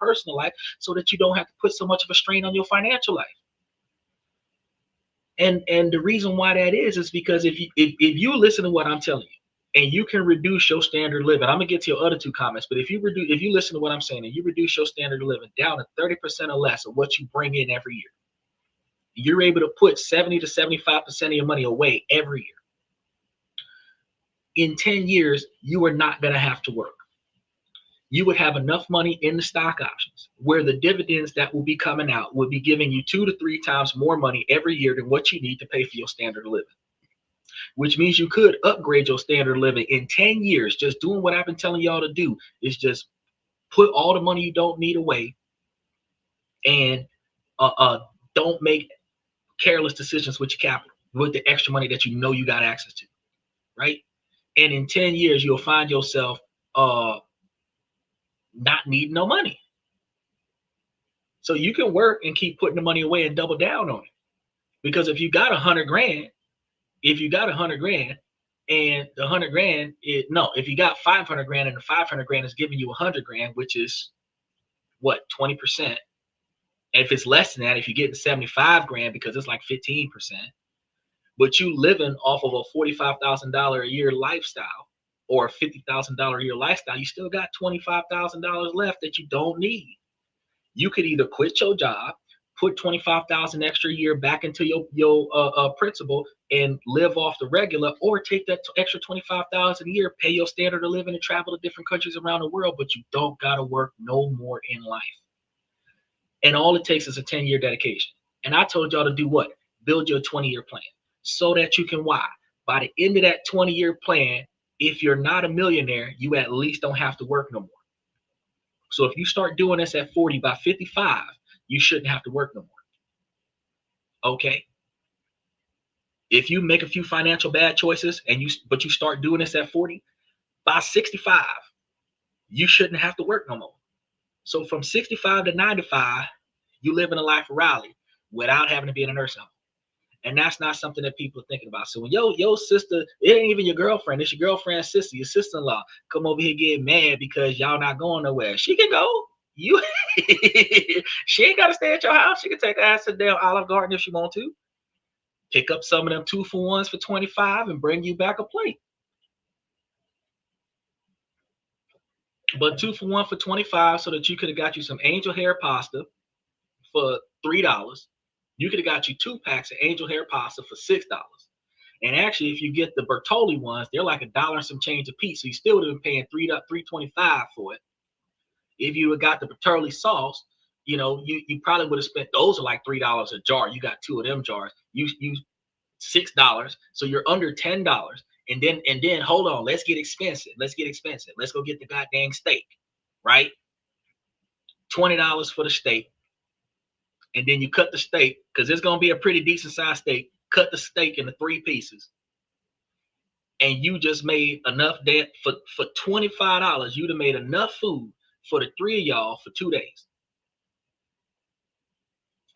personal life so that you don't have to put so much of a strain on your financial life. And the reason why that is because if you listen to what I'm telling you and you can reduce your standard of living, I'm gonna get to your other two comments, but if you listen to what I'm saying and you reduce your standard of living down to 30% or less of what you bring in every year, you're able to put 70 to 75% of your money away every year. In 10 years, you are not gonna have to work. You would have enough money in the stock options where the dividends that will be coming out will be giving you 2 to 3 times more money every year than what you need to pay for your standard of living, which means you could upgrade your standard of living in 10 years. Just doing what I've been telling y'all to do is just put all the money you don't need away and don't make careless decisions with your capital, with the extra money that you know you got access to, right? And in 10 years, you'll find yourself not needing no money. So you can work and keep putting the money away and double down on it. Because if you got 100 grand, and the 100 grand if you got 500 grand and the 500 grand is giving you 100 grand, which is what, 20%. If it's less than that, if you're getting 75 grand because it's like 15%, but you living off of a $45,000 a year lifestyle or a $50,000 a year lifestyle, you still got $25,000 left that you don't need. You could either quit your job, put 25,000 extra a year back into your principal and live off the regular, or take that extra 25,000 a year, pay your standard of living and travel to different countries around the world, but you don't gotta work no more in life. And all it takes is a 10-year dedication. And I told y'all to do what? Build your 20-year plan so that you can why? By the end of that 20-year plan, if you're not a millionaire, you at least don't have to work no more. So if you start doing this at 40, by 55, you shouldn't have to work no more. Okay? If you make a few financial bad choices but you start doing this at 40, by 65, you shouldn't have to work no more. So from 65 to 95, you live in a life of Raleigh without having to be in a nursing home. And that's not something that people are thinking about. So when your sister, it ain't even your girlfriend, it's your girlfriend's sister, your sister-in-law, come over here getting mad because y'all not going nowhere. She can go. She ain't got to stay at your house. She can take her ass to damn Olive Garden if she want to. Pick up some of them 2-for-1s for 25 and bring you back a plate. But 2-for-1 for 25 so that you could have got you some angel hair pasta for $3. You could have got you 2 packs of angel hair pasta for $6. And actually, if you get the Bertolli ones, they're like $1 and some change a piece. So you still would have been paying $3.25 for it. If you had got the Bertolli sauce, you probably would have spent, those are like $3 a jar. You got 2 of them jars. You $6, so you're under $10. And then hold on, let's get expensive. Let's go get the goddamn steak, right? $20 for the steak. And then you cut the steak, because it's gonna be a pretty decent sized steak. Cut the steak into 3 pieces. And you just made enough for $25, you'd have made enough food for the 3 of y'all for 2 days.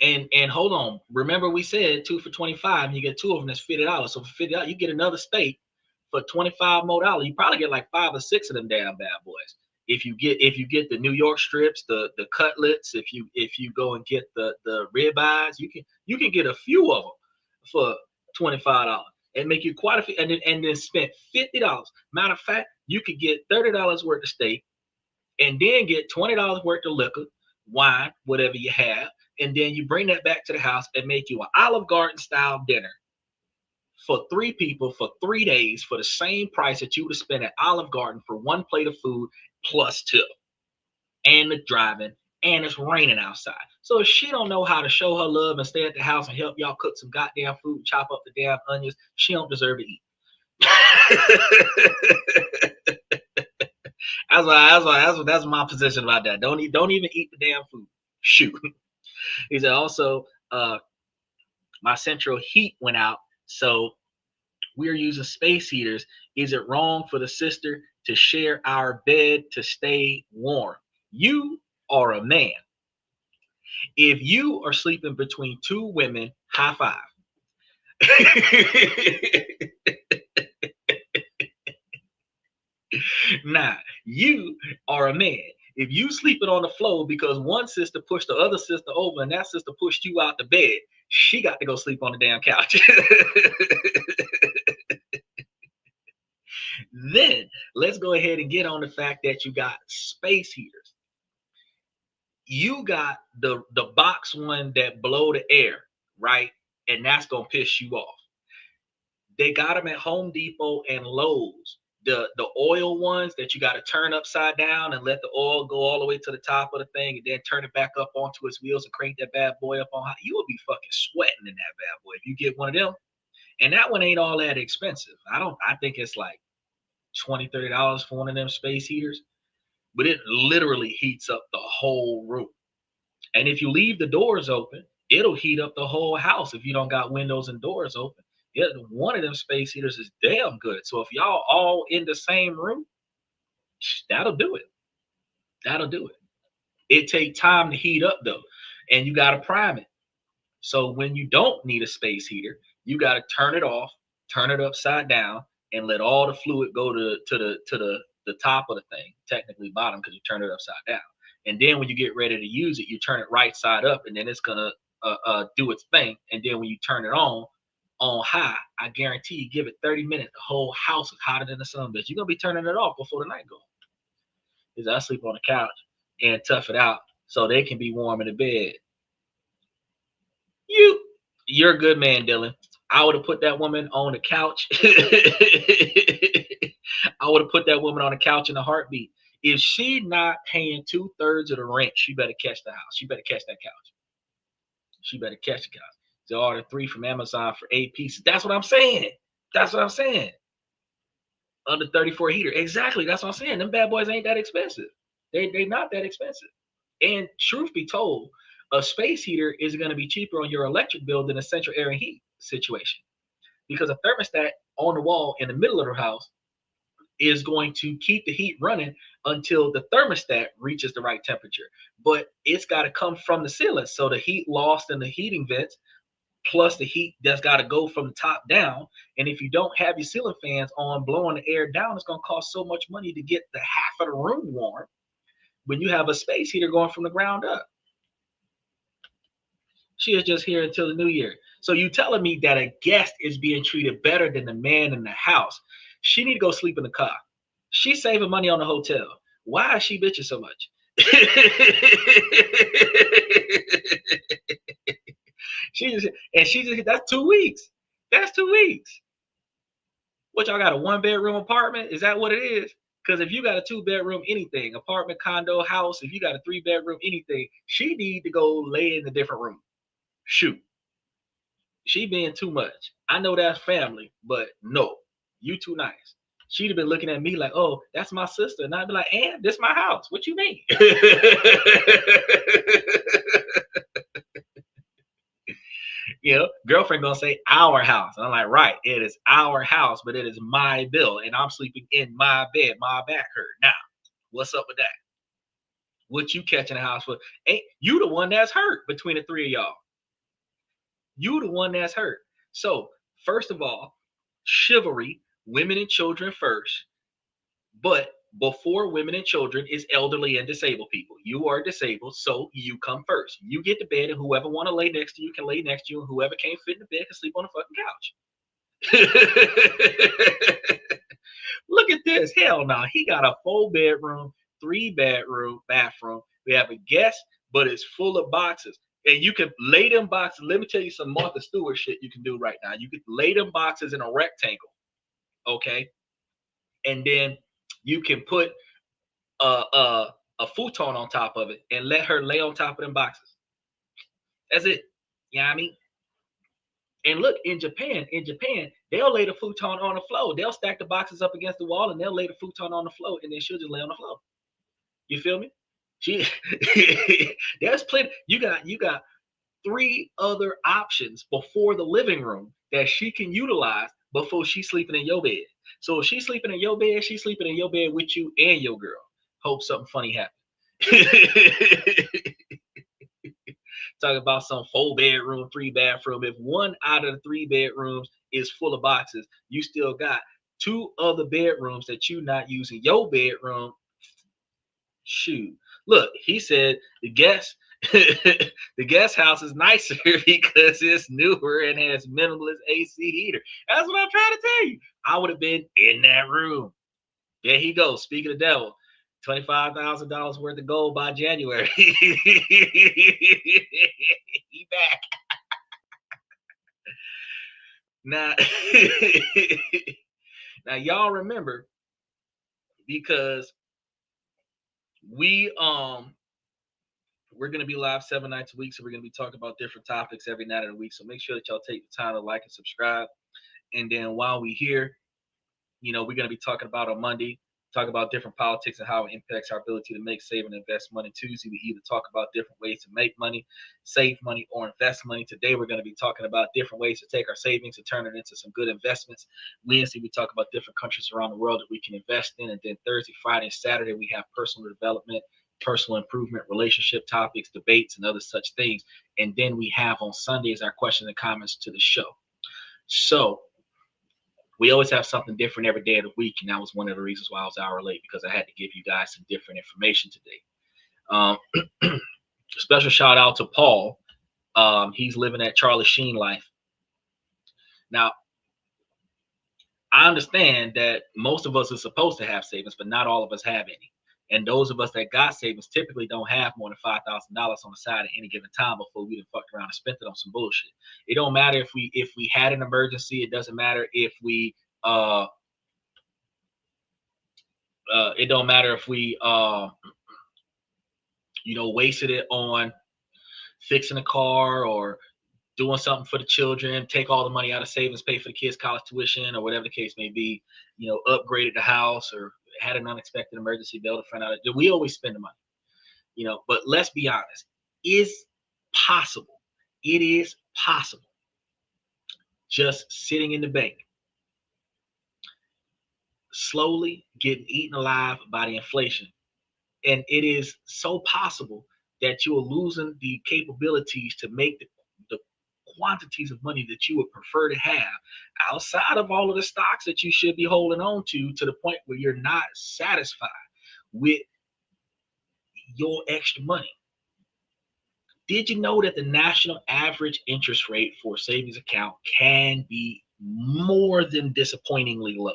And hold on, remember we said 2 for 25, and you get 2 of them, that's $50. So for $50, you get another steak for $25 more. You probably get like 5 or 6 of them damn bad boys. If you get the New York strips, the cutlets, if you go and get the ribeyes, you can get a few of them for $25 and make you quite a few, and then spend $50. Matter of fact, you could get $30 worth of steak, and then get $20 worth of liquor, wine, whatever you have, and then you bring that back to the house and make you an Olive Garden style dinner for 3 people for 3 days for the same price that you would have spent at Olive Garden for 1 plate of food plus tip, and the driving, and it's raining outside. So if she don't know how to show her love and stay at the house and help y'all cook some goddamn food, chop up the damn onions, she don't deserve to eat. That's my position about that. Don't even eat the damn food. Shoot. He said also, my central heat went out, so we're using space heaters. Is it wrong for the sister to share our bed to stay warm? You are a man. If you are sleeping between 2 women, high five. Nah, you are a man. If you sleeping on the floor because one sister pushed the other sister over and that sister pushed you out the bed, she got to go sleep on the damn couch. Then let's go ahead and get on the fact that you got space heaters. You got the box one that blow the air, right? And that's gonna piss you off. They got them at Home Depot and Lowe's. The oil ones that you got to turn upside down and let the oil go all the way to the top of the thing and then turn it back up onto its wheels and crank that bad boy up on high. You will be fucking sweating in that bad boy if you get one of them. And that one ain't all that expensive. I think it's like $20, $30 for one of them space heaters, but it literally heats up the whole room. And if you leave the doors open, it'll heat up the whole house if you don't got windows and doors open. Yeah, one of them space heaters is damn good. So if y'all all in the same room, that'll do it. That'll do it. It take time to heat up though, and you gotta prime it. So when you don't need a space heater, you gotta turn it off, turn it upside down, and let all the fluid go to the top of the thing, technically bottom because you turn it upside down. And then when you get ready to use it, you turn it right side up, and then it's gonna do its thing. And then when you turn it on high, I guarantee you, give it 30 minutes, the whole house is hotter than the sun. But you're gonna be turning it off before the night goes. Because I sleep on the couch and tough it out so they can be warm in the bed. You're a good man, Dylan. I would have put that woman on the couch. I would have put that woman on the couch in a heartbeat. If she not paying 2/3 of the rent, she better catch the house. She better catch that couch. She better catch the couch. To order 3 from Amazon for 8 pieces. That's what I'm saying. That's what I'm saying. Under 34 heater. Exactly. That's what I'm saying. Them bad boys ain't that expensive. They not that expensive. And truth be told, a space heater is going to be cheaper on your electric bill than a central air and heat situation. Because a thermostat on the wall in the middle of the house is going to keep the heat running until the thermostat reaches the right temperature. But it's got to come from the ceiling. So the heat lost in the heating vents plus the heat that's got to go from the top down. And if you don't have your ceiling fans on blowing the air down, it's going to cost so much money to get the half of the room warm when you have a space heater going from the ground up. She is just here until the new year. So you telling me that a guest is being treated better than the man in the house? She need to go sleep in the car. She's saving money on the hotel. Why is she bitching so much? That's 2 weeks. That's 2 weeks. What, y'all got a 1-bedroom apartment? Is that what it is? Because if you got a 2-bedroom anything, apartment, condo, house, if you got a 3-bedroom anything, she need to go lay in a different room. Shoot. She being too much. I know that's family, but no, you too nice. She'd have been looking at me like, oh, that's my sister. And I'd be like, and this my house. What you mean? You know, girlfriend gonna say our house. And I'm like, right, it is our house, but it is my bill, and I'm sleeping in my bed. My back hurt. Now, what's up with that? What you catching the house for? Ain't you the one that's hurt between the three of y'all? You the one that's hurt. So, first of all, chivalry, women and children first. But before women and children is elderly and disabled people. You are disabled, so you come first. You get to bed, and whoever want to lay next to you can lay next to you, and whoever can't fit in the bed can sleep on the fucking couch. Look at this. Hell no. He got a 4-bedroom, 3-bedroom bathroom. We have a guest, but it's full of boxes. And you can lay them boxes. Let me tell you some Martha Stewart shit you can do right now. You can lay them boxes in a rectangle, okay? And then you can put a futon on top of it and let her lay on top of them boxes. That's it. You know what I mean? And look, in Japan, they'll lay the futon on the floor. They'll stack the boxes up against the wall and they'll lay the futon on the floor, and then she'll just lay on the floor. You feel me? She there's plenty. You got 3 other options before the living room that she can utilize before she's sleeping in your bed. So if she's sleeping in your bed, she's sleeping in your bed with you and your girl. Hope something funny happens. Talking about some 4-bedroom, 3-bathroom. If one out of the 3 bedrooms is full of boxes, you still got 2 other bedrooms that you're not using. Your bedroom, shoot, Look, he said the guest the guest house is nicer because it's newer and has minimalist AC heater. That's what I'm trying to tell you. I would have been in that room. There he goes. Speaking of the devil, $25,000 worth of gold by January. He back now. Now y'all remember, because we're going to be live 7 nights a week, so we're going to be talking about different topics every night of the week. So make sure that y'all take the time to like and subscribe. And then while we here, we're going to be talking about on Monday, talk about different politics and how it impacts our ability to make, save, and invest money. Tuesday, we either talk about different ways to make money, save money, or invest money. Today, we're going to be talking about different ways to take our savings and turn it into some good investments. Wednesday, we talk about different countries around the world that we can invest in. And then Thursday, Friday, and Saturday, we have personal development, personal improvement, relationship topics, debates, and other such things. And then we have on Sundays our questions and comments to the show. So we always have something different every day of the week, and that was one of the reasons why I was an hour late, because I had to give you guys some different information today. Special shout out to Paul. He's living that Charlie Sheen life. Now, I understand that most of us are supposed to have savings, but not all of us have any. And those of us that got savings typically don't have more than $5,000 on the side at any given time before we done fucked around and spent it on some bullshit. It don't matter if we had an emergency. It doesn't matter if we it don't matter if we wasted it on fixing a car or doing something for the children, take all the money out of savings, pay for the kids' college tuition, or whatever the case may be, upgraded the house or had an unexpected emergency, bailed a friend out. We always spend the money, but let's be honest. It's possible. It is possible. Just sitting in the bank, slowly getting eaten alive by the inflation. And it is so possible that you are losing the capabilities to make the quantities of money that you would prefer to have outside of all of the stocks that you should be holding on to the point where you're not satisfied with your extra money. Did you know that the national average interest rate for a savings account can be more than disappointingly low?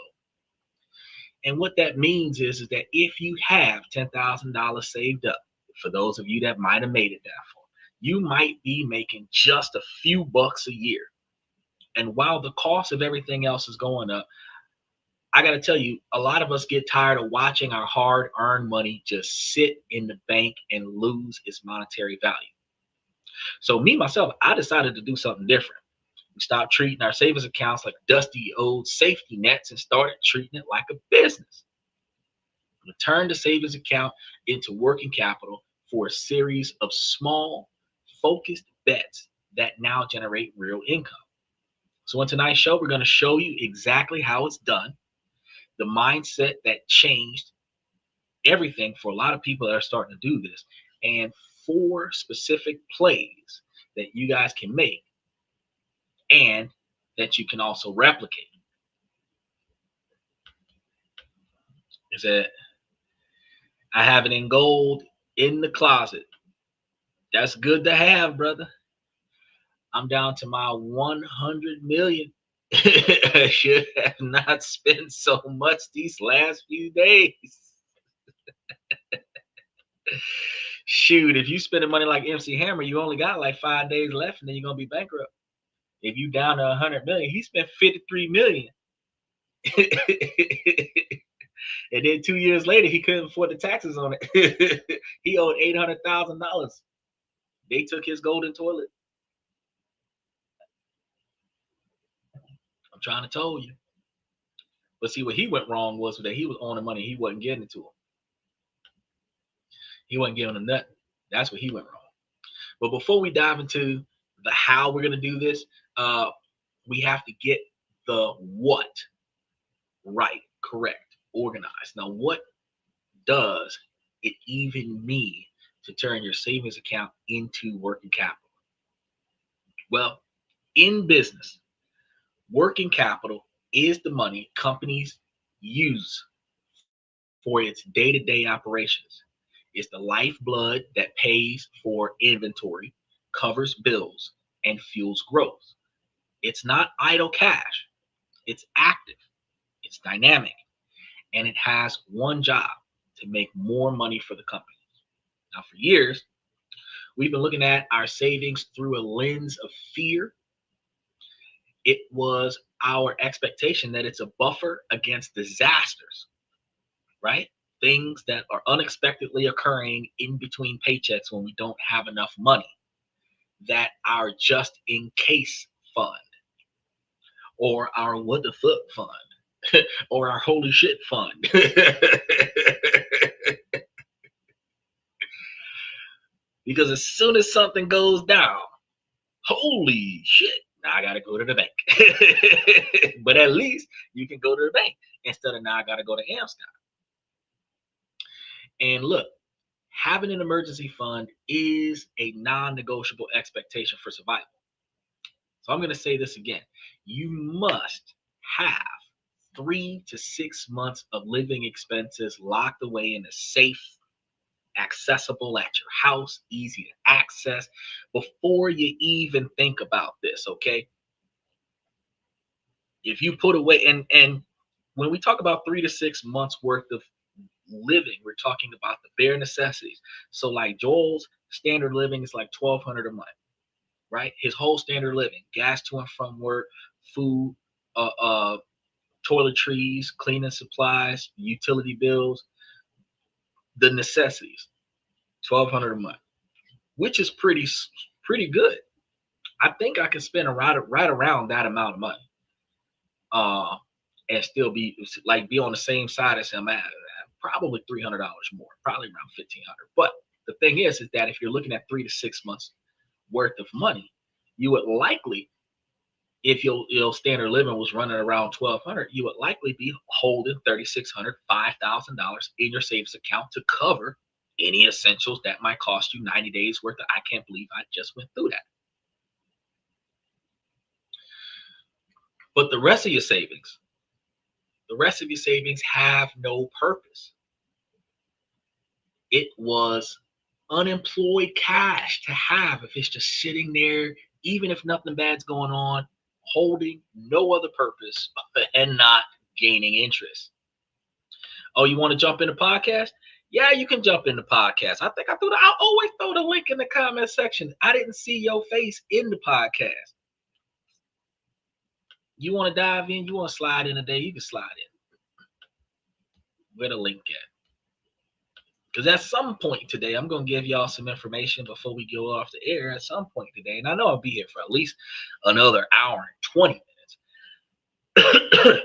And what that means is that if you have $10,000 saved up, for those of you that might have made it that far, you might be making just a few bucks a year. And while the cost of everything else is going up, I got to tell you, a lot of us get tired of watching our hard-earned money just sit in the bank and lose its monetary value. So me, myself, I decided to do something different. We stopped treating our savings accounts like dusty old safety nets and started treating it like a business. We turned the savings account into working capital for a series of small, focused bets that now generate real income. So in tonight's show, we're going to show you exactly how it's done, the mindset that changed everything for a lot of people that are starting to do this, and 4 specific plays that you guys can make and that you can also replicate. Is that I have it in gold in the closet. That's good to have, brother. I'm down to my 100 million. I should have not spent so much these last few days. Shoot, if you spending money like MC Hammer, you only got like 5 days left, and then you're gonna be bankrupt. If you down to 100 million, he spent 53 million. And then 2 years later, he couldn't afford the taxes on it. He owed $800,000. They took his golden toilet. I'm trying to tell you. But see, what he went wrong was that he was owning money he wasn't getting it to him. He wasn't giving him nothing. That's what he went wrong. But before we dive into the how we're going to do this, we have to get the what right, correct, organized. Now, what does it even mean to turn your savings account into working capital? Well, in business, working capital is the money companies use for its day-to-day operations. It's the lifeblood that pays for inventory, covers bills, and fuels growth. It's not idle cash. It's active. It's dynamic. And it has one job: to make more money for the company. Now, for years, we've been looking at our savings through a lens of fear. It was our expectation that it's a buffer against disasters, right? Things that are unexpectedly occurring in between paychecks when we don't have enough money. That our just in case fund, or our what the fuck fund, or our holy shit fund. Because as soon as something goes down, holy shit, now I gotta go to the bank. But at least you can go to the bank instead of now I gotta go to Amscot. And look, having an emergency fund is a non-negotiable expectation for survival. So I'm going to say this again. You must have 3 to 6 months of living expenses locked away in a safe, accessible at your house, easy to access before you even think about this, okay? If you put away, and when we talk about 3 to 6 months worth of living, we're talking about the bare necessities. So like Joel's standard living is like $1,200 a month, right? His whole standard living, gas to and from work, food, toiletries, cleaning supplies, utility bills, the necessities, $1,200 a month, which is pretty good. I think I can spend right around that amount of money, uh, and still be on the same side as him at probably $300 more, probably around $1,500. But the thing is that if you're looking at 3 to 6 months worth of money, you would likely, if your standard living was running around $1,200, you would likely be holding $3,600, $5,000 in your savings account to cover any essentials that might cost you 90 days worth of. I can't believe I just went through that. But the rest of your savings have no purpose. It was unemployed cash to have if it's just sitting there, even if nothing bad's going on, holding no other purpose and not gaining interest. Oh, you want to jump in the podcast? Yeah, you can jump in the podcast. I think I always throw the link in the comment section. I didn't see your face in the podcast. You want to dive in? You want to slide in today? You can slide in. Where the link at? Because at some point today, I'm going to give y'all some information before we go off the air at some point today. And I know I'll be here for at least another hour and 20 minutes.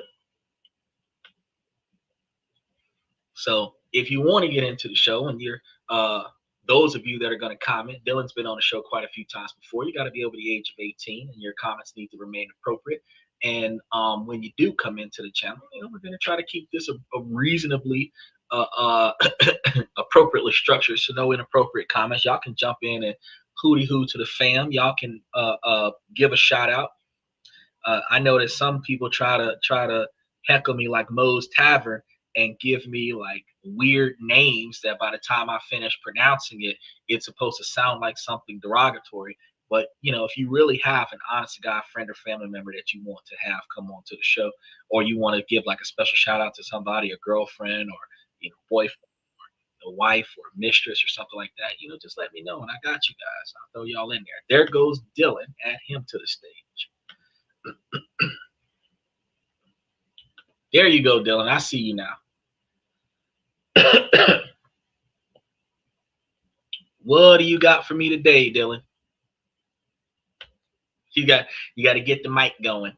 So if you want to get into the show, and you're those of you that are going to comment, Dylan's been on the show quite a few times before. You got to be over the age of 18, and your comments need to remain appropriate. And when you do come into the channel, we're going to try to keep this a reasonably appropriately structured, so no inappropriate comments. Y'all can jump in and hooty hoo to the fam. Y'all can give a shout out. I know that some people try to heckle me like Moe's Tavern and give me like weird names that by the time I finish pronouncing it, it's supposed to sound like something derogatory. But if you really have an honest guy, friend, or family member that you want to have come on to the show, or you want to give like a special shout out to somebody, a girlfriend, or boyfriend, or a wife, or a mistress, or something like that, just let me know, and I got you guys. I'll throw y'all in there. There goes Dylan. Add him to the stage. There you go, Dylan. I see you now. What do you got for me today, Dylan? You got to get the mic going.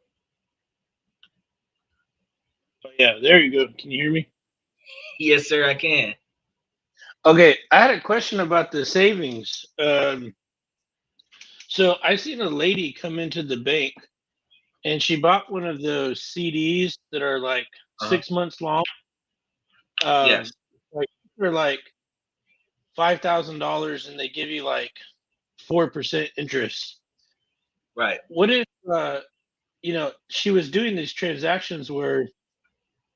Oh, yeah, there you go. Can you hear me? Yes, sir, I can. Okay, I had a question about the savings. So I seen a lady come into the bank, and she bought one of those CDs that are like 6 months long. Yes. Like they're like $5,000, and they give you like 4% interest. Right. What if she was doing these transactions where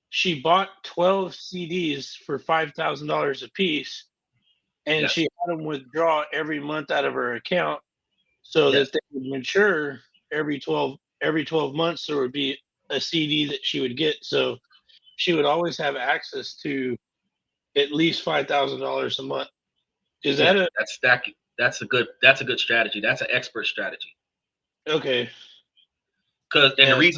she bought 12 CDs for $5,000 a piece, and Yes. she had them withdraw every month out of her account so Yes. that they would mature every 12 months. There would be a CD that she would get, so she would always have access to at least $5,000 a month. Is Yeah. that a That's a good strategy. That's an expert strategy. okay? And Yes,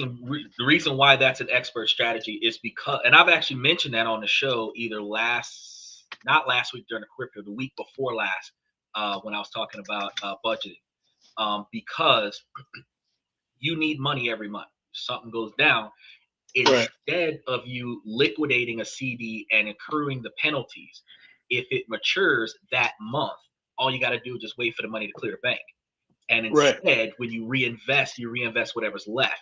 the reason why that's an expert strategy is because, and I've actually mentioned that on the show either not last week during the crypto, the week before last, when I was talking about budgeting, because you need money every month. If something goes down, right, instead of you liquidating a CD and accruing the penalties, if it matures that month, all you got to do is just wait for the money to clear the bank. And right, instead, when you reinvest whatever's left.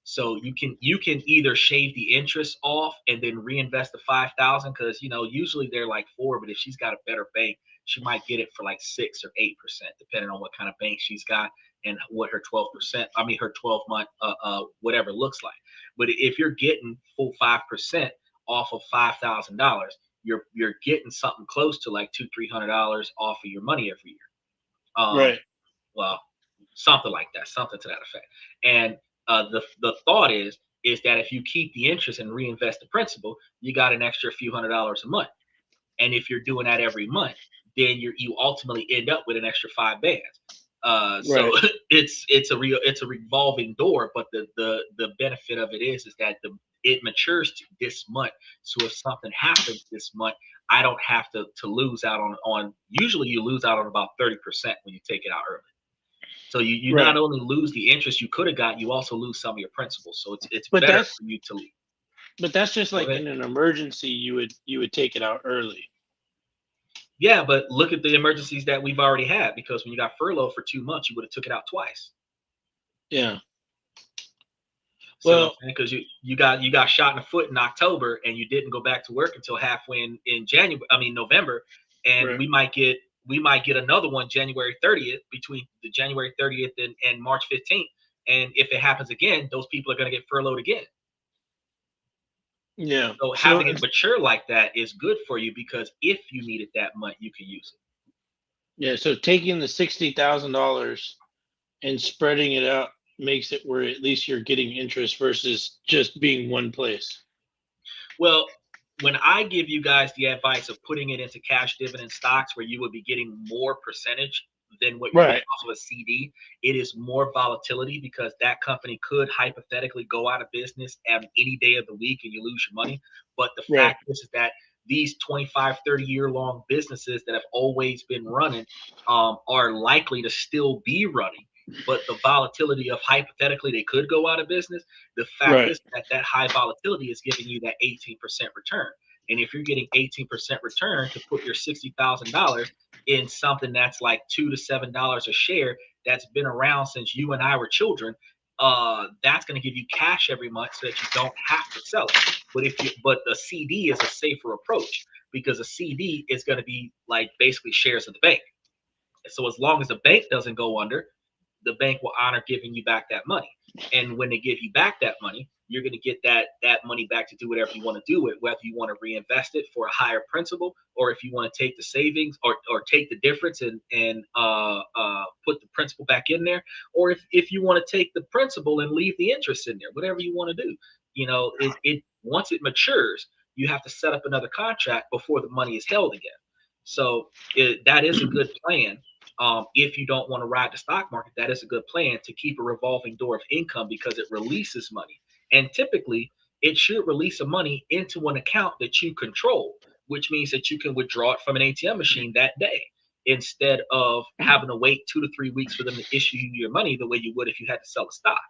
So you can either shave the interest off and then reinvest the 5,000, because usually they're like 4, but if she's got a better bank, she might get it for like 6 or 8%, depending on what kind of bank she's got and what her 12%, her 12-month whatever looks like. But if you're getting full 5% off of $5,000, you're getting something close to like $200-300 off of your money every year. right, Well, something like that, something to that effect. And the thought is that if you keep the interest and reinvest the principal, you got an extra few $100s a month. And if you're doing that every month, then you ultimately end up with an extra 5 bands. So right, it's a revolving door, but the benefit of it is that it matures this month. So if something happens this month, I don't have to lose out on. Usually you lose out on about 30% when you take it out early. So you not right. only lose the interest you could have got, you also lose some of your principal. So it's But better that's for you to leave. but that's just Go like ahead. in an emergency, you would take it out early. Yeah, but look at the emergencies that we've already had, because when you got furloughed for 2 months, you would have took it out twice. Yeah. See what I'm Well, saying? Because you got shot in the foot in October and you didn't go back to work until halfway in January. November, and right. we might get another one January 30th, between the January 30th and March 15th. And if it happens again, those people are going to get furloughed again. Yeah. So So having it mature like that is good for you, because if you need it that month, you can use it. yeah. So taking the $60,000 and spreading it out makes it where at least you're getting interest versus just being one place. Well, when I give you guys the advice of putting it into cash dividend stocks, where you would be getting more percentage than what you're getting Right. off of a CD, it is more volatility, because that company could hypothetically go out of business at any day of the week and you lose your money. But the Right. fact is that these 25, 30-year long businesses that have always been running are likely to still be running. But the volatility of hypothetically they could go out of business, the fact Right. is that high volatility is giving you that 18% return. And if you're getting 18% return to put your $60,000 in something that's like $2 to $7 a share, that's been around since you and I were children, that's going to give you cash every month so that you don't have to sell it. But the CD is a safer approach, because a CD is going to be like basically shares of the bank. So as long as the bank doesn't go under, the bank will honor giving you back that money. And when they give you back that money, you're going to get that money back to do whatever you want to do with, whether you want to reinvest it for a higher principal, or if you want to take the savings or take the difference and put the principal back in there, or if you want to take the principal and leave the interest in there, whatever you want to do. It once it matures, you have to set up another contract before the money is held again. So that is a good plan. If you don't want to ride the stock market, that is a good plan to keep a revolving door of income, because it releases money. And typically, it should release the money into an account that you control, which means that you can withdraw it from an ATM machine that day, instead of having to wait 2 to 3 weeks for them to issue you your money the way you would if you had to sell a stock.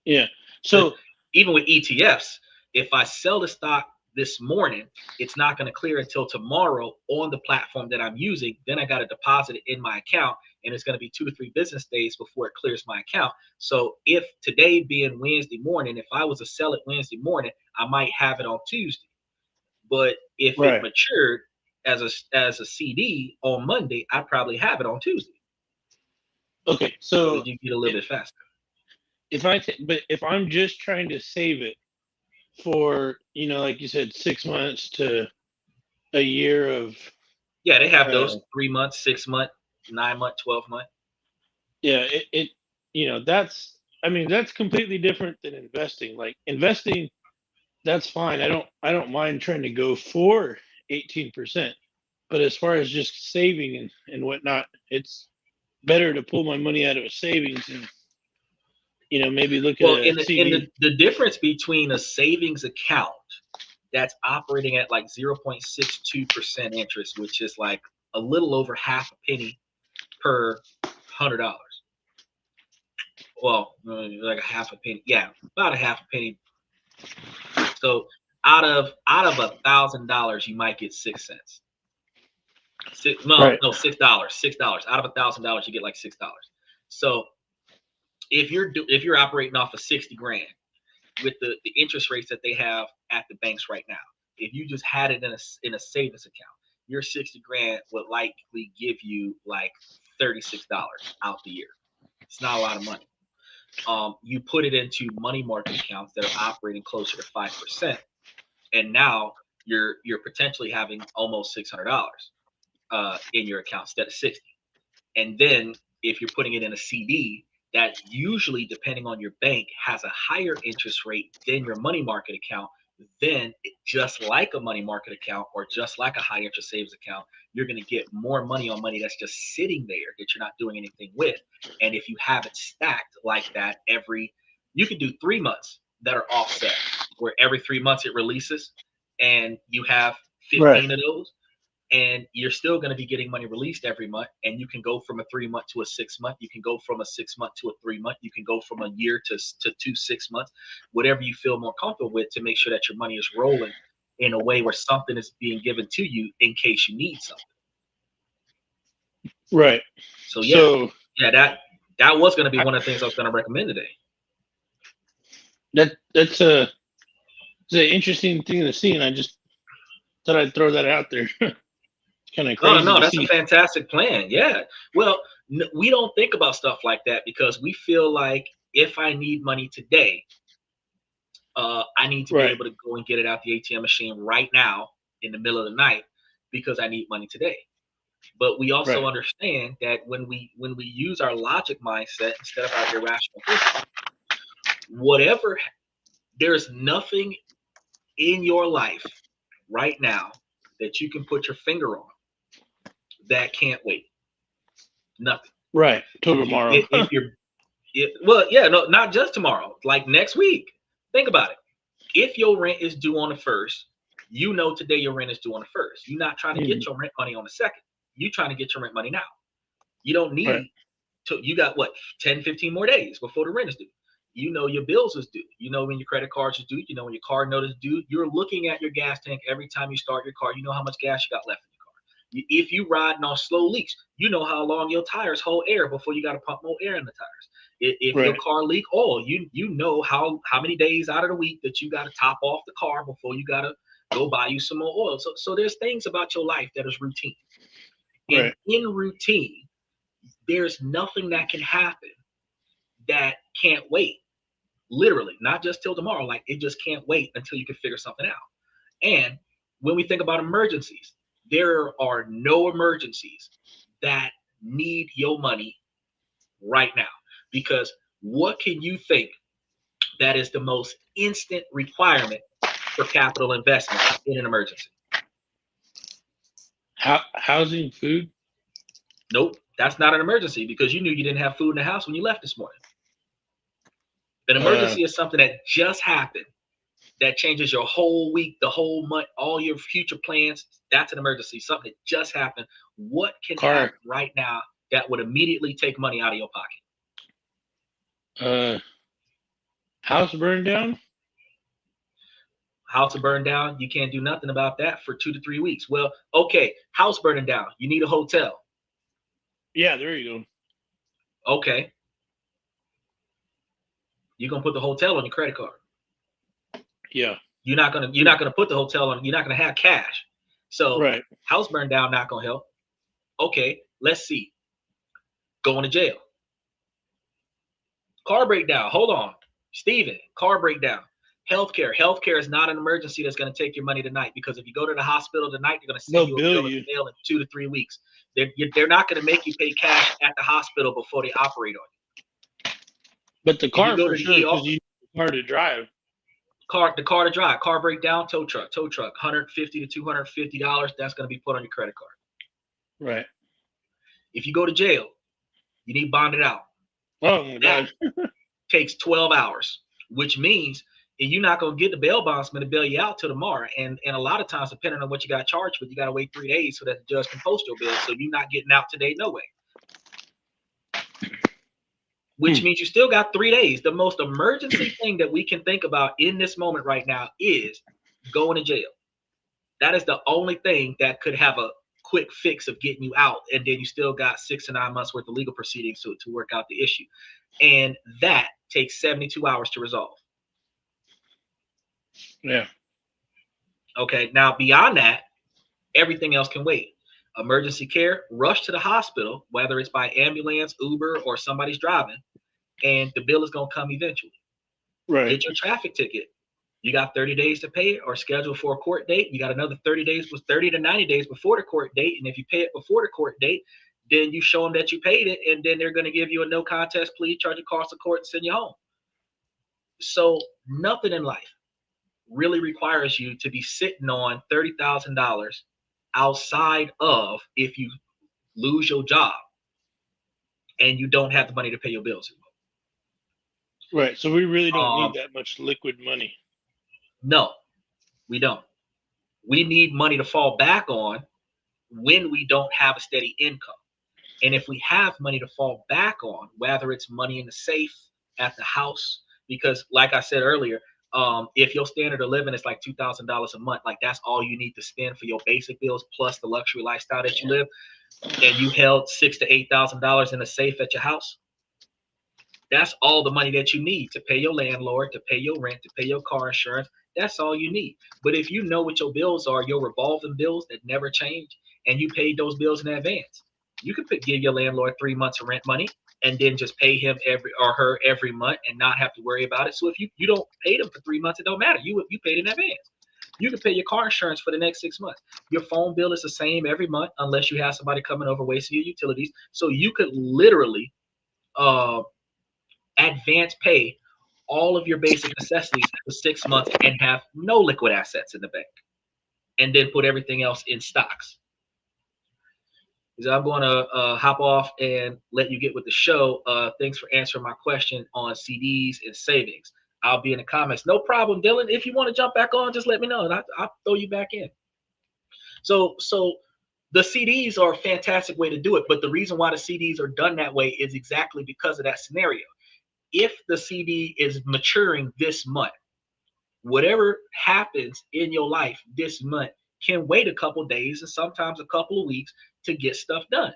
Yeah. Because So even with ETFs, if I sell the stock this morning, it's not going to clear until tomorrow on the platform that I'm using. Then I got to deposit it in my account, and it's going to be 2 to 3 business days before it clears my account. So if today being Wednesday morning, if I was to sell it Wednesday morning, I might have it on Tuesday. But if it right. matured as a CD on Monday, I probably have it on Tuesday. Okay. So So you get a little bit faster. but if I'm just trying to save it for, like you said, 6 months to a year of Yeah, they have Uh, those 3 month, 6 month, 9 month, 12 month. yeah, that's, I mean, that's completely different than investing. Like investing, that's fine. I don't mind trying to go for 18%. But as far as just saving and whatnot, it's better to pull my money out of a savings and maybe look at Well, a in CD. the difference between a savings account that's operating at like 0.62% interest, which is like a little over half a penny per $100. Well, like a half a penny. Yeah, about a half a penny. So out of $1,000, you might get 6 cents. No, Right. no, $6. $6 out of $1,000, you get like $6. So if you're operating off of 60 grand with the interest rates that they have at the banks right now, if you just had it in a savings account, your 60 grand would likely give you like $36 out the year. It's not a lot of money. You put it into money market accounts that are operating closer to 5%, and now you're potentially having almost $600 in your account instead of 60. And then if you're putting it in a CD, that usually, depending on your bank, has a higher interest rate than your money market account. Then, just like a money market account or just like a high interest savings account, you're going to get more money on money that's just sitting there that you're not doing anything with. And if you have it stacked like that, you can do 3 months that are offset, where every 3 months it releases, and you have Right. 15 of those, and you're still going to be getting money released every month. And you can go from a 3 month to a 6 month. You can go from a 6 month to a 3 month. You can go from a year to 2 6 months, whatever you feel more comfortable with, to make sure that your money is rolling in a way where something is being given to you in case you need something. Right. So yeah, So yeah, that was going to be I, one of the things I was going to recommend today. that's an interesting thing to see, and I just thought I'd throw that out there. Kind of Oh crazy no, to that's a see. fantastic plan. Yeah. Well, we don't think about stuff like that because we feel like if I need money today, I need to be Right. able to go and get it out the ATM machine right now in the middle of the night because I need money today. But we also Right. understand that when we use our logic mindset instead of our irrational thinking, whatever there's nothing in your life right now that you can put your finger on that can't wait. Nothing. Right. Till If you tomorrow. if you're well, yeah, no, not just tomorrow, like next week. Think about it. If your rent is due on the first, you know today your rent is due on the first. You're not trying to get Mhm. your rent money on the second. You're trying to get your rent money now. You don't Right. need to, you got what, 10, 15 more days before the rent is due. You know your bills is due. You know when your credit cards is due. You know when your car note is due. You're looking at your gas tank every time you start your car. You know how much gas you got left in your car. If you riding on slow leaks, you know how long your tires hold air before you got to pump more air in the tires. If your Right. car leak oil, you know how many days out of the week that you got to top off the car before you got to go buy you some more oil. So there's things about your life that is routine. And Right. in routine, there's nothing that can happen that can't wait. Literally, not just till tomorrow. Like it just can't wait until you can figure something out. And when we think about emergencies, there are no emergencies that need your money right now. Because what can you think that is the most instant requirement for capital investment in an emergency? Housing, food. Nope, that's not an emergency because you knew you didn't have food in the house when you left this morning. An Uh, emergency is something that just happened that changes your whole week, the whole month, all your future plans. That's an emergency, something that just happened. What can car. happen right now that would immediately take money out of your pocket? Uh, house burned down. House will burn down. You can't do nothing about that for 2 to 3 weeks. Well, okay, house burning down. You need a hotel. Yeah, there you Okay, you're gonna put the hotel on your credit card. go. Yeah. You're not gonna put the hotel on. You're not gonna have cash. So Right. house burn down not gonna help. Okay, let's see. Going to jail. Car breakdown. Hold on, Steven. Car breakdown. Healthcare is not an emergency that's going to take your money tonight, because if you go to the hospital tonight, they're going to send They'll you a bill bill in you, the mail in 2 to 3 weeks. They're not going to make you pay cash at the hospital before they operate on but the you. If you car go for to sure, the ER, because you need the car to drive. the car to drive, car breakdown, tow truck, $150 to $250. That's going to be put on your credit card. Right. If you go to jail, you need bonded out. Oh my That God. takes 12 hours, which means you're not going to get the bail bondsman to bail you out till tomorrow. And a lot of times, depending on what you got charged with, you got to wait 3 days so that the judge can post your bill. So you're not getting out today, no way. Which means you still got 3 days. The most emergency thing that we can think about in this moment right now is going to jail. That is the only thing that could have a quick fix of getting you out. And then you still got 6 to 9 months worth of legal proceedings to work out the issue. And that takes 72 hours to resolve. Yeah. Okay. Now, beyond that, everything else can wait. Emergency care, rush to the hospital, whether it's by ambulance, Uber, or somebody's driving, and the bill is going to come eventually. Right. Get your traffic ticket. You got 30 days to pay it or schedule for a court date. You got another 30 to 90 days before the court date. And if you pay it before the court date, then you show them that you paid it, and then they're going to give you a no contest plea, charge your cost of court, and send you home. So nothing in life really requires you to be sitting on $30,000 outside of if you lose your job and you don't have the money to pay your bills. Right. So we really don't need that much liquid money. No, we don't. We need money to fall back on when we don't have a steady income. And if we have money to fall back on, whether it's money in the safe, at the house, because like I said earlier, if your standard of living is like $2,000 a month, like that's all you need to spend for your basic bills plus the luxury lifestyle that you live, and you held $6,000 to $8,000 in a safe at your house, that's all the money that you need to pay your landlord, to pay your rent, to pay your car insurance. That's all you need. But if you know what your bills are, your revolving bills that never change, and you paid those bills in advance, you could give your landlord 3 months of rent money and then just pay him her every month and not have to worry about it. So if you don't pay them for 3 months, it don't matter. You paid in advance. You can pay your car insurance for the next 6 months. Your phone bill is the same every month unless you have somebody coming over wasting your utilities. So you could literally advance pay all of your basic necessities for 6 months and have no liquid assets in the bank, and then put everything else in stocks. So I'm going to hop off and let you get with the show. Thanks for answering my question on CDs and savings. I'll be in the comments. No problem, Dylan. If you want to jump back on, just let me know, and I'll throw you back in. So the CDs are a fantastic way to do it, but the reason why the CDs are done that way is exactly because of that scenario. If the CD is maturing this month, whatever happens in your life this month can wait a couple days and sometimes a couple of weeks to get stuff done.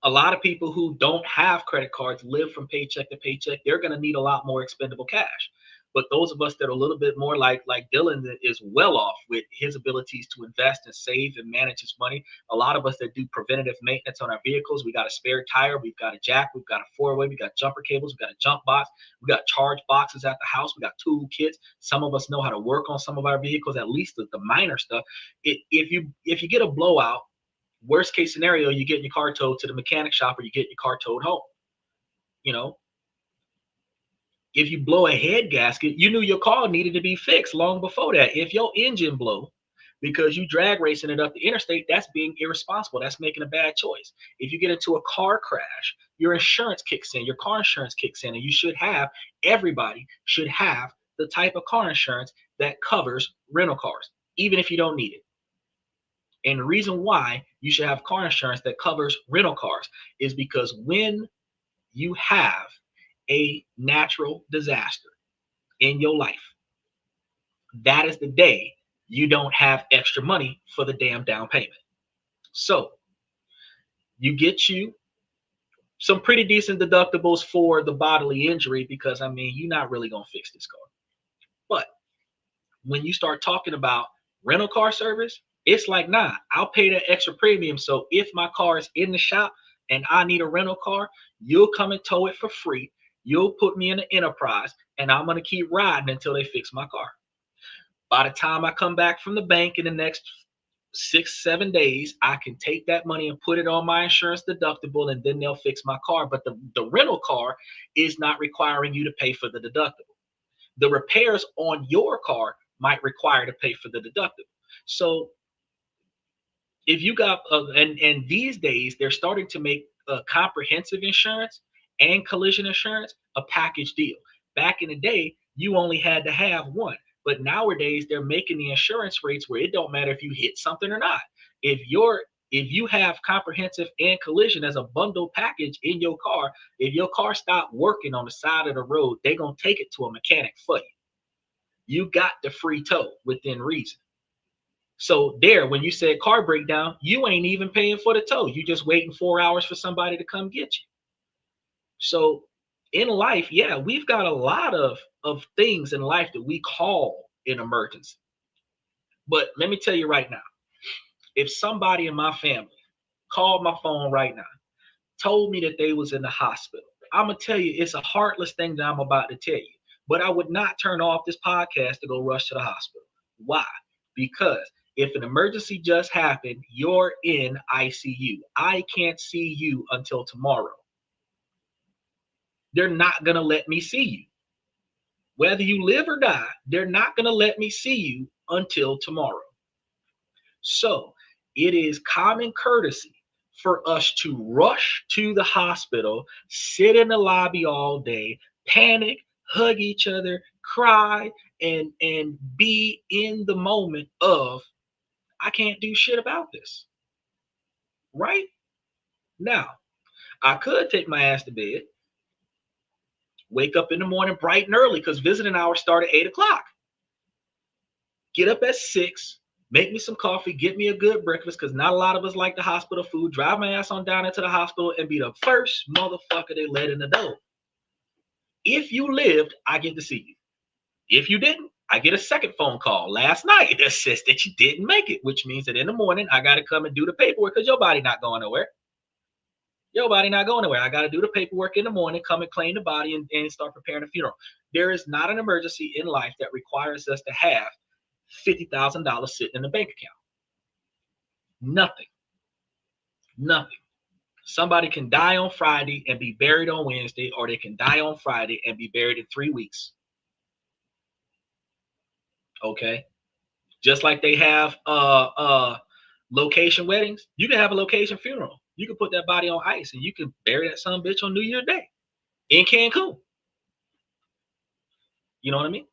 A lot of people who don't have credit cards live from paycheck to paycheck. They're going to need a lot more expendable cash. But those of us that are a little bit more like Dylan, that is well off with his abilities to invest and save and manage his money. A lot of us that do preventative maintenance on our vehicles, we got a spare tire, we've got a jack, we've got a four-way, we got jumper cables, we got a jump box, we got charge boxes at the house, we got tool kits. Some of us know how to work on some of our vehicles, at least the minor stuff. If you get a blowout, worst case scenario, you get your car towed to the mechanic shop or you get your car towed home. If you blow a head gasket, you knew your car needed to be fixed long before that. If your engine blow because you drag racing it up the interstate, that's being irresponsible. That's making a bad choice. If you get into a car crash, your insurance kicks in, your car insurance kicks in, and everybody should have the type of car insurance that covers rental cars, even if you don't need it. And the reason why you should have car insurance that covers rental cars is because when you have a natural disaster in your life, that is the day you don't have extra money for the damn down payment. So you get you some pretty decent deductibles for the bodily injury, because you're not really going to fix this car. But when you start talking about rental car service, it's like, nah, I'll pay that extra premium. So if my car is in the shop and I need a rental car, you'll come and tow it for free. You'll put me in an enterprise. and I'm going to keep riding until they fix my car. By the time I come back from the bank in the next 6, 7 days, I can take that money and put it on my insurance deductible, and then they'll fix my car. But the rental car is not requiring you to pay for the deductible. The repairs on your car might require to pay for the deductible. So if you got and these days they're starting to make comprehensive insurance and collision insurance a package deal. Back in the day, you only had to have one, but nowadays they're making the insurance rates where it don't matter if you hit something or not. If you have comprehensive and collision as a bundle package in your car, if your car stopped working on the side of the road, they're gonna take it to a mechanic for you. You got the free tow within reason. So there, when you said car breakdown, you ain't even paying for the tow. You just waiting 4 hours for somebody to come get you. So in life, yeah, we've got a lot of things in life that we call an emergency. But let me tell you right now, if somebody in my family called my phone right now, told me that they was in the hospital, I'm gonna tell you it's a heartless thing that I'm about to tell you. But I would not turn off this podcast to go rush to the hospital. Why? Because if an emergency just happened, you're in ICU. I can't see you until tomorrow. They're not gonna let me see you. Whether you live or die, they're not gonna let me see you until tomorrow. So it is common courtesy for us to rush to the hospital, sit in the lobby all day, panic, hug each other, cry, and be in the moment of I can't do shit about this. Right? Now, I could take my ass to bed, wake up in the morning bright and early because visiting hours start at 8 o'clock. Get up at 6, make me some coffee, get me a good breakfast because not a lot of us like the hospital food. Drive my ass on down into the hospital and be the first motherfucker they let in the door. If you lived, I get to see you. If you didn't, I get a second phone call last night that says that you didn't make it, which means that in the morning I got to come and do the paperwork because your body not going nowhere. Your body not going nowhere. I got to do the paperwork in the morning, come and claim the body and start preparing a funeral. There is not an emergency in life that requires us to have $50,000 sitting in the bank account. Nothing. Nothing. Somebody can die on Friday and be buried on Wednesday, or they can die on Friday and be buried in 3 weeks. Okay. Just like they have location weddings, you can have a location funeral. You can put that body on ice and you can bury that son of a bitch on New Year's Day in Cancun. You know what I mean?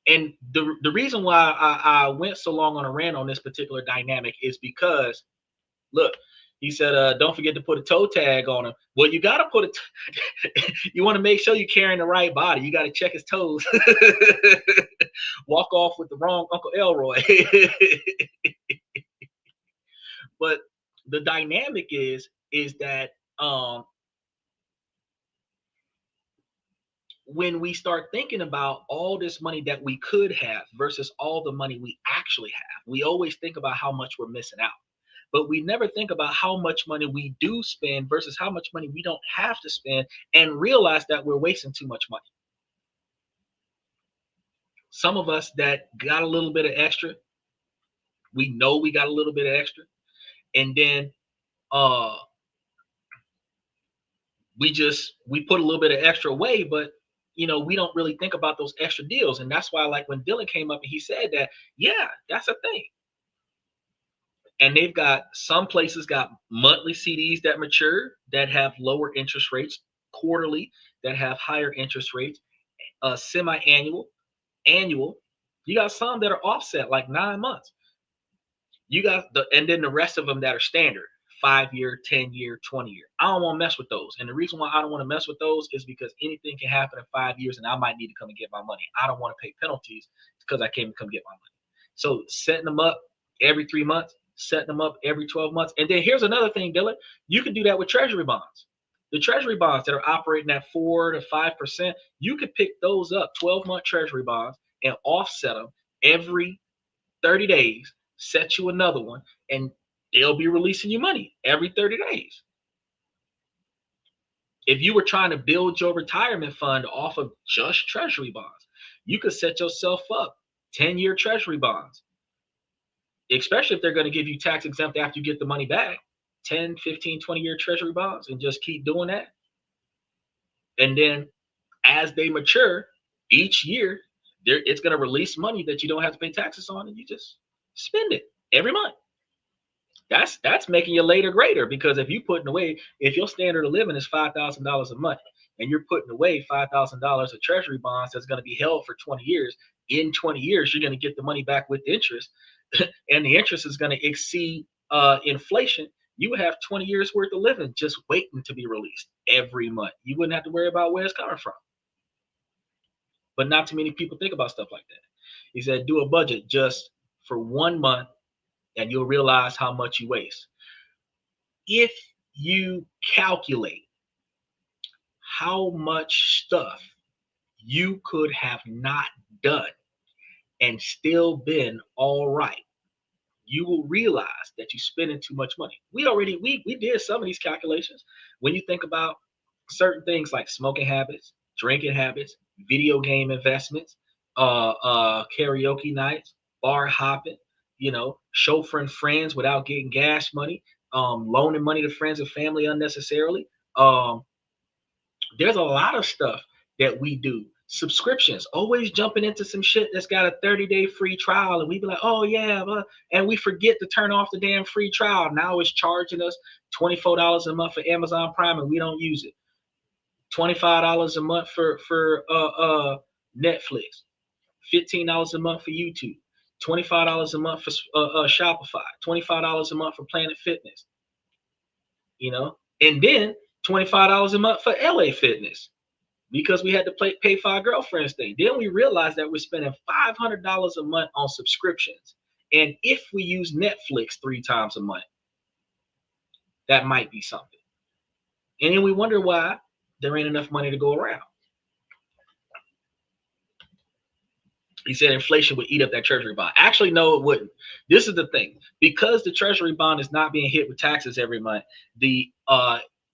And the reason why I went so long on a rant on this particular dynamic is because, look, he said, don't forget to put a toe tag on him. Well, you got to put you want to make sure you're carrying the right body. You got to check his toes. Walk off with the wrong Uncle Elroy. But the dynamic is that when we start thinking about all this money that we could have versus all the money we actually have, we always think about how much we're missing out. But we never think about how much money we do spend versus how much money we don't have to spend and realize that we're wasting too much money. Some of us that got a little bit of extra, we know we got a little bit of extra, and then uh we put a little bit of extra away, but we don't really think about those extra deals. And that's why, like, when Dylan came up and he said that, yeah, that's a thing. And they've got some places got monthly CDs that mature that have lower interest rates, quarterly that have higher interest rates, semi-annual, annual. You got some that are offset like 9 months. You got and then the rest of them that are standard, 5 year, 10 year, 20 year. I don't want to mess with those. And the reason why I don't want to mess with those is because anything can happen in 5 years and I might need to come and get my money. I don't want to pay penalties because I came to come get my money. So setting them up every 3 months, setting them up every 12 months. And then here's another thing, Dylan. You can do that with treasury bonds. The treasury bonds that are operating at 4 to 5%, you could pick those up, 12-month treasury bonds, and offset them every 30 days, set you another one, and they'll be releasing you money every 30 days. If you were trying to build your retirement fund off of just treasury bonds, you could set yourself up 10-year treasury bonds, especially if they're going to give you tax exempt after you get the money back. 10, 15, 20-year treasury bonds, and just keep doing that. And then as they mature each year, it's going to release money that you don't have to pay taxes on, and you just spend it every month. That's making you later greater, because if your standard of living is $5,000 a month, and you're putting away $5,000 of treasury bonds that's going to be held for 20 years, in 20 years you're going to get the money back with interest, and the interest is going to exceed inflation. You would have 20 years worth of living just waiting to be released every month. You wouldn't have to worry about where it's coming from. But not too many people think about stuff like that. He said, do a budget just for 1 month, and you'll realize how much you waste. If you calculate how much stuff you could have not done and still been all right, you will realize that you're spending too much money. We did some of these calculations. When you think about certain things like smoking habits, drinking habits, video game investments, karaoke nights, bar hopping, chauffeuring friends without getting gas money, loaning money to friends and family unnecessarily. There's a lot of stuff that we do. Subscriptions, always jumping into some shit that's got a 30-day free trial, and we be like, oh yeah, and we forget to turn off the damn free trial. Now it's charging us $24 a month for Amazon Prime, and we don't use it. $25 a month for Netflix, $15 a month for YouTube, $25 a month for Shopify, $25 a month for Planet Fitness, and then $25 a month for LA Fitness, because we had to pay for our girlfriend's thing. Then we realized that we're spending $500 a month on subscriptions. And if we use Netflix 3 times a month, that might be something. And then we wonder why there ain't enough money to go around. He said inflation would eat up that treasury bond. Actually, no, it wouldn't. This is the thing. Because the treasury bond is not being hit with taxes every month, the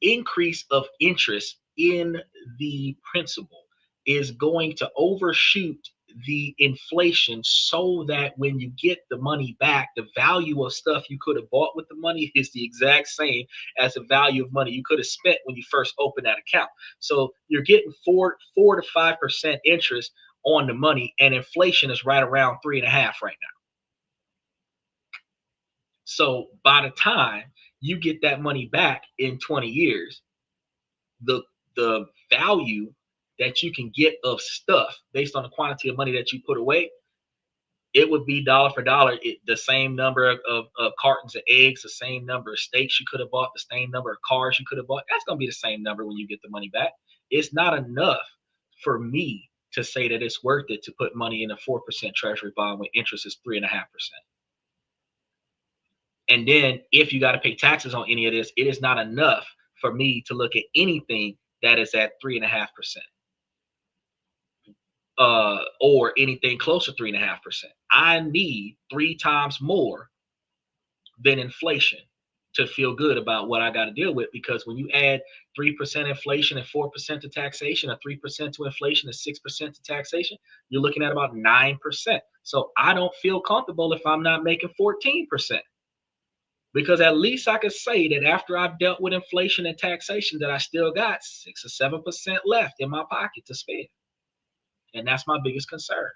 increase of interest in the principal is going to overshoot the inflation, so that when you get the money back, the value of stuff you could have bought with the money is the exact same as the value of money you could have spent when you first opened that account. So you're getting 4 to 5% interest on the money, and inflation is right around 3.5 right now. So by the time you get that money back in 20 years, the value that you can get of stuff based on the quantity of money that you put away, it would be dollar for dollar. The same number of cartons of eggs, the same number of steaks you could have bought, the same number of cars you could have bought. That's going to be the same number when you get the money back. It's not enough for me to say that it's worth it to put money in a 4% treasury bond when interest is 3.5%. And then if you got to pay taxes on any of this, it is not enough for me to look at anything that is at 3.5%. Or anything close to 3.5%. I need 3 times more than inflation to feel good about what I got to deal with, because when you add 3% inflation and 4% to taxation, or 3% to inflation and 6% to taxation, you're looking at about 9%. So I don't feel comfortable if I'm not making 14%, because at least I could say that after I've dealt with inflation and taxation, that I still got 6 or 7% left in my pocket to spend. And that's my biggest concern.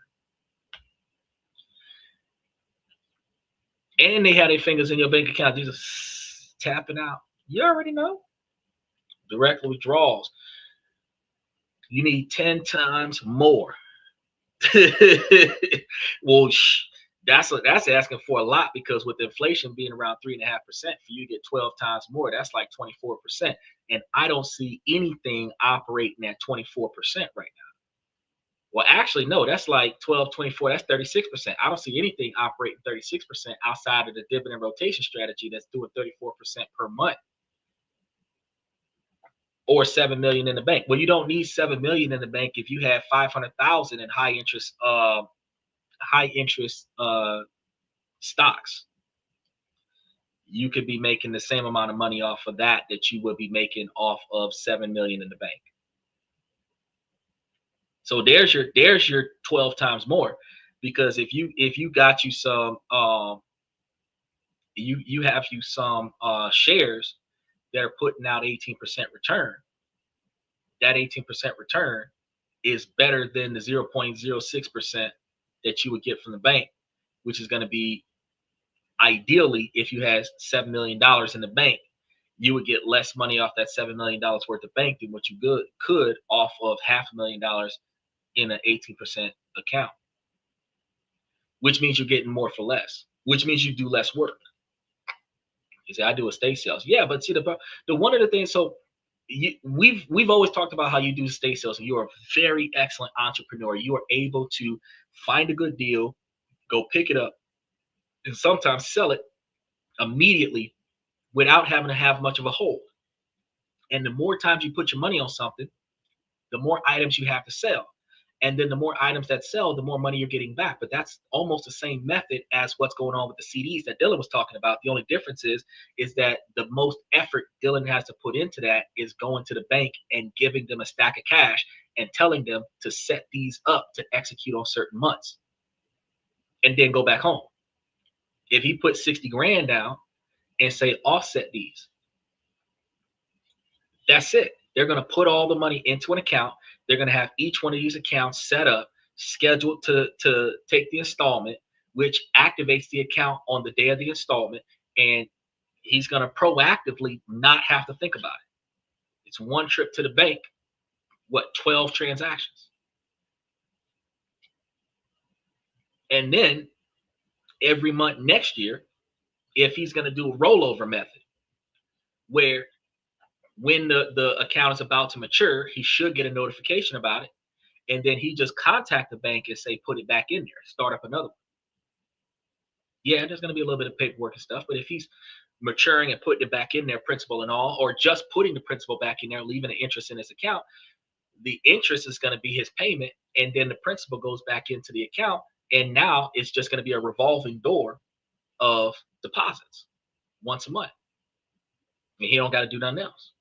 And they have their fingers in your bank account, just tapping out. You already know. Direct withdrawals. You need 10 times more. Well, that's asking for a lot, because with inflation being around 3.5%, for you to get 12 times more, that's like 24%. And I don't see anything operating at 24% right now. Well, actually, no, that's like 12, 24, that's 36%. I don't see anything operating 36% outside of the dividend rotation strategy that's doing 34% per month, or 7 million in the bank. Well, you don't need 7 million in the bank if you have 500,000 in high interest stocks. you could be making the same amount of money off of that you would be making off of 7 million in the bank. So there's your 12 times more, because if you got you some you have you some shares that are putting out 18% return, that 18% return is better than the 0.06% that you would get from the bank, which is going to be, ideally, if you had $7 million in the bank, you would get less money off that $7 million worth of bank than what you could off of $500,000 in an 18% account, which means you're getting more for less, which means you do less work. You say, I do estate sales. Yeah, but see, the one of the things, so we've always talked about how you do estate sales, and you're a very excellent entrepreneur. You are able to find a good deal, go pick it up, and sometimes sell it immediately without having to have much of a hold. And the more times you put your money on something, the more items you have to sell. And then the more items that sell, the more money you're getting back. But that's almost the same method as what's going on with the CDs that Dylan was talking about. The only difference is that the most effort Dylan has to put into that is going to the bank and giving them a stack of cash and telling them to set these up to execute on certain months and then go back home. If he put 60 grand down and say, offset these, that's it. They're going to put all the money into an account. They're going to have each one of these accounts set up, scheduled to take the installment, which activates the account on the day of the installment. And he's going to proactively not have to think about it. It's one trip to the bank, 12 transactions. And then every month next year, if he's going to do a rollover method, where when the account is about to mature, he should get a notification about it. And then he just contact the bank and say, put it back in there, start up another one. Yeah, there's going to be a little bit of paperwork and stuff, but if he's maturing and putting it back in there, principal and all, or just putting the principal back in there, leaving the interest in his account, the interest is going to be his payment, and then the principal goes back into the account, and now it's just going to be a revolving door of deposits once a month. And he don't got to do nothing else.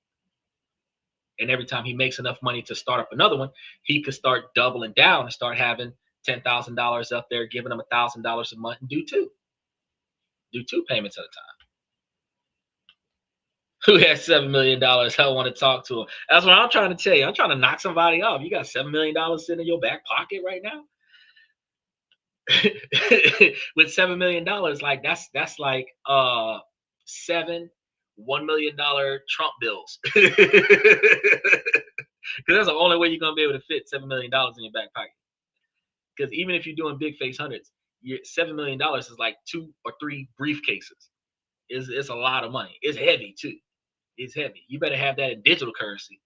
And every time he makes enough money to start up another one, he could start doubling down and start having $10,000 up there, giving him $1,000 a month, and do two payments at a time. Who has $7 million? I want to talk to him. That's what I'm trying to tell you. I'm trying to knock somebody off. You got $7 million sitting in your back pocket right now. With $7 million, like that's like 7 $1 million Trump bills. Because that's the only way you're gonna be able to fit $7 million in your back pocket. Because even if you're doing big face hundreds, $7 million is like 2 or 3 briefcases. It's a lot of money. It's heavy too. It's heavy. You better have that in digital currency.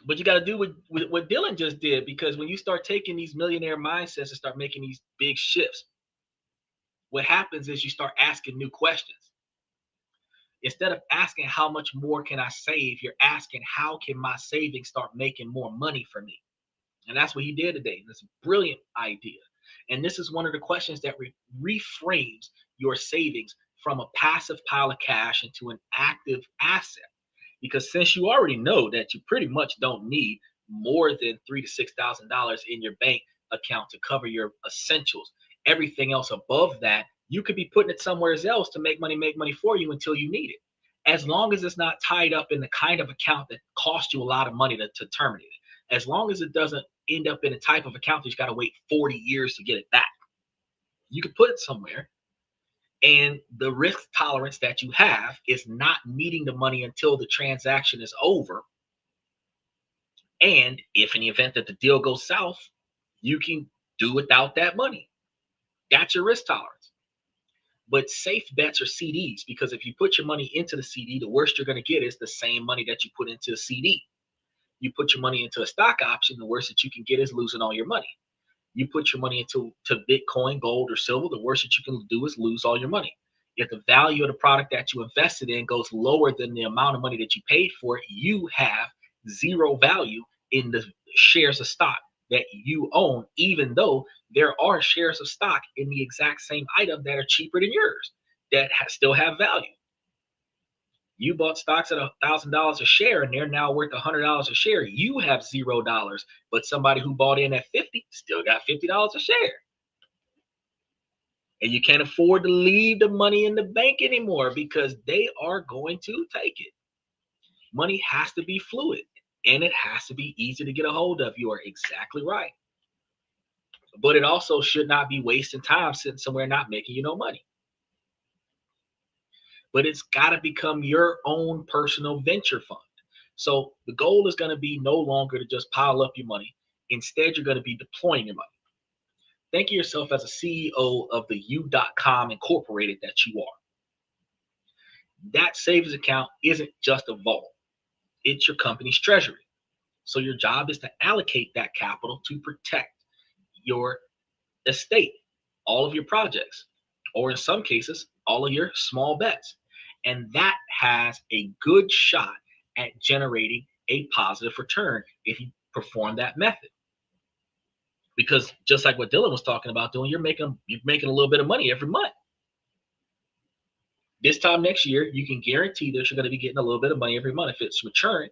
But you got to do what Dylan just did, because when you start taking these millionaire mindsets and start making these big shifts, what happens is you start asking new questions. Instead of asking how much more can I save, you're asking how can my savings start making more money for me? And that's what he did today. That's a brilliant idea. And this is one of the questions that reframes your savings from a passive pile of cash into an active asset. Because since you already know that you pretty much don't need more than $3,000 to $6,000 in your bank account to cover your essentials, everything else above that, you could be putting it somewhere else to make money for you until you need it. As long as it's not tied up in the kind of account that costs you a lot of money to terminate it. As long as it doesn't end up in a type of account that you got to wait 40 years to get it back. You could put it somewhere. And the risk tolerance that you have is not needing the money until the transaction is over. And if in the event that the deal goes south, you can do without that money. That's your risk tolerance. But safe bets are CDs, because if you put your money into the CD, the worst you're going to get is the same money that you put into the CD. You put your money into a stock option, the worst that you can get is losing all your money. You put your money into Bitcoin, gold, or silver, the worst that you can do is lose all your money. If the value of the product that you invested in goes lower than the amount of money that you paid for it, you have zero value in the shares of stock that you own, even though there are shares of stock in the exact same item that are cheaper than yours that still have value. You bought stocks at $1,000 a share and they're now worth $100 a share. You have $0, but somebody who bought in at 50 still got $50 a share. And you can't afford to leave the money in the bank anymore because they are going to take it. Money has to be fluid and it has to be easy to get a hold of. You are exactly right. But it also should not be wasting time sitting somewhere not making you no money. But it's got to become your own personal venture fund. So the goal is going to be no longer to just pile up your money. Instead, you're going to be deploying your money. Think of yourself as a CEO of the U.com Incorporated that you are. That savings account isn't just a vault. It's your company's treasury. So your job is to allocate that capital to protect your estate, all of your projects, or in some cases, all of your small bets. And that has a good shot at generating a positive return if you perform that method. Because just like what Dylan was talking about doing, you're making a little bit of money every month. This time next year, you can guarantee that you're going to be getting a little bit of money every month if it's maturing.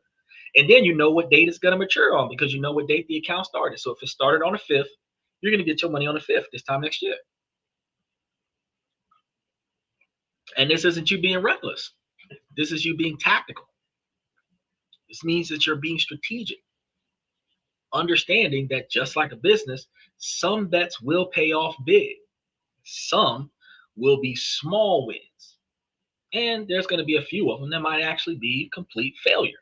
And then you know what date it's going to mature on because you know what date the account started. So if it started on the 5th, you're going to get your money on the 5th this time next year. And this isn't you being reckless. This is you being tactical. This means that you're being strategic, understanding that just like a business, some bets will pay off big. Some will be small wins. And there's going to be a few of them that might actually be complete failure.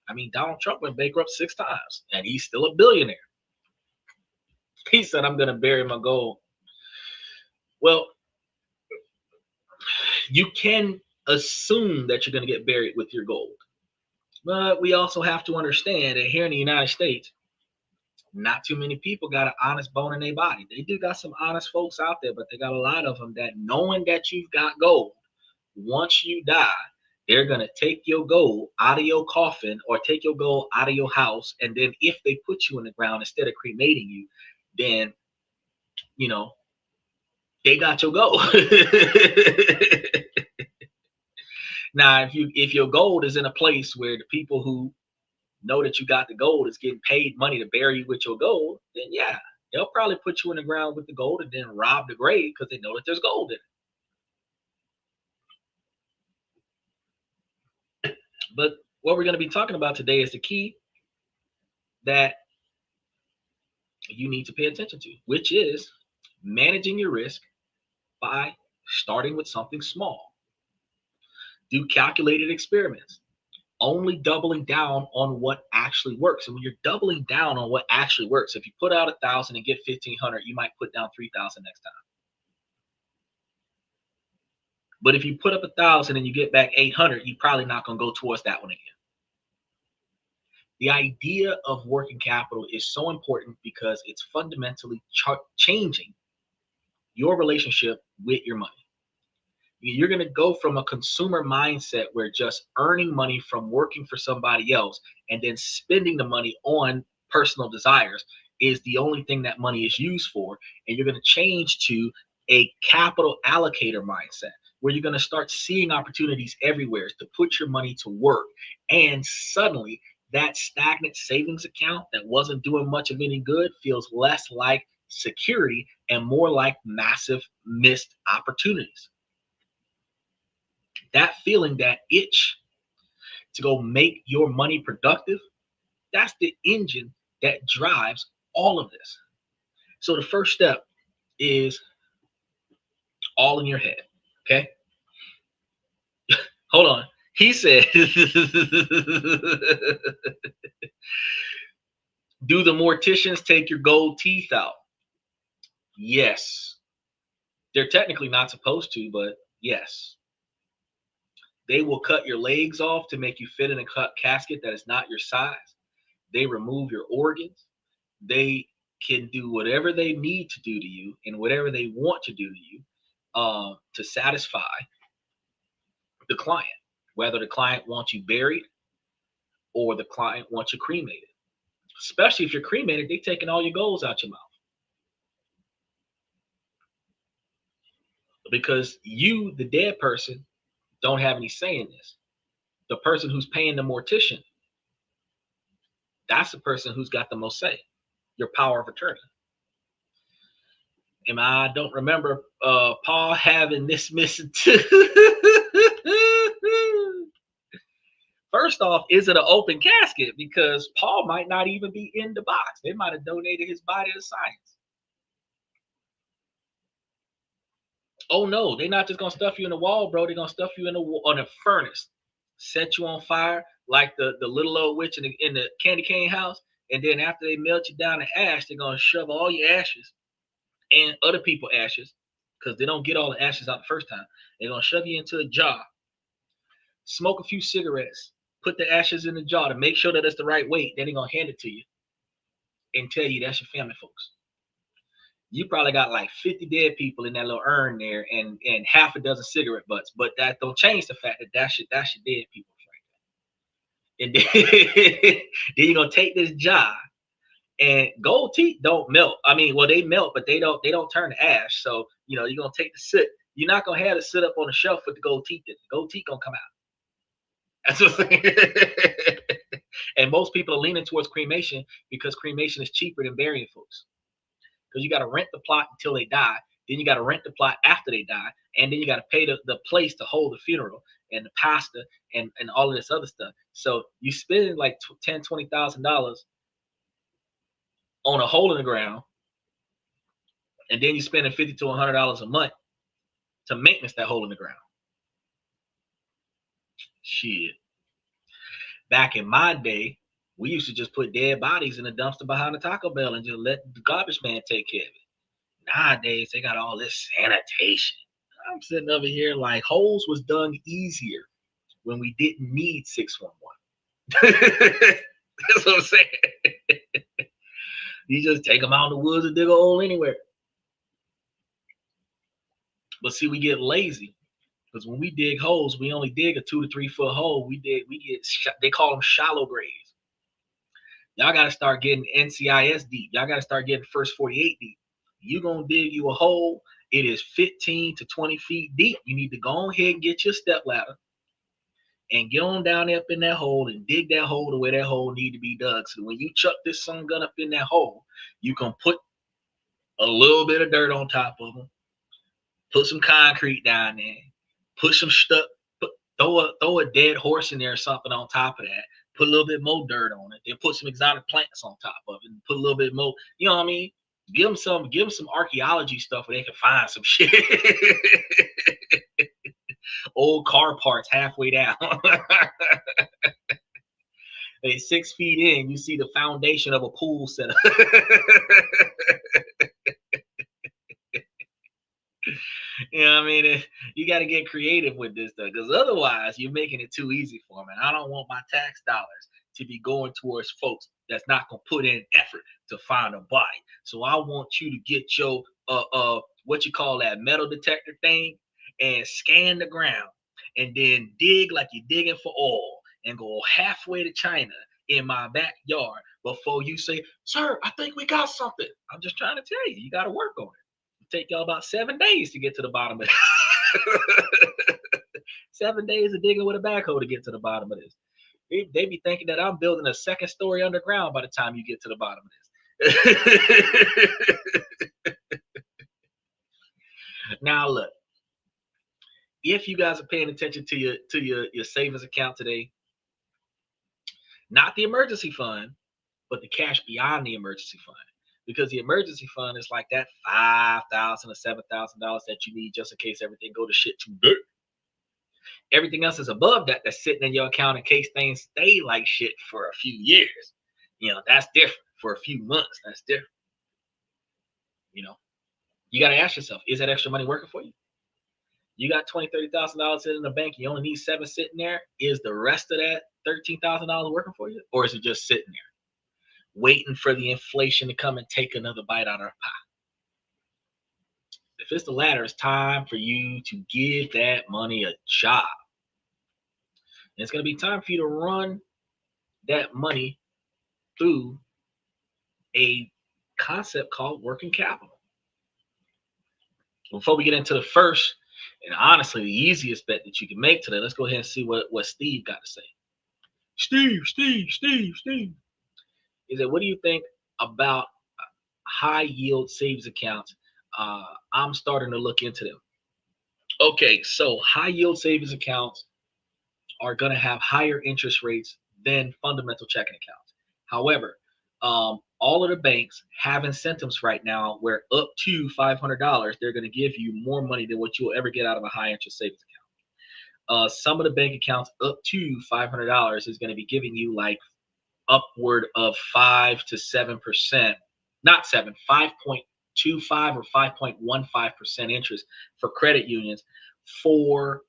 I mean, Donald Trump went bankrupt 6 times and he's still a billionaire. He said, I'm going to bury my gold. Well, you can assume that you're going to get buried with your gold. But we also have to understand that here in the United States, not too many people got an honest bone in their body. They do got some honest folks out there, but they got a lot of them that knowing that you've got gold, once you die, they're going to take your gold out of your coffin or take your gold out of your house. And then if they put you in the ground instead of cremating you, then, you know, they got your gold. Now, if your gold is in a place where the people who know that you got the gold is getting paid money to bury you with your gold, then yeah, they'll probably put you in the ground with the gold and then rob the grave because they know that there's gold in it. But what we're going to be talking about today is the key that you need to pay attention to, which is managing your risk by starting with something small. Do calculated experiments, only doubling down on what actually works. And when you're doubling down on what actually works, if you put out 1,000 and get 1,500, you might put down 3,000 next time. But if you put up 1,000 and you get back 800, you're probably not going to go towards that one again. The idea of working capital is so important because it's fundamentally changing your relationship with your money. You're going to go from a consumer mindset where just earning money from working for somebody else and then spending the money on personal desires is the only thing that money is used for. And you're going to change to a capital allocator mindset where you're going to start seeing opportunities everywhere to put your money to work. And suddenly that stagnant savings account that wasn't doing much of any good feels less like security and more like massive missed opportunities. That feeling, that itch to go make your money productive, that's the engine that drives all of this. So the first step is all in your head. Okay. Hold on. He said, do the morticians take your gold teeth out? Yes. They're technically not supposed to, but yes. They will cut your legs off to make you fit in a casket that is not your size. They remove your organs. They can do whatever they need to do to you and whatever they want to do to you to satisfy the client, whether the client wants you buried or the client wants you cremated. Especially if you're cremated, they taking all your goals out your mouth. Because you, the dead person, don't have any say in this. The person who's paying the mortician, that's the person who's got the most say. Your power of attorney. And I don't remember Paul having this missing too. First off, is it an open casket? Because Paul might not even be in the box. They might have donated his body to science. Oh no, they're not just gonna stuff you in the wall, bro. They're gonna stuff you in on a furnace, set you on fire like the little old witch in the candy cane house, and then after they melt you down to ash, they're gonna shove all your ashes and other people's ashes, because they don't get all the ashes out the first time. They're gonna shove you into a jar, smoke a few cigarettes, put the ashes in the jar to make sure that it's the right weight. Then they're gonna hand it to you and tell you that's your family, folks. You probably got like 50 dead people in that little urn there, and half a dozen cigarette butts. But that don't change the fact that that's your dead people right there. And then, then you're gonna take this jar, and gold teeth don't melt. I mean, well, they melt, but they don't turn to ash. So you're gonna take the soot. You're not gonna have it sit up on the shelf with the gold teeth. The gold teeth gonna come out. That's what I'm saying. And most people are leaning towards cremation because cremation is cheaper than burying folks. Because you got to rent the plot until they die. Then you got to rent the plot after they die. And then you got to pay the place to hold the funeral and the pastor and all of this other stuff. So you spend like $10,000, $20,000 on a hole in the ground. And then you're spending $50 to $100 a month to maintenance that hole in the ground. Shit. Back in my day, we used to just put dead bodies in the dumpster behind the Taco Bell and just let the garbage man take care of it. Nowadays, they got all this sanitation. I'm sitting over here like holes was done easier when we didn't need 611. That's what I'm saying. You just take them out in the woods and dig a hole anywhere. But see, we get lazy because when we dig holes, we only dig a 2 to 3 foot hole. They call them shallow graves. Y'all got to start getting NCIS deep. Y'all got to start getting first 48 deep. You gonna dig you a hole. It is 15 to 20 feet deep. You need to go ahead and get your step ladder and get on down there up in that hole and dig that hole to where that hole need to be dug. So when you chuck this sun gun up in that hole, you can put a little bit of dirt on top of them, put some concrete down there, put some stuff, throw a dead horse in there or something on top of that. Put a little bit more dirt on it. Then put some exotic plants on top of it. And put a little bit more. You know what I mean? Give them some archaeology stuff where they can find some shit. Old car parts halfway down. Hey, 6 feet in, you see the foundation of a pool setup. You know what I mean? You got to get creative with this stuff, because otherwise you're making it too easy for me. And I don't want my tax dollars to be going towards folks that's not going to put in effort to find a body. So I want you to get your what you call that metal detector thing and scan the ground and then dig like you're digging for oil and go halfway to China in my backyard before you say, "Sir, I think we got something." I'm just trying to tell you, you got to work on it. Take y'all about 7 days to get to the bottom of it. 7 days of digging with a backhoe to get to the bottom of this. They be thinking that I'm building a second story underground by the time you get to the bottom of this. Now look, if you guys are paying attention to your savings account today, not the emergency fund, but the cash beyond the emergency fund. Because the emergency fund is like that $5,000 or $7,000 that you need just in case everything go to shit today. Everything else is above that that's sitting in your account in case things stay like shit for a few years. That's different. For a few months, that's different. You got to ask yourself, is that extra money working for you? You got $20,000, $30,000 in the bank, you only need 7 sitting there. Is the rest of that $13,000 working for you? Or is it just sitting there, waiting for the inflation to come and take another bite out of our pie? If it's the latter, it's time for you to give that money a job. And it's going to be time for you to run that money through a concept called working capital. Before we get into the first, and honestly, the easiest bet that you can make today, let's go ahead and see what Steve got to say. Steve. He said, what do you think about high yield savings accounts? I'm starting to look into them. Okay, so high yield savings accounts are going to have higher interest rates than fundamental checking accounts. However, all of the banks have incentives right now where up to $500, they're going to give you more money than what you'll ever get out of a high interest savings account. Some of the bank accounts up to $500 is going to be giving you like upward of 5 to 7%, not 7, 5.25 or 5.15% interest for credit unions, 4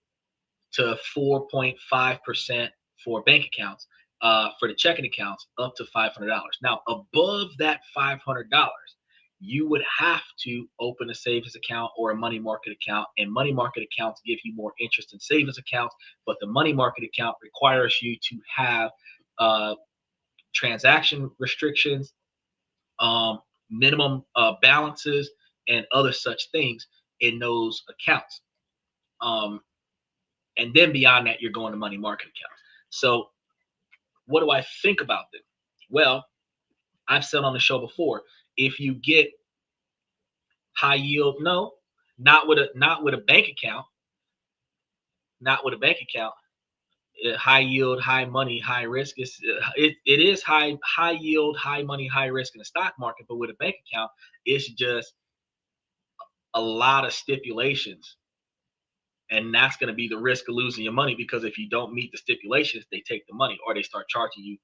to 4.5% for bank accounts. For the checking accounts, up to $500. Now, above that $500, you would have to open a savings account or a money market account, and money market accounts give you more interest than savings accounts, but the money market account requires you to have transaction restrictions, minimum balances, and other such things in those accounts. And then beyond that, you're going to money market accounts. So what do I think about them? Well, I've said on the show before, if you get high yield, no, not with a bank account, high yield, high money, high risk. It is high yield, high money, high risk in the stock market, but with a bank account, it's just a lot of stipulations. And that's going to be the risk of losing your money, because if you don't meet the stipulations, they take the money, or they start charging you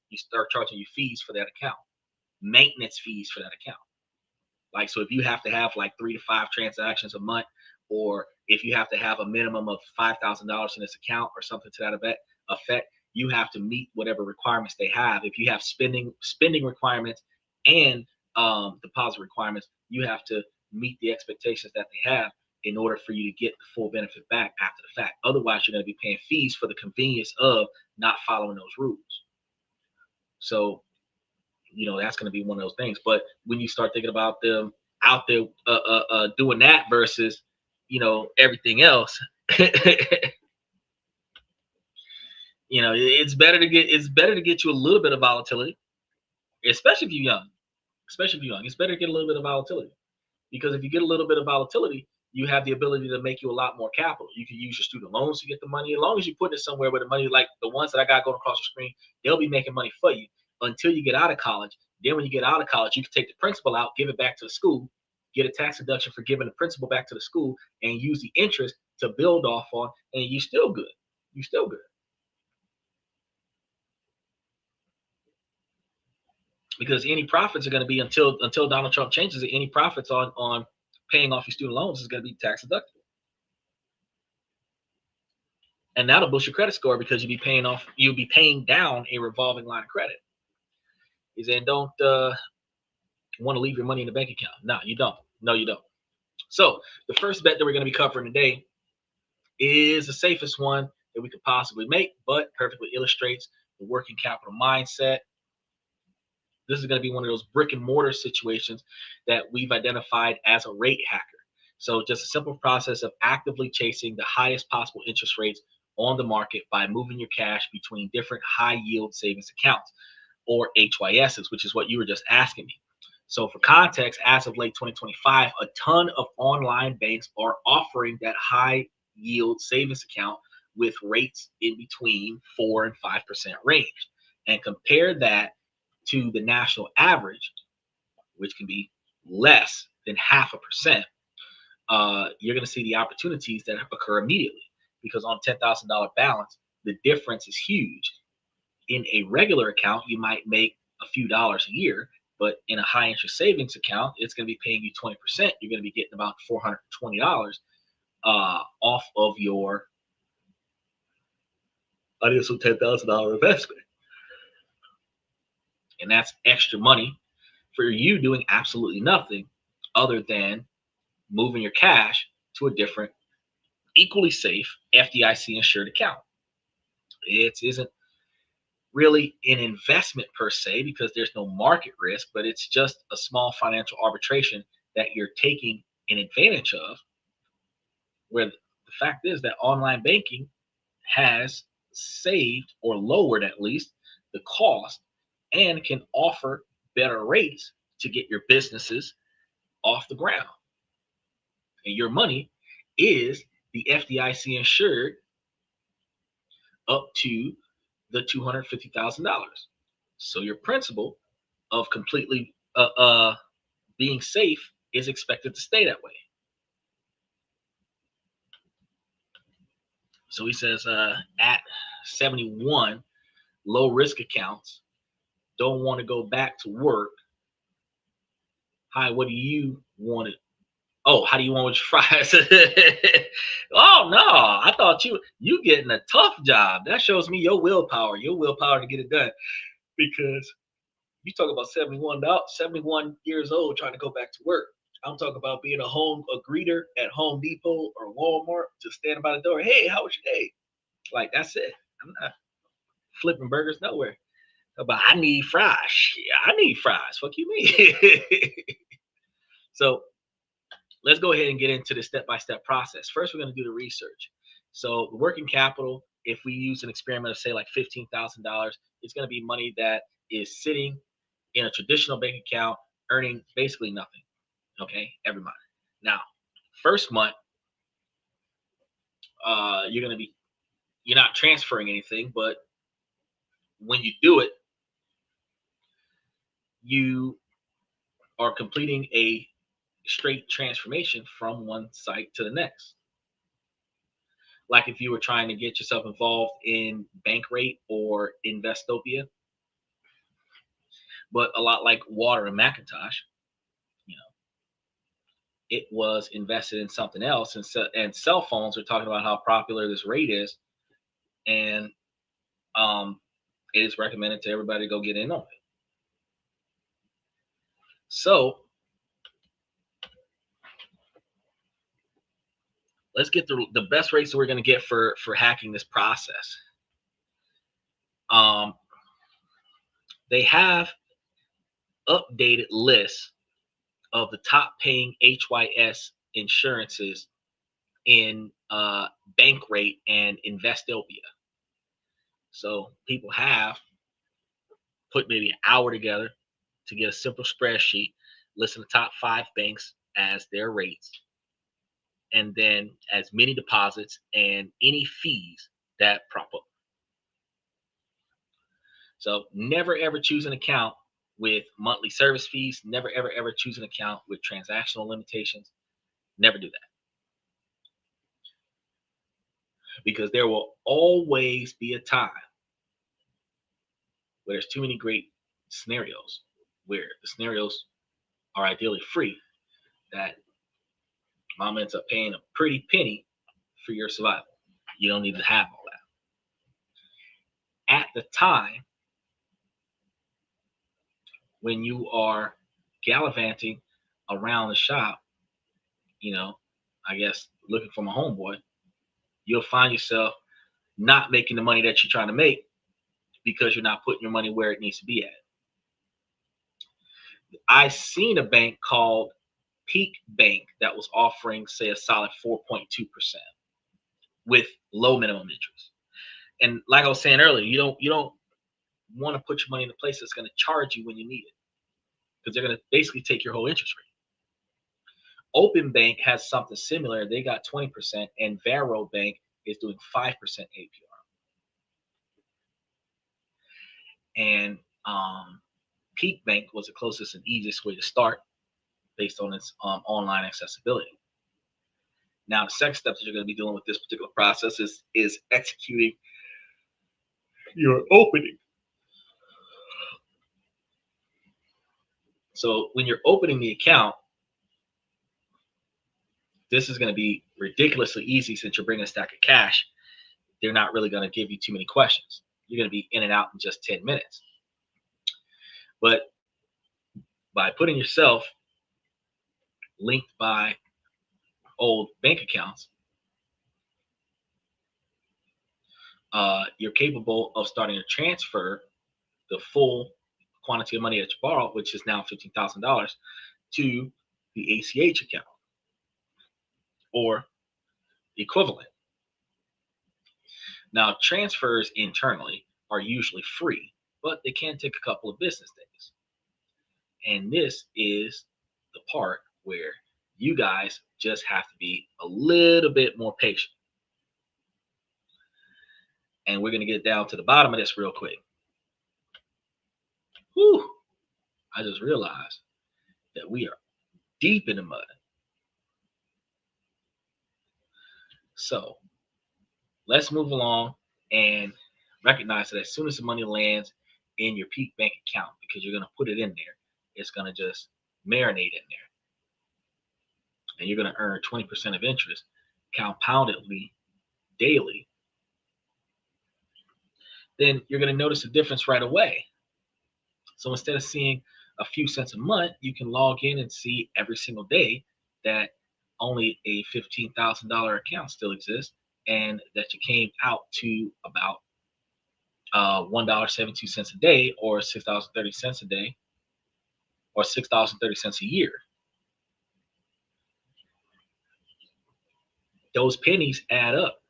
fees for that account, maintenance fees for that account. Like, so if you have to have like 3 to 5 transactions a month, or if you have to have a minimum of $5,000 in this account or something to that effect, you have to meet whatever requirements they have. If you have spending requirements and deposit requirements, you have to meet the expectations that they have in order for you to get the full benefit back after the fact. Otherwise, you're going to be paying fees for the convenience of not following those rules. So, that's going to be one of those things. But when you start thinking about them out there doing that versus, everything else, it's better to get you a little bit of volatility, especially if you're young. It's better to get a little bit of volatility, because if you get a little bit of volatility, you have the ability to make you a lot more capital. You can use your student loans to get the money. As long as you put it somewhere where the money, like the ones that I got going across the screen, they'll be making money for you until you get out of college. Then when you get out of college, you can take the principal out, give it back to the school, get a tax deduction for giving the principal back to the school, and use the interest to build off on, and you're still good. Because any profits are going to be, until Donald Trump changes it, any profits on paying off your student loans is going to be tax deductible. And that'll boost your credit score, because you'll be paying down a revolving line of credit. He said, don't want to leave your money in the bank account. No, you don't. So the first bet that we're going to be covering today is the safest one that we could possibly make, but perfectly illustrates the working capital mindset. This is going to be one of those brick and mortar situations that we've identified as a rate hacker. So just a simple process of actively chasing the highest possible interest rates on the market by moving your cash between different high yield savings accounts, or HYSs, which is what you were just asking me. So for context, as of late 2025, a ton of online banks are offering that high yield savings account with rates in between 4 and 5% range. And compare that to the national average, which can be less than 0.5%, you're going to see the opportunities that occur immediately, because on $10,000 balance, the difference is huge. In a regular account, you might make a few dollars a year, but in a high interest savings account, it's going to be paying you 20%. You're going to be getting about $420 off of your initial $10,000 investment. And that's extra money for you doing absolutely nothing other than moving your cash to a different, equally safe FDIC insured account. It isn't really an investment per se because there's no market risk, but it's just a small financial arbitration that you're taking an advantage of. Where the fact is that online banking has saved or lowered at least the cost and can offer better rates to get your businesses off the ground. And your money is the FDIC insured up to the $250,000. So your principal of completely being safe is expected to stay that way. So he says at 71, low risk accounts, don't want to go back to work. Hi, what do you want to? Oh, how do you want your fries? Oh no, I thought you getting a tough job. That shows me your willpower to get it done. Because you talk about 71 years old trying to go back to work. I'm talking about being a greeter at Home Depot or Walmart, just standing by the door. Hey, how was your day? Like that's it. I'm not flipping burgers nowhere. But I need fries. Yeah, I need fries. Fuck you mean? So let's go ahead and get into the step-by-step process. First, we're going to do the research. So the working capital, if we use an experiment of say like $15,000, it's going to be money that is sitting in a traditional bank account, earning basically nothing. Okay, every month. Now, first month, you're not transferring anything, but when you do it, you are completing a straight transformation from one site to the next. Like if you were trying to get yourself involved in Bankrate or Investopia, but a lot like Water and Macintosh, you know, it was invested in something else. And cell phones are talking about how popular this rate is, and it is recommended to everybody to go get in on it. So let's get the best rates that we're going to get for hacking this process. They have updated lists of the top paying HYS insurances in Bankrate and Investopia. So people have put maybe an hour together to get a simple spreadsheet, listen to top 5 banks as their rates, and then as many deposits and any fees that prop up. So never ever choose an account with monthly service fees. Never ever choose an account with transactional limitations. Never do that. Because there will always be a time where there's too many great scenarios where the scenarios are ideally free that mom ends up paying a pretty penny for your survival. You don't need to have all that. At the time when you are gallivanting around the shop, I guess looking for my homeboy, you'll find yourself not making the money that you're trying to make because you're not putting your money where it needs to be at. I seen a bank called Peak Bank that was offering, say, a solid 4.2% with low minimum interest. And like I was saying earlier, you don't want to put your money in a place that's going to charge you when you need it, because they're going to basically take your whole interest rate. Open Bank has something similar. They got 20%, and Varo Bank is doing 5% APR. And Peak Bank was the closest and easiest way to start based on its online accessibility. Now, the second step that you're going to be doing with this particular process is executing your opening. So when you're opening the account, this is going to be ridiculously easy since you're bringing a stack of cash. They're not really going to give you too many questions. You're going to be in and out in just 10 minutes. But by putting yourself linked by old bank accounts, you're capable of starting a transfer the full quantity of money that you borrowed, which is now $15,000, to the ACH account or equivalent. Now, transfers internally are usually free, but they can take a couple of business days. And this is the part where you guys just have to be a little bit more patient. And we're going to get down to the bottom of this real quick. Whew, I just realized that we are deep in the mud. So let's move along and recognize that as soon as the money lands in your peak bank account, because you're going to put it in there, it's going to just marinate in there. And you're going to earn 20% of interest compoundedly daily. Then you're going to notice a difference right away. So instead of seeing a few cents a month, you can log in and see every single day that only a $15,000 account still exists and that you came out to about $1.72 a day or $6.30 a day or $6.30 a year. Those pennies add up.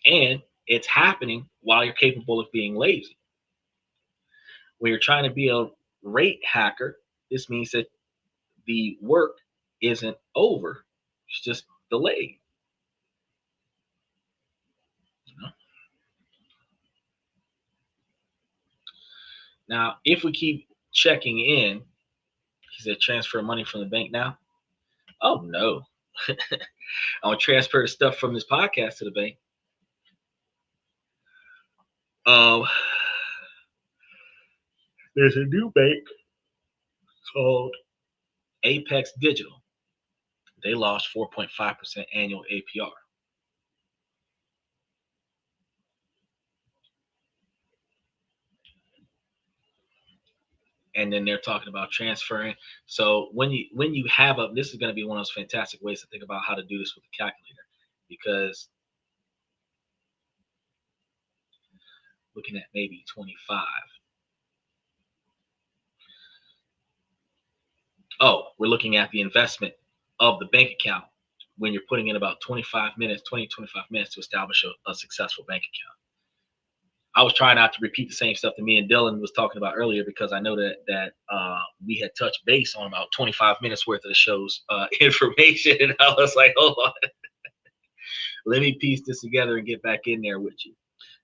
And it's happening while you're capable of being lazy. When you're trying to be a rate hacker, this means that the work isn't over, it's just delayed. You know? Now, if we keep checking in, he said transfer money from the bank now. Oh no. I'm gonna transfer the stuff from this podcast to the bank. There's a new bank called Apex Digital. They lost 4.5% annual APR. And then they're talking about transferring. So when you have a, this is going to be one of those fantastic ways to think about how to do this with the calculator, because looking at maybe 25. Oh, we're looking at the investment of the bank account when you're putting in about 25 minutes to establish a successful bank account. I was trying not to repeat the same stuff that me and Dylan was talking about earlier, because I know that we had touched base on about 25 minutes worth of the show's information, and I was like, hold on, let me piece this together and get back in there with you,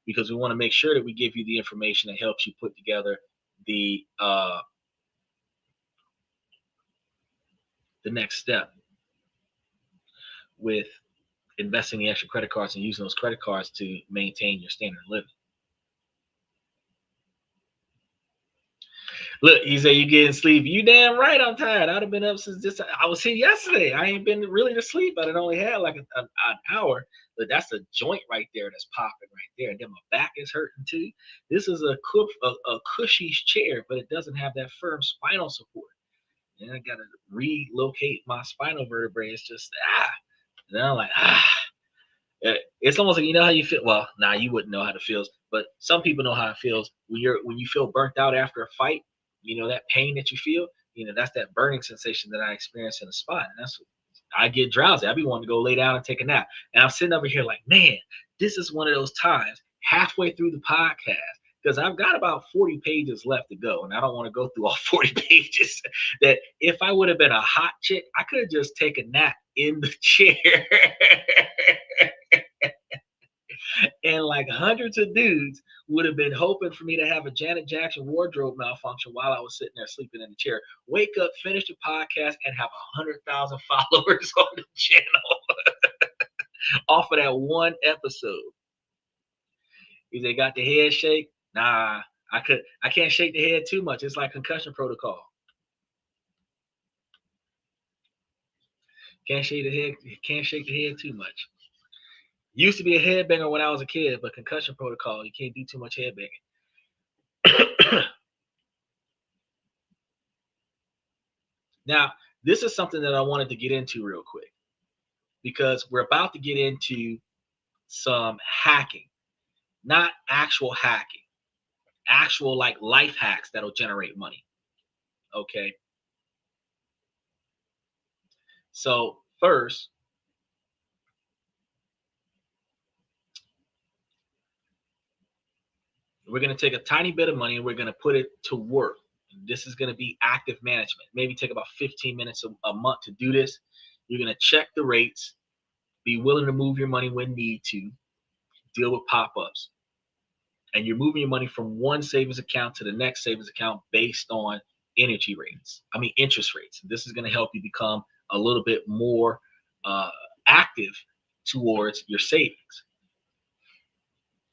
because we want to make sure that we give you the information that helps you put together the next step with investing the extra credit cards and using those credit cards to maintain your standard of living. Look, you say you getting sleep. You damn right I'm tired. I'd have been up since this. I was here yesterday. I ain't been really to sleep. I only had like an hour. But that's a joint right there that's popping right there. And then my back is hurting too. This is a cushy chair, but it doesn't have that firm spinal support. And I got to relocate my spinal vertebrae. It's just, And I'm like, It's almost like, you know how you feel. Well, nah, you wouldn't know how it feels, but some people know how it feels when you feel burnt out after a fight. You know that pain that you feel. You know, that's that burning sensation that I experience in the spine. And that's, I get drowsy. I be wanting to go lay down and take a nap. And I'm sitting over here like, man, this is one of those times halfway through the podcast, because I've got about 40 pages left to go, and I don't want to go through all 40 pages. That if I would have been a hot chick, I could have just taken a nap in the chair. And like hundreds of dudes would have been hoping for me to have a Janet Jackson wardrobe malfunction while I was sitting there sleeping in the chair. Wake up, finish the podcast, and have 100,000 followers on the channel off of that one episode. If they got the head shake, nah, I can't shake the head too much. It's like concussion protocol. Can't shake the head too much. Used to be a headbanger when I was a kid, but concussion protocol, you can't do too much headbanging. Now, this is something that I wanted to get into real quick, because we're about to get into some hacking not actual hacking, actual like life hacks that'll generate money. Okay. So first, we're going to take a tiny bit of money and we're going to put it to work. This is going to be active management. Maybe take about 15 minutes a month to do this. You're going to check the rates, be willing to move your money when need to, deal with pop-ups. And you're moving your money from one savings account to the next savings account based on interest rates. This is going to help you become a little bit more active towards your savings.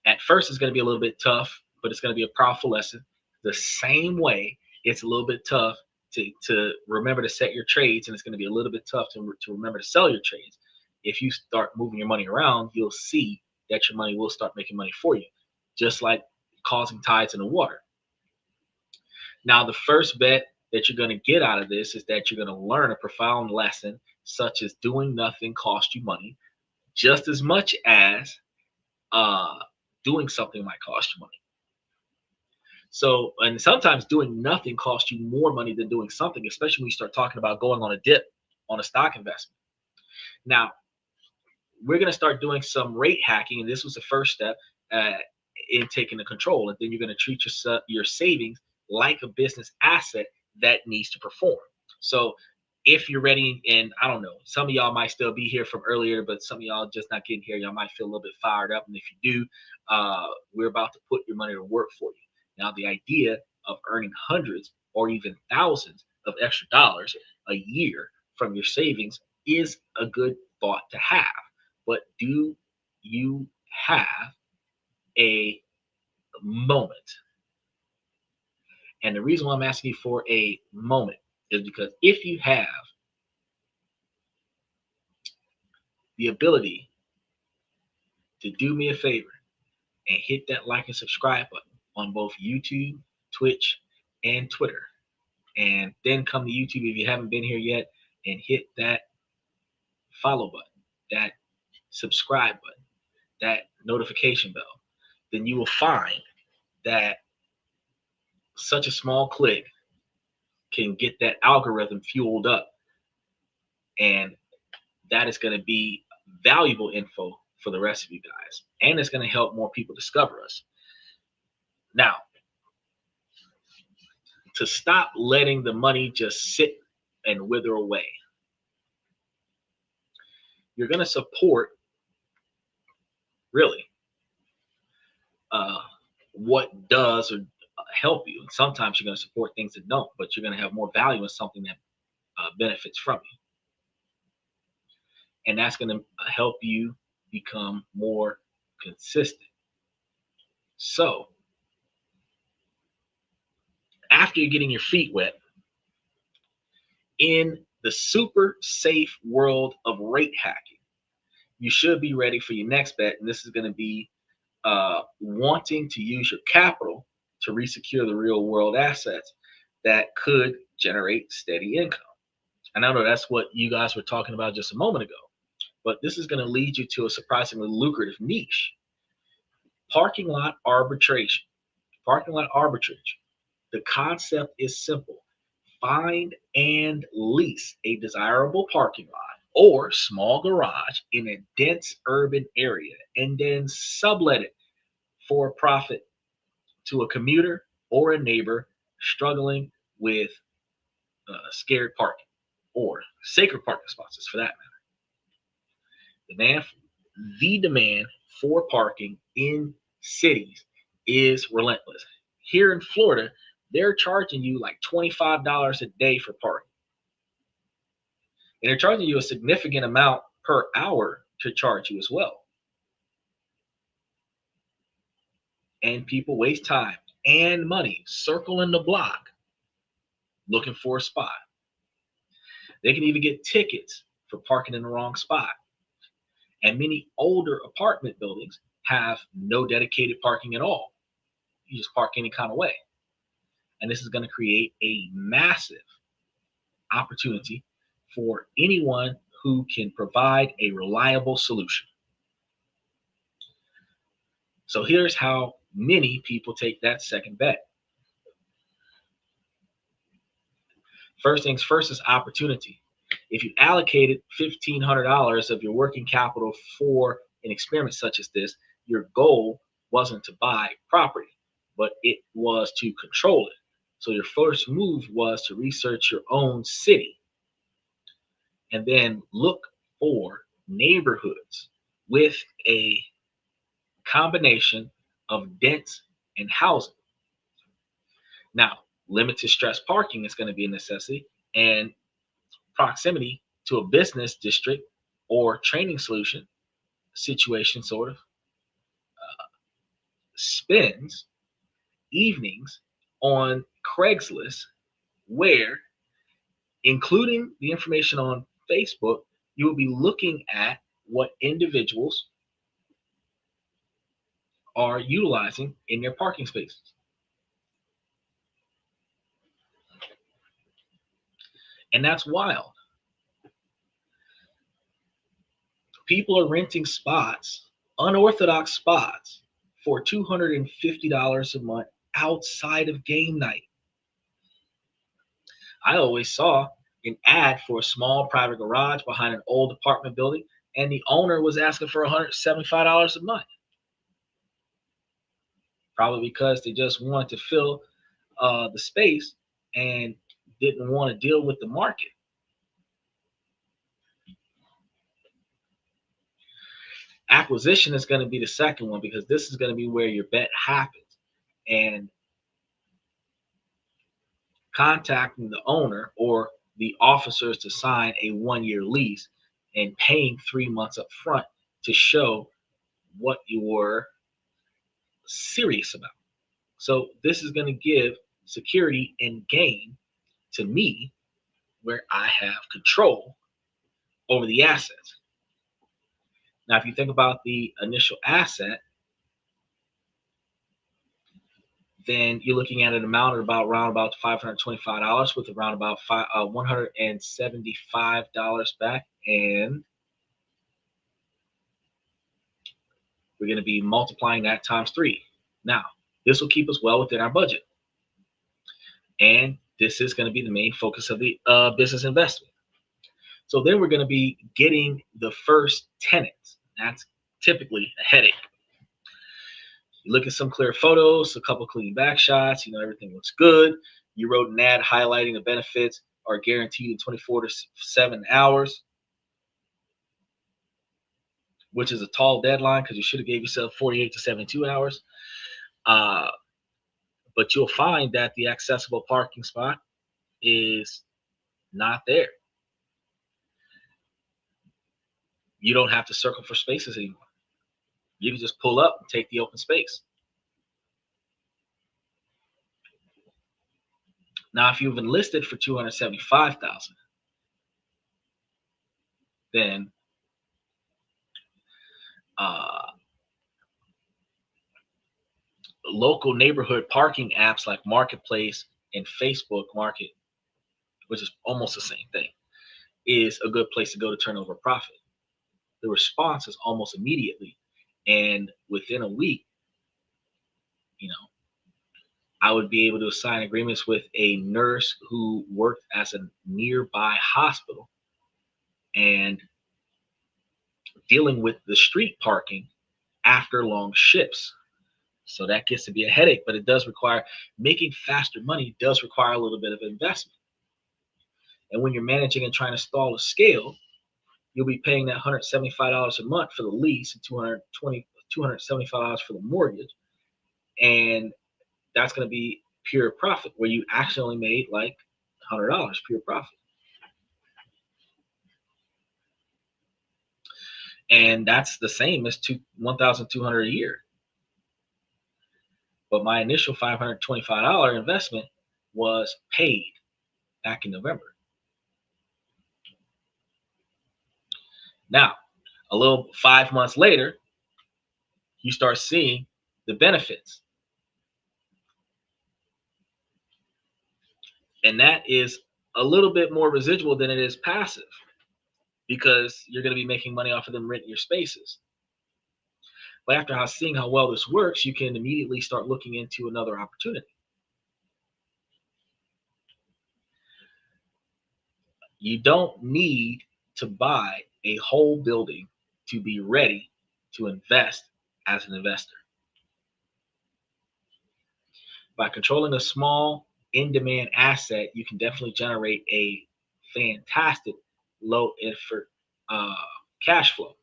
At first, it's going to be a little bit tough, but it's going to be a powerful lesson. The same way, it's a little bit tough to remember to set your trades, and it's going to be a little bit tough to remember to sell your trades. If you start moving your money around, you'll see that your money will start making money for you, just like causing tides in the water. Now, the first bet that you're going to get out of this is that you're going to learn a profound lesson, such as doing nothing costs you money, just as much as doing something might cost you money. So, and sometimes doing nothing costs you more money than doing something, especially when you start talking about going on a dip on a stock investment. Now, we're going to start doing some rate hacking, and this was the first step in taking the control. And then you're going to treat your savings like a business asset that needs to perform. So if you're ready, and I don't know, some of y'all might still be here from earlier, but some of y'all just not getting here. Y'all might feel a little bit fired up. And if you do, we're about to put your money to work for you. Now, the idea of earning hundreds or even thousands of extra dollars a year from your savings is a good thought to have. But do you have a moment? And the reason why I'm asking you for a moment is because if you have the ability to do me a favor and hit that like and subscribe button on both YouTube, Twitch, and Twitter, and then come to YouTube if you haven't been here yet and hit that follow button, that subscribe button, that notification bell, then you will find that such a small click can get that algorithm fueled up, and that is going to be valuable info for the rest of you guys, and it's going to help more people discover us. Now, to stop letting the money just sit and wither away, you're going to support really what does or help you. And sometimes you're going to support things that don't, but you're going to have more value in something that benefits from you. And that's going to help you become more consistent. So after you're getting your feet wet in the super safe world of rate hacking, you should be ready for your next bet. And this is going to be wanting to use your capital to resecure the real world assets that could generate steady income. And I know that's what you guys were talking about just a moment ago, but this is going to lead you to a surprisingly lucrative niche: parking lot arbitration. Parking lot arbitrage. The concept is simple: find and lease a desirable parking lot or small garage in a dense urban area and then sublet it for a profit to a commuter or a neighbor struggling with scared parking or sacred parking spots for that matter. The demand for parking in cities is relentless. Here in Florida, they're charging you like $25 a day for parking. And they're charging you a significant amount per hour to charge you as well. And people waste time and money circling the block looking for a spot. They can even get tickets for parking in the wrong spot. And many older apartment buildings have no dedicated parking at all. You just park any kind of way. And this is going to create a massive opportunity for anyone who can provide a reliable solution. So here's how many people take that second bet. First things first is opportunity. If you allocated $1,500 of your working capital for an experiment such as this, your goal wasn't to buy property, but it was to control it. So your first move was to research your own city and then look for neighborhoods with a combination of dense and housing. Now, limited stress parking is going to be a necessity, and proximity to a business district or training solution situation sort of spends evenings on Craigslist where, including the information on Facebook, you will be looking at what individuals are utilizing in their parking spaces. And that's wild. People are renting spots, unorthodox spots, for $250 a month outside of game night. I always saw an ad for a small private garage behind an old apartment building, and the owner was asking for $175 a month. Probably because they just wanted to fill the space and didn't want to deal with the market. Acquisition is going to be the second one because this is going to be where your bet happens. And contacting the owner or the officers to sign a 1-year lease and paying 3 months up front to show what you were serious about. So this is going to give security and gain to me where I have control over the assets. Now, if you think about the initial asset, then you're looking at an amount of around about $525 with around about $175 back, and we're going to be multiplying that times 3. Now, this will keep us well within our budget, and this is going to be the main focus of the business investment. So then we're going to be getting the first tenants. That's typically a headache. You look at some clear photos, a couple clean back shots, everything looks good. You wrote an ad highlighting the benefits are guaranteed in 24 to 7 hours, which is a tall deadline because you should have gave yourself 48 to 72 hours. But you'll find that the accessible parking spot is not there. You don't have to circle for spaces anymore. You can just pull up and take the open space. Now, if you've enlisted for $275,000, then local neighborhood parking apps like Marketplace and Facebook Market, which is almost the same thing, is a good place to go to turn over a profit. The response is almost immediately, and within a week, I would be able to sign agreements with a nurse who worked as a nearby hospital and dealing with the street parking after long shifts. So that gets to be a headache, but it does require making faster money does require a little bit of investment. And when you're managing and trying to stall a scale, you'll be paying that $175 a month for the lease and $275 for the mortgage. And that's going to be pure profit where you actually only made like $100 pure profit. And that's the same as $1,200 a year. But my initial $525 investment was paid back in November. Now, a little 5 months later, you start seeing the benefits. And that is a little bit more residual than it is passive because you're going to be making money off of them renting your spaces. But after seeing how well this works, you can immediately start looking into another opportunity. You don't need to buy a whole building to be ready to invest as an investor. By controlling a small in-demand asset, you can definitely generate a fantastic low effort cash flow.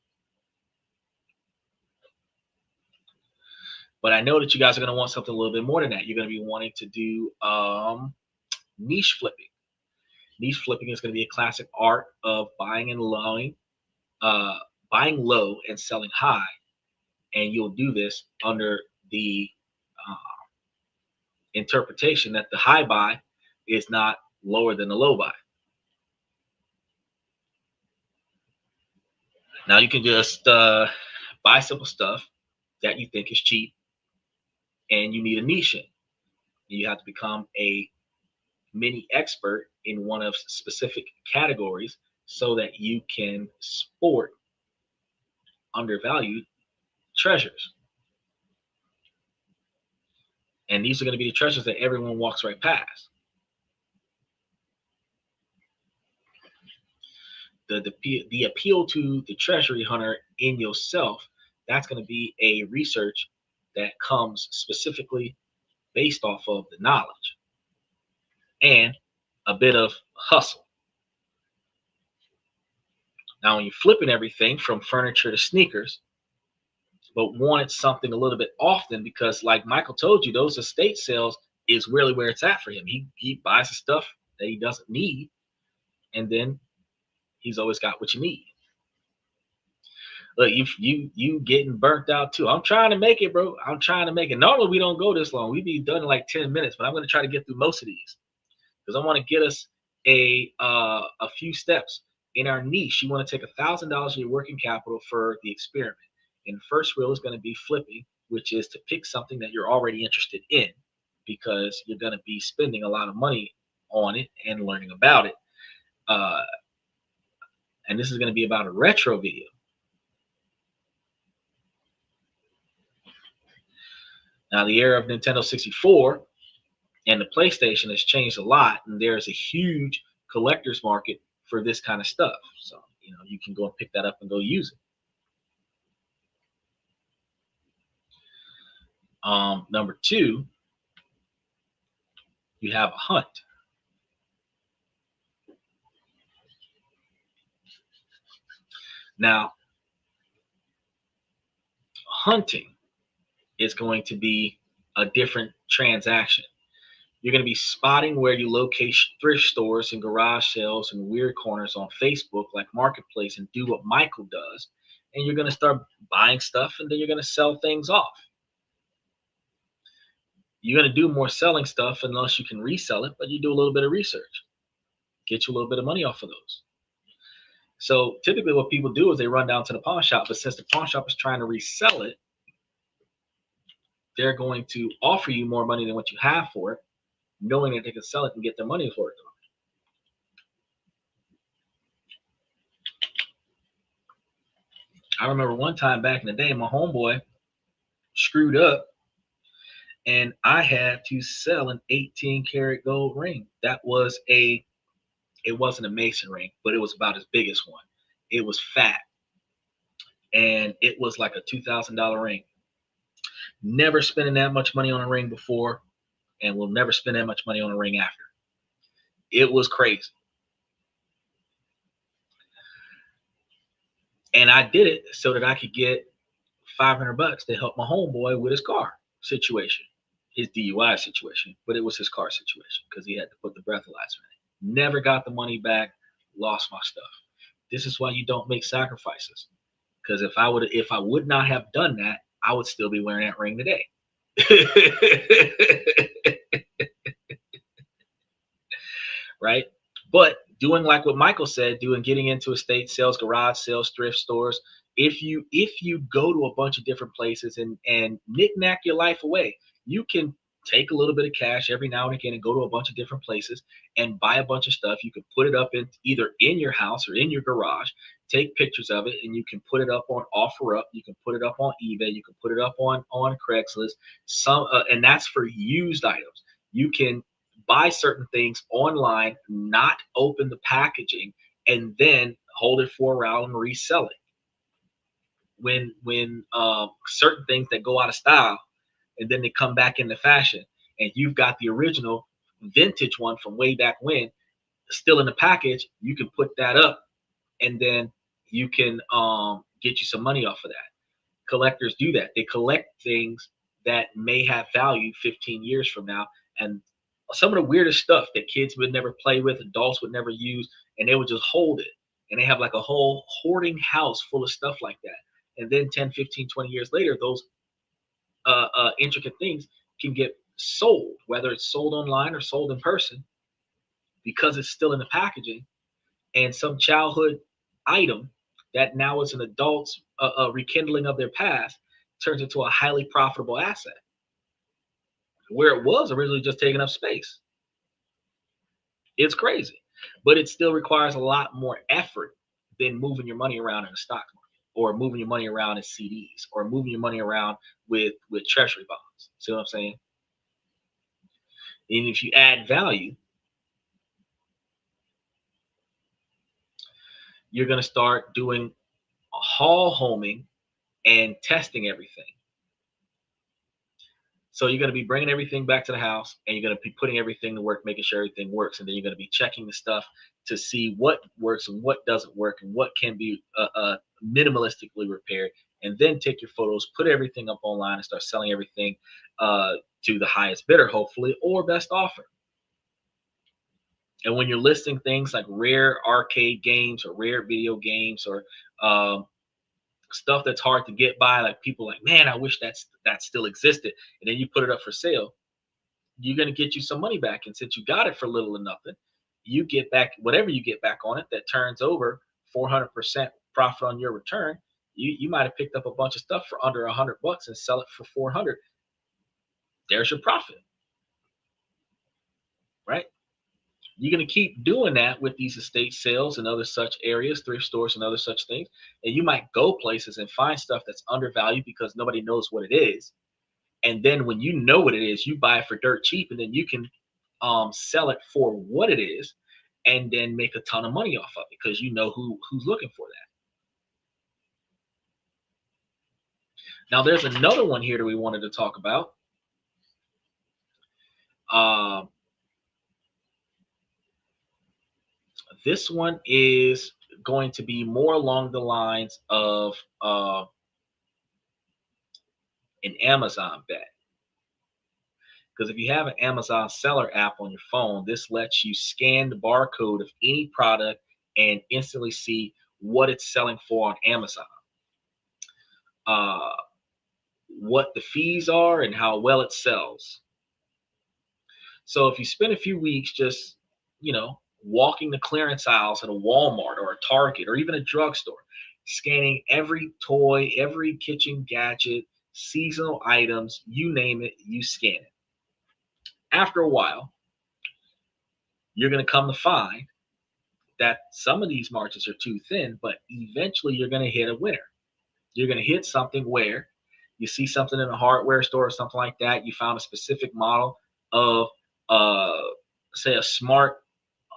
But I know that you guys are going to want something a little bit more than that. You're going to be wanting to do niche flipping. Niche flipping is going to be a classic art of buying low and selling high, and you'll do this under the interpretation that the high buy is not lower than the low buy. Now you can just buy simple stuff that you think is cheap, and you need a niche in. You have to become a mini expert in one of specific categories so that you can sport undervalued treasures. And these are going to be the treasures that everyone walks right past. The appeal to the treasury hunter in yourself, that's going to be a research that comes specifically based off of the knowledge and a bit of hustle. Now, when you're flipping everything from furniture to sneakers, but wanted something a little bit often, because like Michael told you, those estate sales is really where it's at for him. He buys the stuff that he doesn't need, and then he's always got what you need. Look, you getting burnt out too. I'm trying to make it, bro. I'm trying to make it. Normally we don't go this long. We be done in like 10 minutes, but I'm going to try to get through most of these because I want to get us a few steps in our niche. You want to take $1,000 of your working capital for the experiment. And the first rule is going to be flipping, which is to pick something that you're already interested in, because you're going to be spending a lot of money on it and learning about it. And this is going to be about a retro video. Now, the era of Nintendo 64 and the PlayStation has changed a lot, and there's a huge collector's market for this kind of stuff. So, you can go and pick that up and go use it. Number two, you have a hunt. Now, hunting is going to be a different transaction. You're going to be spotting where you locate thrift stores and garage sales and weird corners on Facebook like Marketplace and do what Michael does. And you're going to start buying stuff, and then you're going to sell things off. You're going to do more selling stuff unless you can resell it, but you do a little bit of research. Get you a little bit of money off of those. So typically what people do is they run down to the pawn shop, but since the pawn shop is trying to resell it, they're going to offer you more money than what you have for it, knowing that they can sell it and get their money for it. I remember one time back in the day, my homeboy screwed up, and I had to sell an 18-karat gold ring. It wasn't a Mason ring, but it was about as big as one. It was fat, and it was like a $2,000 ring. Never spending that much money on a ring before, and will never spend that much money on a ring after. It was crazy. And I did it so that I could get $500 to help my homeboy with his car situation, his DUI situation, but it was his car situation because he had to put the breathalyzer in it. Never got the money back, lost my stuff. This is why you don't make sacrifices. Because if I would not have done that, I would still be wearing that ring today. Right? But doing like what Michael said, getting into estate sales, garage sales, thrift stores, if you go to a bunch of different places and knick-knack your life away, you can take a little bit of cash every now and again and go to a bunch of different places and buy a bunch of stuff. You can put it up in either in your house or in your garage, take pictures of it, and you can put it up on OfferUp. You can put it up on eBay. You can put it up on Craigslist. And that's for used items. You can buy certain things online, not open the packaging, and then hold it for a while and resell it. When certain things that go out of style and then they come back into fashion, and you've got the original vintage one from way back when still in the package, you can put that up, and then you can get you some money off of that. Collectors do that. They collect things that may have value 15 years from now, and some of the weirdest stuff that kids would never play with, adults would never use, and they would just hold it. And they have like a whole hoarding house full of stuff like that. And then 10, 15, 20 years later, those intricate things can get sold, whether it's sold online or sold in person, because it's still in the packaging. And some childhood item that now is an adult's rekindling of their past turns into a highly profitable asset, where it was originally just taking up space. It's crazy, but it still requires a lot more effort than moving your money around in the stock market, or moving your money around in CDs, or moving your money around with treasury bonds. See what I'm saying? And if you add value, you're going to start doing haul homing and testing everything. So you're going to be bringing everything back to the house, and you're going to be putting everything to work, making sure everything works. And then you're going to be checking the stuff to see what works and what doesn't work and what can be minimalistically repaired. And then take your photos, put everything up online, and start selling everything to the highest bidder, hopefully, or best offer. And when you're listing things like rare arcade games or rare video games, or stuff that's hard to get by, like people like, man, I wish that still existed, and then you put it up for sale, you're going to get you some money back. And since you got it for little or nothing, you get back whatever you get back on it that turns over 400% profit on your return. You might have picked up a bunch of stuff for under $100 and sell it for 400. There's your profit, right? You're going to keep doing that with these estate sales and other such areas, thrift stores and other such things. And you might go places and find stuff that's undervalued because nobody knows what it is. And then when you know what it is, you buy it for dirt cheap, and then you can sell it for what it is, and then make a ton of money off of it because you know who's looking for that. Now, there's another one here that we wanted to talk about. This one is going to be more along the lines of an Amazon bet. Because if you have an Amazon seller app on your phone, this lets you scan the barcode of any product and instantly see what it's selling for on Amazon, what the fees are, and how well it sells. So if you spend a few weeks just, walking the clearance aisles at a Walmart or a Target or even a drugstore, scanning every toy, every kitchen gadget, seasonal items, you name it, you scan it. After a while, you're going to come to find that some of these margins are too thin, but eventually you're going to hit a winner. You're going to hit something where you see something in a hardware store or something like that. You found a specific model of, say, a smart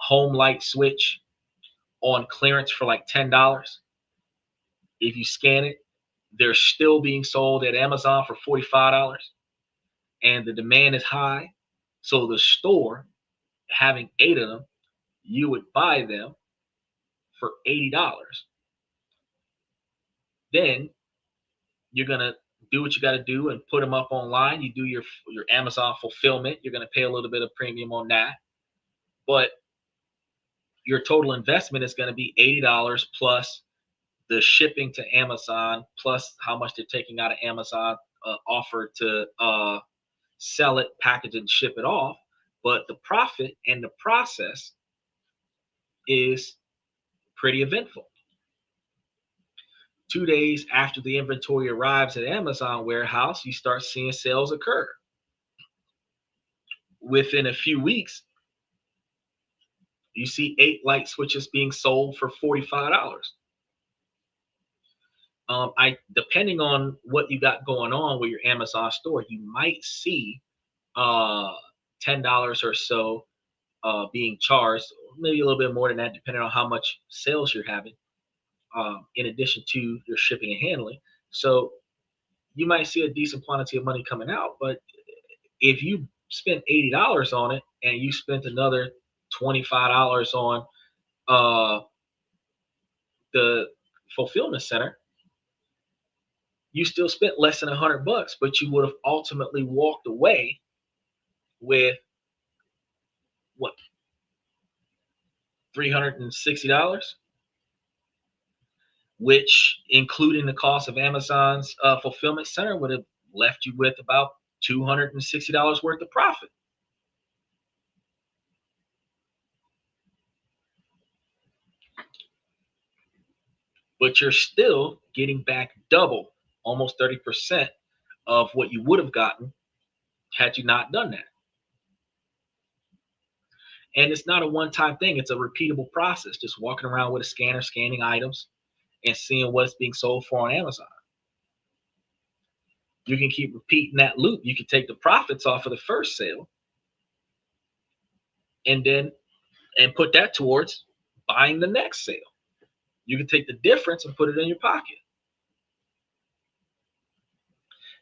home light switch on clearance for like $10. If you scan it, they're still being sold at Amazon for $45, and the demand is high. So the store, having 8 of them, you would buy them for $80. Then you're gonna do what you got to do and put them up online. You do your Amazon fulfillment. You're gonna pay a little bit of premium on that, but your total investment is going to be $80 plus the shipping to Amazon, plus how much they're taking out of Amazon offer to sell it, package it, and ship it off. But the profit and the process is pretty eventful. 2 days after the inventory arrives at Amazon warehouse, you start seeing sales occur. within a few weeks, you see 8 light switches being sold for $45. I depending on what you got going on with your Amazon store, you might see uh $10 or so being charged, maybe a little bit more than that, depending on how much sales you're having, in addition to your shipping and handling. So you might see a decent quantity of money coming out, but if you spent $80 on it and you spent another $25 on uh, the fulfillment center, you still spent less than $100, but you would have ultimately walked away with what, $360, which, including the cost of Amazon's fulfillment center, would have left you with about $260 worth of profit. But you're still getting back double, almost 30% of what you would have gotten had you not done that. And it's not a one-time thing, it's a repeatable process, just walking around with a scanner, scanning items and seeing what's being sold for on Amazon. You can keep repeating that loop. You can take the profits off of the first sale and put that towards buying the next sale. You can take the difference and put it in your pocket.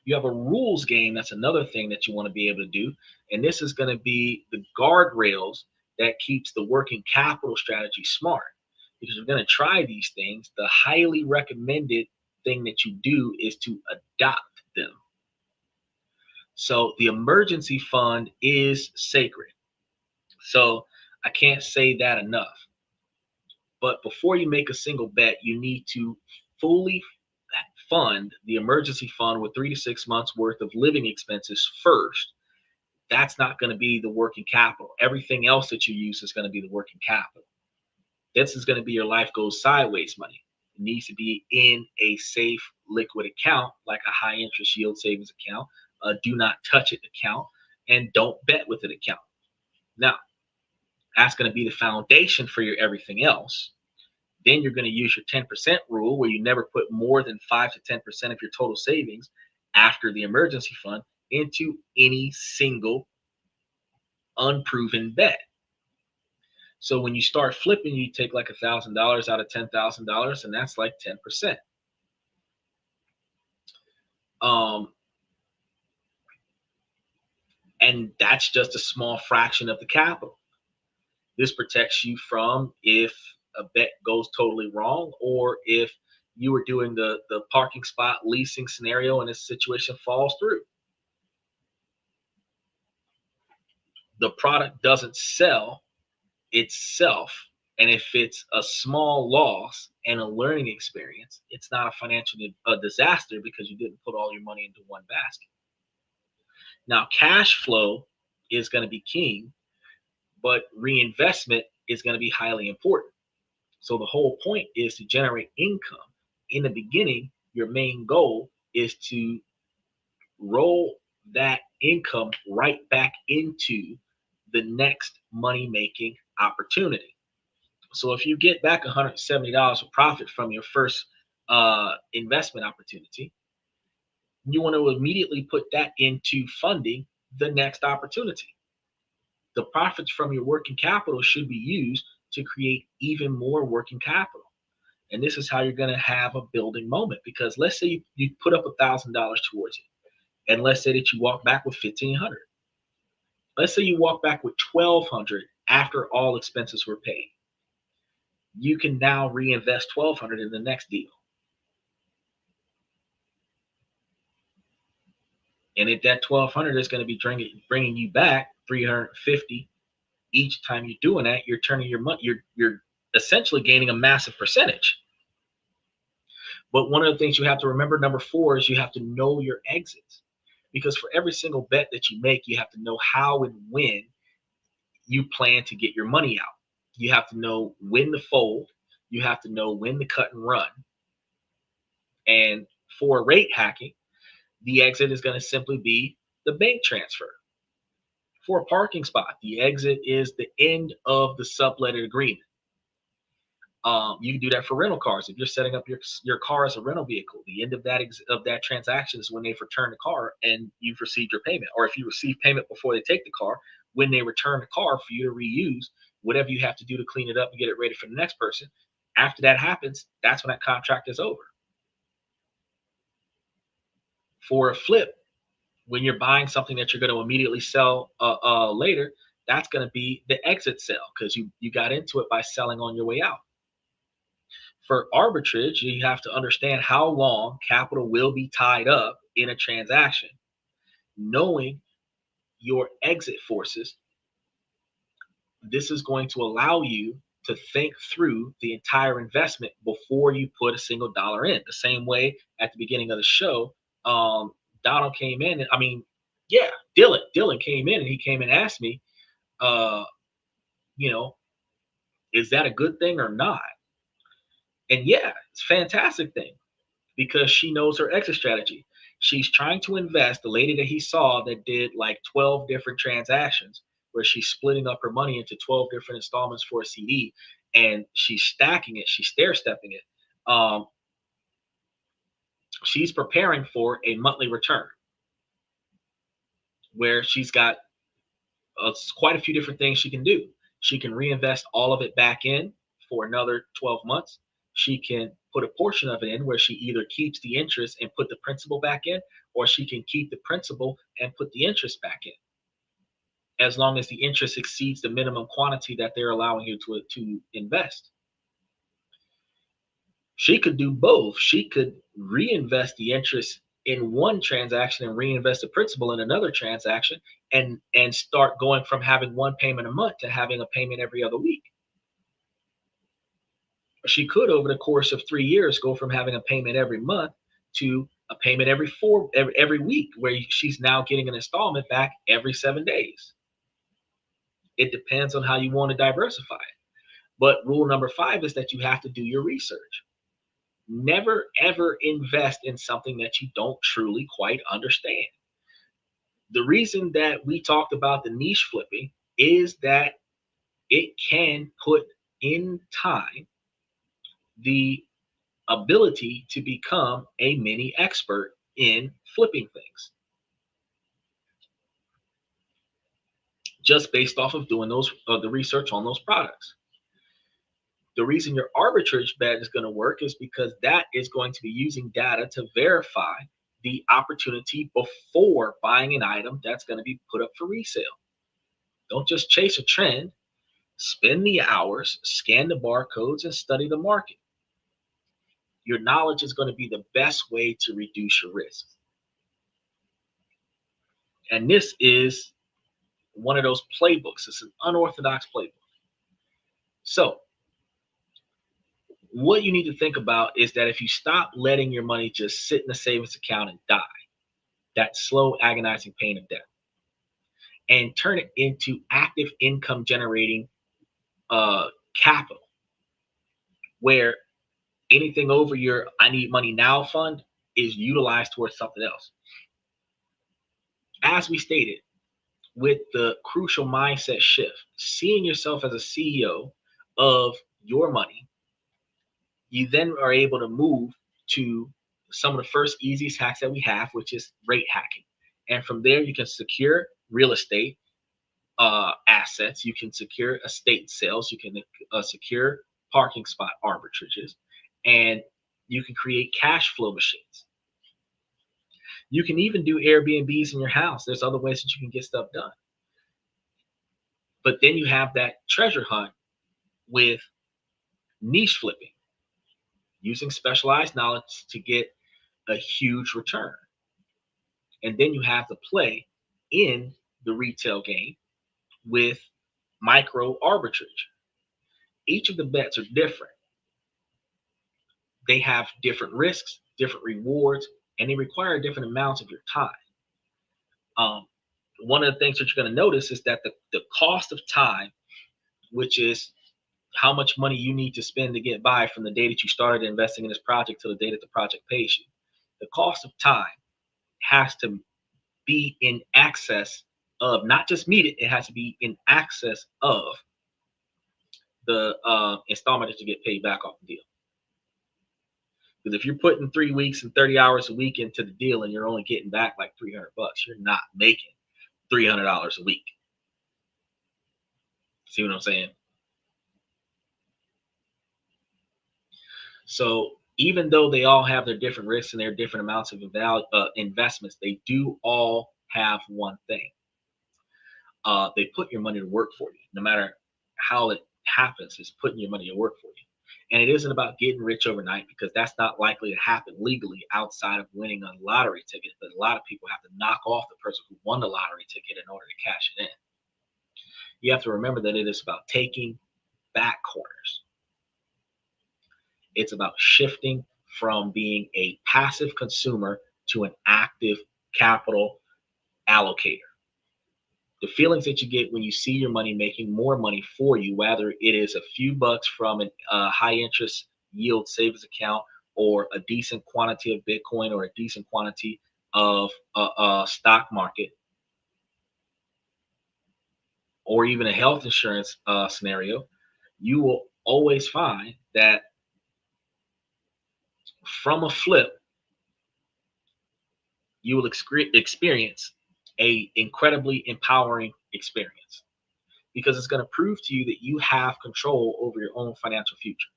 You have a rules game. That's another thing that you want to be able to do. And this is going to be the guardrails that keeps the working capital strategy smart. Because you're going to try these things, the highly recommended thing that you do is to adopt them. So the emergency fund is sacred. So I can't say that enough. But before you make a single bet, you need to fully fund the emergency fund with 3 to 6 months worth of living expenses first. That's not going to be the working capital. Everything else that you use is going to be the working capital. This is going to be your life goes sideways money. It needs to be in a safe liquid account, like a high interest yield savings account, a do not touch it account, and don't bet with it account. Now, that's going to be the foundation for your everything else. Then you're going to use your 10% rule, where you never put more than 5 to 10% of your total savings after the emergency fund into any single unproven bet. So when you start flipping, you take like $1,000 out of $10,000, and that's like 10%. And that's just a small fraction of the capital. This protects you from if a bet goes totally wrong, or if you were doing the parking spot leasing scenario and this situation falls through. The product doesn't sell itself. And if it's a small loss and a learning experience, it's not a financial disaster because you didn't put all your money into one basket. Now, cash flow is going to be king, but reinvestment is going to be highly important. So the whole point is to generate income. In the beginning, your main goal is to roll that income right back into the next money-making opportunity. So if you get back $170 of profit from your first investment opportunity, you want to immediately put that into funding the next opportunity. The profits from your working capital should be used to create even more working capital. And this is how you're going to have a building moment. Because let's say you put up $1,000 towards it, and let's say that you walk back with $1,500. Let's say you walk back with $1,200 after all expenses were paid. You can now reinvest $1,200 in the next deal. And if that $1,200 is going to be bringing you back $350 each time you're doing that, you're turning your money. You're essentially gaining a massive percentage. But one of the things you have to remember, number 4, is you have to know your exits. Because for every single bet that you make, you have to know how and when you plan to get your money out. You have to know when to fold. You have to know when to cut and run. And for rate hacking, the exit is going to simply be the bank transfer. For a parking spot, the exit is the end of the subletted agreement. You can do that for rental cars. If you're setting up your car as a rental vehicle, the end of that transaction is when they've returned the car and you've received your payment. Or if you receive payment before they take the car, when they return the car for you to reuse, whatever you have to do to clean it up and get it ready for the next person. After that happens, that's when that contract is over. For a flip, when you're buying something that you're going to immediately sell later, that's going to be the exit sale because you got into it by selling on your way out. For arbitrage, you have to understand how long capital will be tied up in a transaction. Knowing your exit forces, this is going to allow you to think through the entire investment before you put a single dollar in. The same way at the beginning of the show, Donald came in, and Dylan came in and he came and asked me, uh, you know, is that a good thing or not? And yeah, it's a fantastic thing because she knows her exit strategy. She's trying to invest. The lady that he saw that did like 12 different transactions where she's splitting up her money into 12 different installments for a CD and she's stacking it, she's stair stepping it. She's preparing for a monthly return where she's got quite a few different things she can do. She can reinvest all of it back in for another 12 months. She can put a portion of it in where she either keeps the interest and put the principal back in, or she can keep the principal and put the interest back in, as long as the interest exceeds the minimum quantity that they're allowing you to invest. She could do both. She could reinvest the interest in one transaction and reinvest the principal in another transaction and start going from having one payment a month to having a payment every other week. She could, over the course of 3 years, go from having a payment every month to a payment every week, where she's now getting an installment back every 7 days. It depends on how you want to diversify it. But rule number 5 is that you have to do your research. Never ever invest in something that you don't truly quite understand. The reason that we talked about the niche flipping is that it can put in time the ability to become a mini expert in flipping things, just based off of doing the research on those products. The reason your arbitrage bet is going to work is because that is going to be using data to verify the opportunity before buying an item that's going to be put up for resale. Don't just chase a trend. Spend the hours, scan the barcodes, and study the market. Your knowledge is going to be the best way to reduce your risk. And this is one of those playbooks. It's an unorthodox playbook. So what you need to think about is that if you stop letting your money just sit in a savings account and die, that slow, agonizing pain of death, and turn it into active income generating capital, where anything over your I need money now fund is utilized towards something else. As we stated, with the crucial mindset shift, seeing yourself as a CEO of your money, you then are able to move to some of the first easiest hacks that we have, which is rate hacking. And from there, you can secure real estate assets, you can secure estate sales, you can secure parking spot arbitrages, and you can create cash flow machines. You can even do Airbnbs in your house. There's other ways that you can get stuff done. But then you have that treasure hunt with niche flipping, using specialized knowledge to get a huge return. And then you have to play in the retail game with micro arbitrage. Each of the bets are different. They have different risks, different rewards, and they require different amounts of your time. One of the things that you're going to notice is that the cost of time, which is how much money you need to spend to get by from the day that you started investing in this project to the day that the project pays you, the cost of time has to be in excess of, not just meet it, it has to be in excess of the installment that you get paid back off the deal. Because if you're putting 3 weeks and 30 hours a week into the deal and you're only getting back like $300, you're not making $300 a week. See what I'm saying? So even though they all have their different risks and their different amounts of investments, they do all have one thing. They put your money to work for you. No matter how it happens, it's putting your money to work for you. And it isn't about getting rich overnight, because that's not likely to happen legally outside of winning a lottery ticket. But a lot of people have to knock off the person who won the lottery ticket in order to cash it in. You have to remember that it is about taking back corners. It's about shifting from being a passive consumer to an active capital allocator. The feelings that you get when you see your money making more money for you, whether it is a few bucks from a high interest yield savings account, or a decent quantity of Bitcoin, or a decent quantity of stock market, or even a health insurance scenario, you will always find that from a flip, you will experience a incredibly empowering experience, because it's going to prove to you that you have control over your own financial future.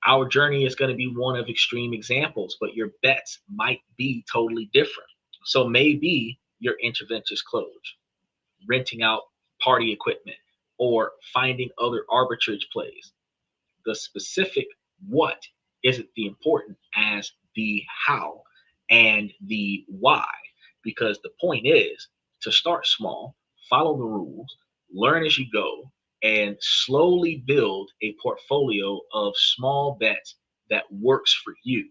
Our journey is going to be one of extreme examples, but your bets might be totally different. So maybe your interventions close, renting out party equipment, or finding other arbitrage plays. The specific what isn't the important as the how and the why, because the point is to start small, follow the rules, learn as you go, and slowly build a portfolio of small bets that works for you.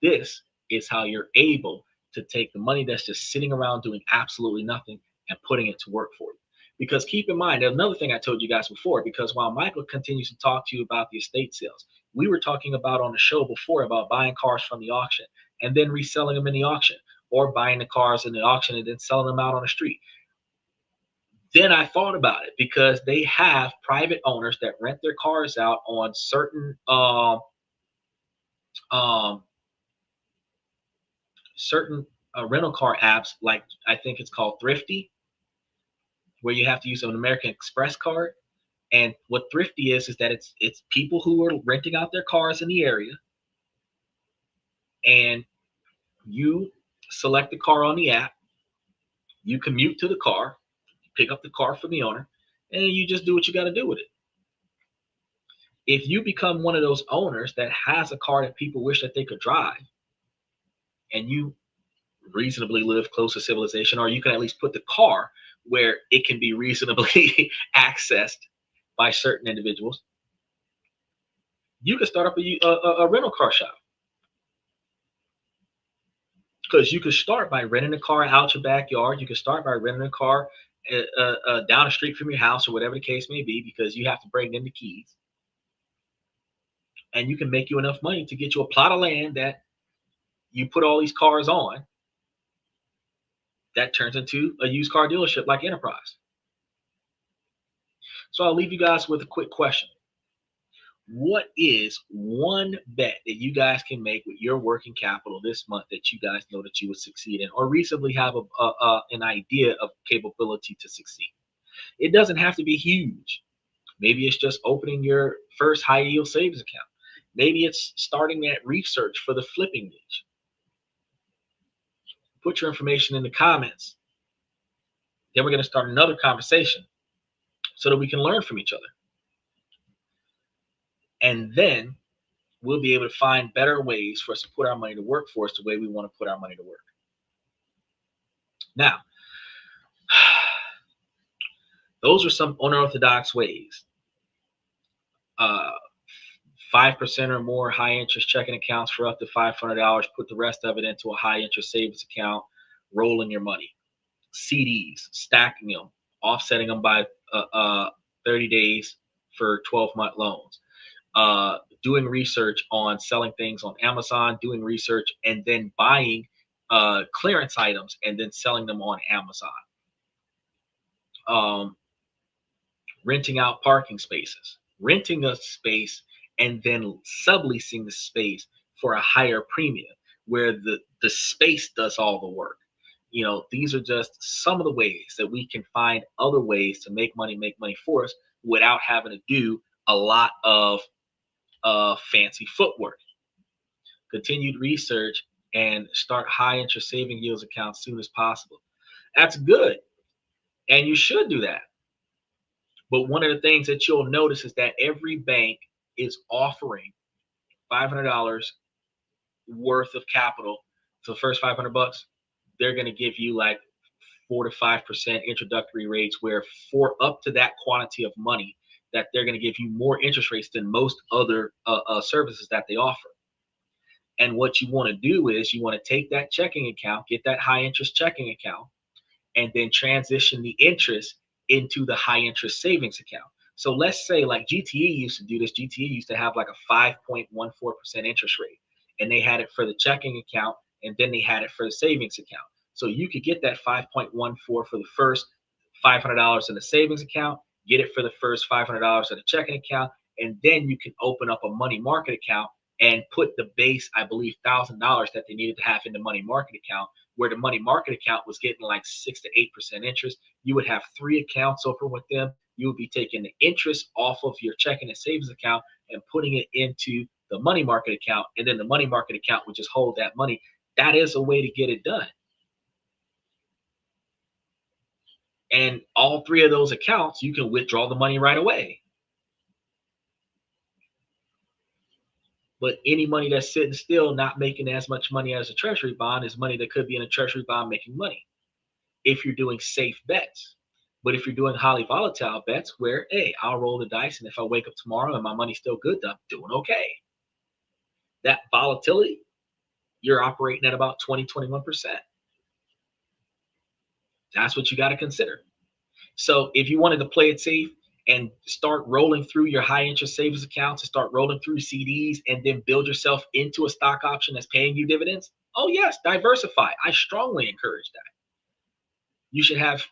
This is how you're able to take the money that's just sitting around doing absolutely nothing and putting it to work for you. Because keep in mind, another thing I told you guys before, because while Michael continues to talk to you about the estate sales, we were talking about on the show before about buying cars from the auction and then reselling them in the auction, or buying the cars in the auction and then selling them out on the street. Then I thought about it, because they have private owners that rent their cars out on certain um, rental car apps, like I think it's called Thrifty, where you have to use an American Express card. And what Thrifty is that it's people who are renting out their cars in the area, and you select the car on the app, you commute to the car, pick up the car from the owner, and you just do what you got to do with it. If you become one of those owners that has a car that people wish that they could drive, and you reasonably live close to civilization, or you can at least put the car where it can be reasonably accessed by certain individuals, you can start up a rental car shop. Because you could start by renting a car out your backyard. You could start by renting a car down the street from your house, or whatever the case may be, because you have to bring in the keys. And you can make you enough money to get you a plot of land that you put all these cars on, that turns into a used car dealership like Enterprise. So I'll leave you guys with a quick question. What is one bet that you guys can make with your working capital this month that you guys know that you would succeed in, or reasonably have an idea of capability to succeed? It doesn't have to be huge. Maybe it's just opening your first high yield savings account. Maybe it's starting that research for the flipping niche. Put your information in the comments. Then we're going to start another conversation so that we can learn from each other. And then we'll be able to find better ways for us to put our money to work for us the way we want to put our money to work. Now, those are some unorthodox ways. 5% or more high interest checking accounts for up to $500. Put the rest of it into a high interest savings account, rolling your money. CDs, stacking them, offsetting them by 30 days for 12-month loans. Doing research on selling things on Amazon, doing research, and then buying clearance items and then selling them on Amazon. Um, renting out parking spaces, renting a space and then subleasing the space for a higher premium where the space does all the work. These are just some of the ways that we can find other ways to make money for us without having to do a lot of fancy footwork. Continued research and start high interest saving yields accounts soon as possible. That's good. And you should do that. But one of the things that you'll notice is that every bank is offering $500 worth of capital. So the first 500 bucks, they're going to give you like 4 to 5% introductory rates, where for up to that quantity of money, that they're going to give you more interest rates than most other services that they offer. And what you want to do is you want to take that checking account, get that high interest checking account, and then transition the interest into the high interest savings account. So let's say like GTE used to do this. GTE used to have like a 5.14% interest rate, and they had it for the checking account, and then they had it for the savings account. So you could get that 5.14 for the first $500 in the savings account, get it for the first $500 in the checking account, and then you can open up a money market account and put the base, I believe, $1,000 that they needed to have in the money market account, where the money market account was getting like 6 to 8% interest. You would have 3 accounts open with them. You would be taking the interest off of your checking and savings account and putting it into the money market account, and then the money market account would just hold that money. That is a way to get it done. And all 3 of those accounts, you can withdraw the money right away. But any money that's sitting still, not making as much money as a treasury bond, is money that could be in a treasury bond making money if you're doing safe bets. But if you're doing highly volatile bets where, hey, I'll roll the dice, and if I wake up tomorrow and my money's still good, I'm doing okay. That volatility, you're operating at about 20-21%. That's what you got to consider. So if you wanted to play it safe and start rolling through your high interest savings accounts and start rolling through CDs and then build yourself into a stock option that's paying you dividends, oh yes, diversify. I strongly encourage that. You should have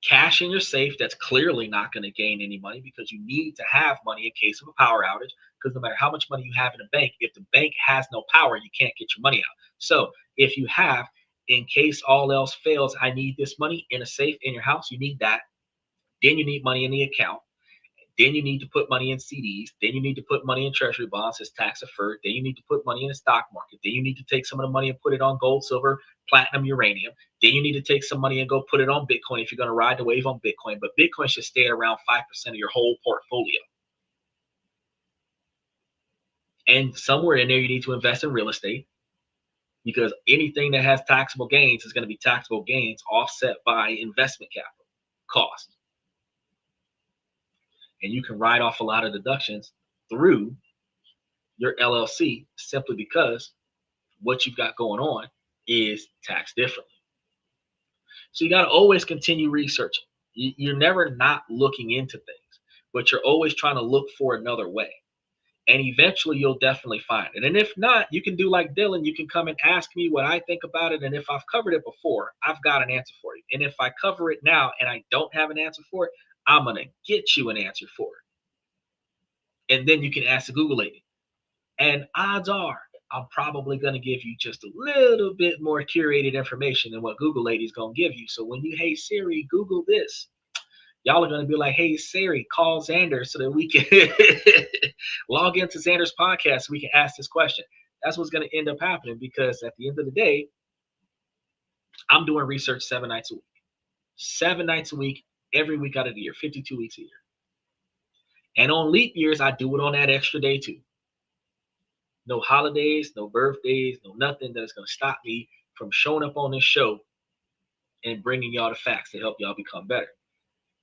cash in your safe that's clearly not going to gain any money, because you need to have money in case of a power outage, because no matter how much money you have in a bank, if the bank has no power, you can't get your money out. So if you have, in case all else fails, I need this money in a safe in your house, you need that. Then you need money in the account. Then you need to put money in CDs. Then you need to put money in treasury bonds as tax deferred. Then you need to put money in the stock market. Then you need to take some of the money and put it on gold, silver, platinum, uranium. Then you need to take some money and go put it on Bitcoin if you're going to ride the wave on Bitcoin. But Bitcoin should stay at around 5% of your whole portfolio. And somewhere in there, you need to invest in real estate, because anything that has taxable gains is going to be taxable gains offset by investment capital cost. And you can write off a lot of deductions through your LLC simply because what you've got going on is taxed differently. So you got to always continue researching. You're never not looking into things, but you're always trying to look for another way. And eventually you'll definitely find it. And if not, you can do like Dylan. You can come and ask me what I think about it. And if I've covered it before, I've got an answer for you. And if I cover it now and I don't have an answer for it, I'm going to get you an answer for it. And then you can ask the Google lady. And odds are, I'm probably going to give you just a little bit more curated information than what Google lady's going to give you. So when you, hey Siri, Google this, y'all are going to be like, hey Siri, call Xander so that we can log into Xander's podcast so we can ask this question. That's what's going to end up happening, because at the end of the day, I'm doing research 7 nights a week. 7 nights a week, every week out of the year, 52 weeks a year. And on leap years, I do it on that extra day too. No holidays, no birthdays, no nothing that is going to stop me from showing up on this show and bringing y'all the facts to help y'all become better.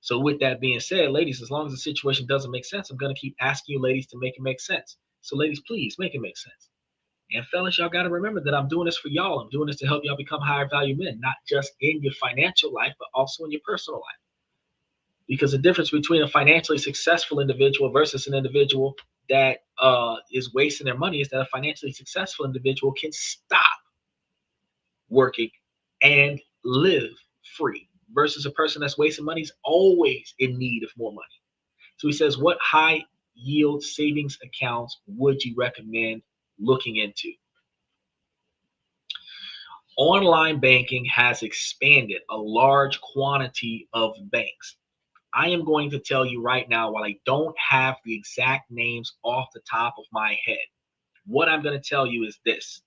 So with that being said, ladies, as long as the situation doesn't make sense, I'm going to keep asking you ladies to make it make sense. So ladies, please make it make sense. And fellas, y'all got to remember that I'm doing this for y'all. I'm doing this to help y'all become higher value men, not just in your financial life, but also in your personal life. Because the difference between a financially successful individual versus an individual that is wasting their money is that a financially successful individual can stop working, and live free, versus a person that's wasting money is always in need of more money. So he says, what high yield savings accounts would you recommend looking into? Online banking has expanded a large quantity of banks. I am going to tell you right now, while I don't have the exact names off the top of my head, what I'm going to tell you is this.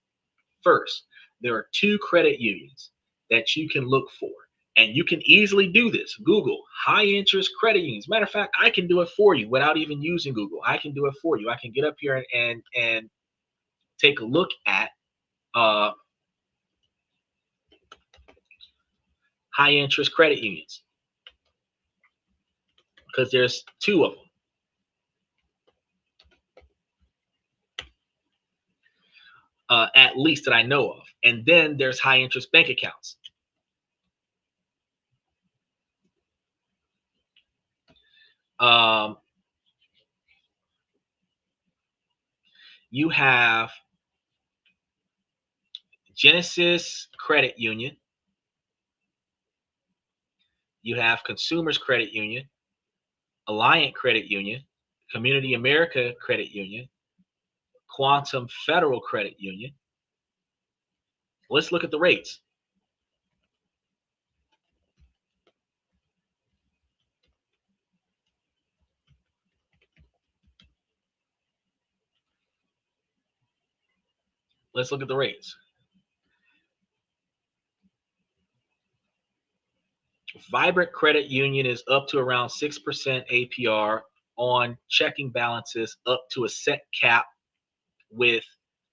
First, there are two credit unions that you can look for. And you can easily do this. Google high interest credit unions. Matter of fact, I can do it for you without even using Google. I can do it for you. I can get up here and take a look at uh, high interest credit unions, because there's two of them. At least that I know of. And then there's high interest bank accounts. You have Genesis Credit Union. You have Consumers Credit Union, Alliant Credit Union, Community America Credit Union, Quantum Federal Credit Union. Let's look at the rates. Let's look at the rates. Vibrant Credit Union is up to around 6% APR on checking balances up to a set cap with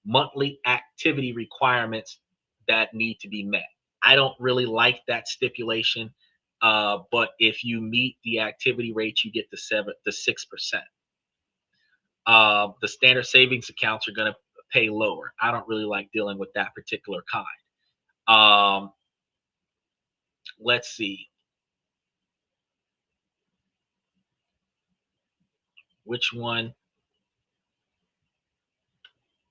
monthly activity requirements that need to be met. I don't really like that stipulation, but if you meet the activity rate, you get the 6%. The standard savings accounts are going to pay lower. I don't really like dealing with that particular kind. Let's see. Which one?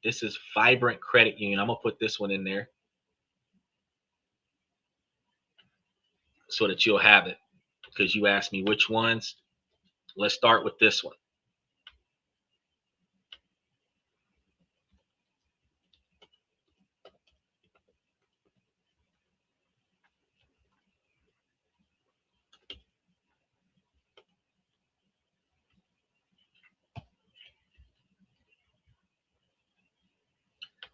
This is Vibrant Credit Union. I'm going to put this one in there so that you'll have it, because you asked me which ones. Let's start with this one.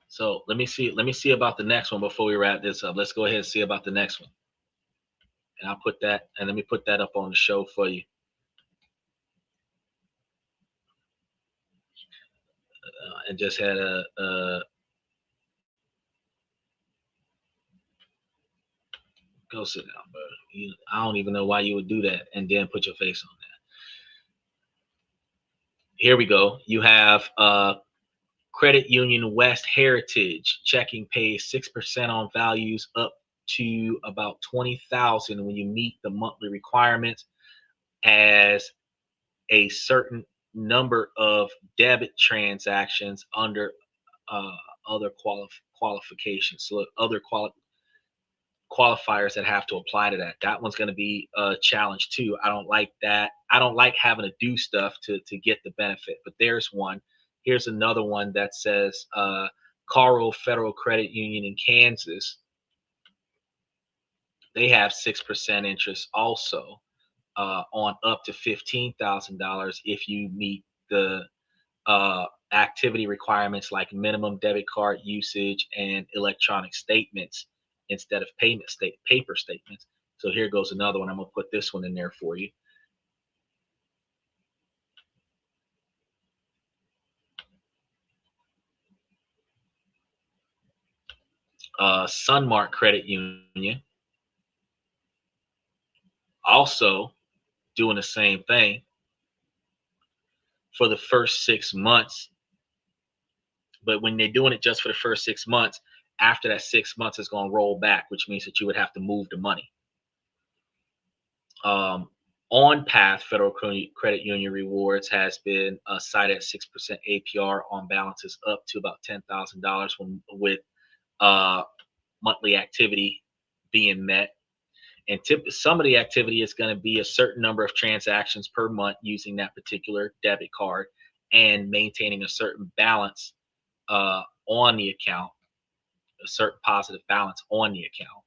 So let me see about the next one before we wrap this up. Let's go ahead and see about the next one. And I'll put that, and let me put that up on the show for you. And just had a go sit down, bro. I don't even know why you would do that and then put your face on that. Here we go. You have Credit Union West Heritage checking pays 6% on values up to about 20,000 when you meet the monthly requirements, as a certain number of debit transactions under other qualifications. So other qualifiers that have to apply to that. That one's going to be a challenge too. I don't like that. I don't like having to do stuff to get the benefit. But there's one. Here's another one that says Carl Federal Credit Union in Kansas. They have 6% interest also on up to $15,000 if you meet the activity requirements like minimum debit card usage and electronic statements instead of paper statements. So here goes another one. I'm going to put this one in there for you. Sunmark Credit Union, also doing the same thing for the first 6 months. But when they're doing it just for the first 6 months, after that 6 months is going to roll back, which means that you would have to move the money. On Path Federal Credit Union Rewards has been cited at 6% APR on balances up to about $10,000 with monthly activity being met. And some of the activity is going to be a certain number of transactions per month using that particular debit card and maintaining a certain balance on the account, a certain positive balance on the account.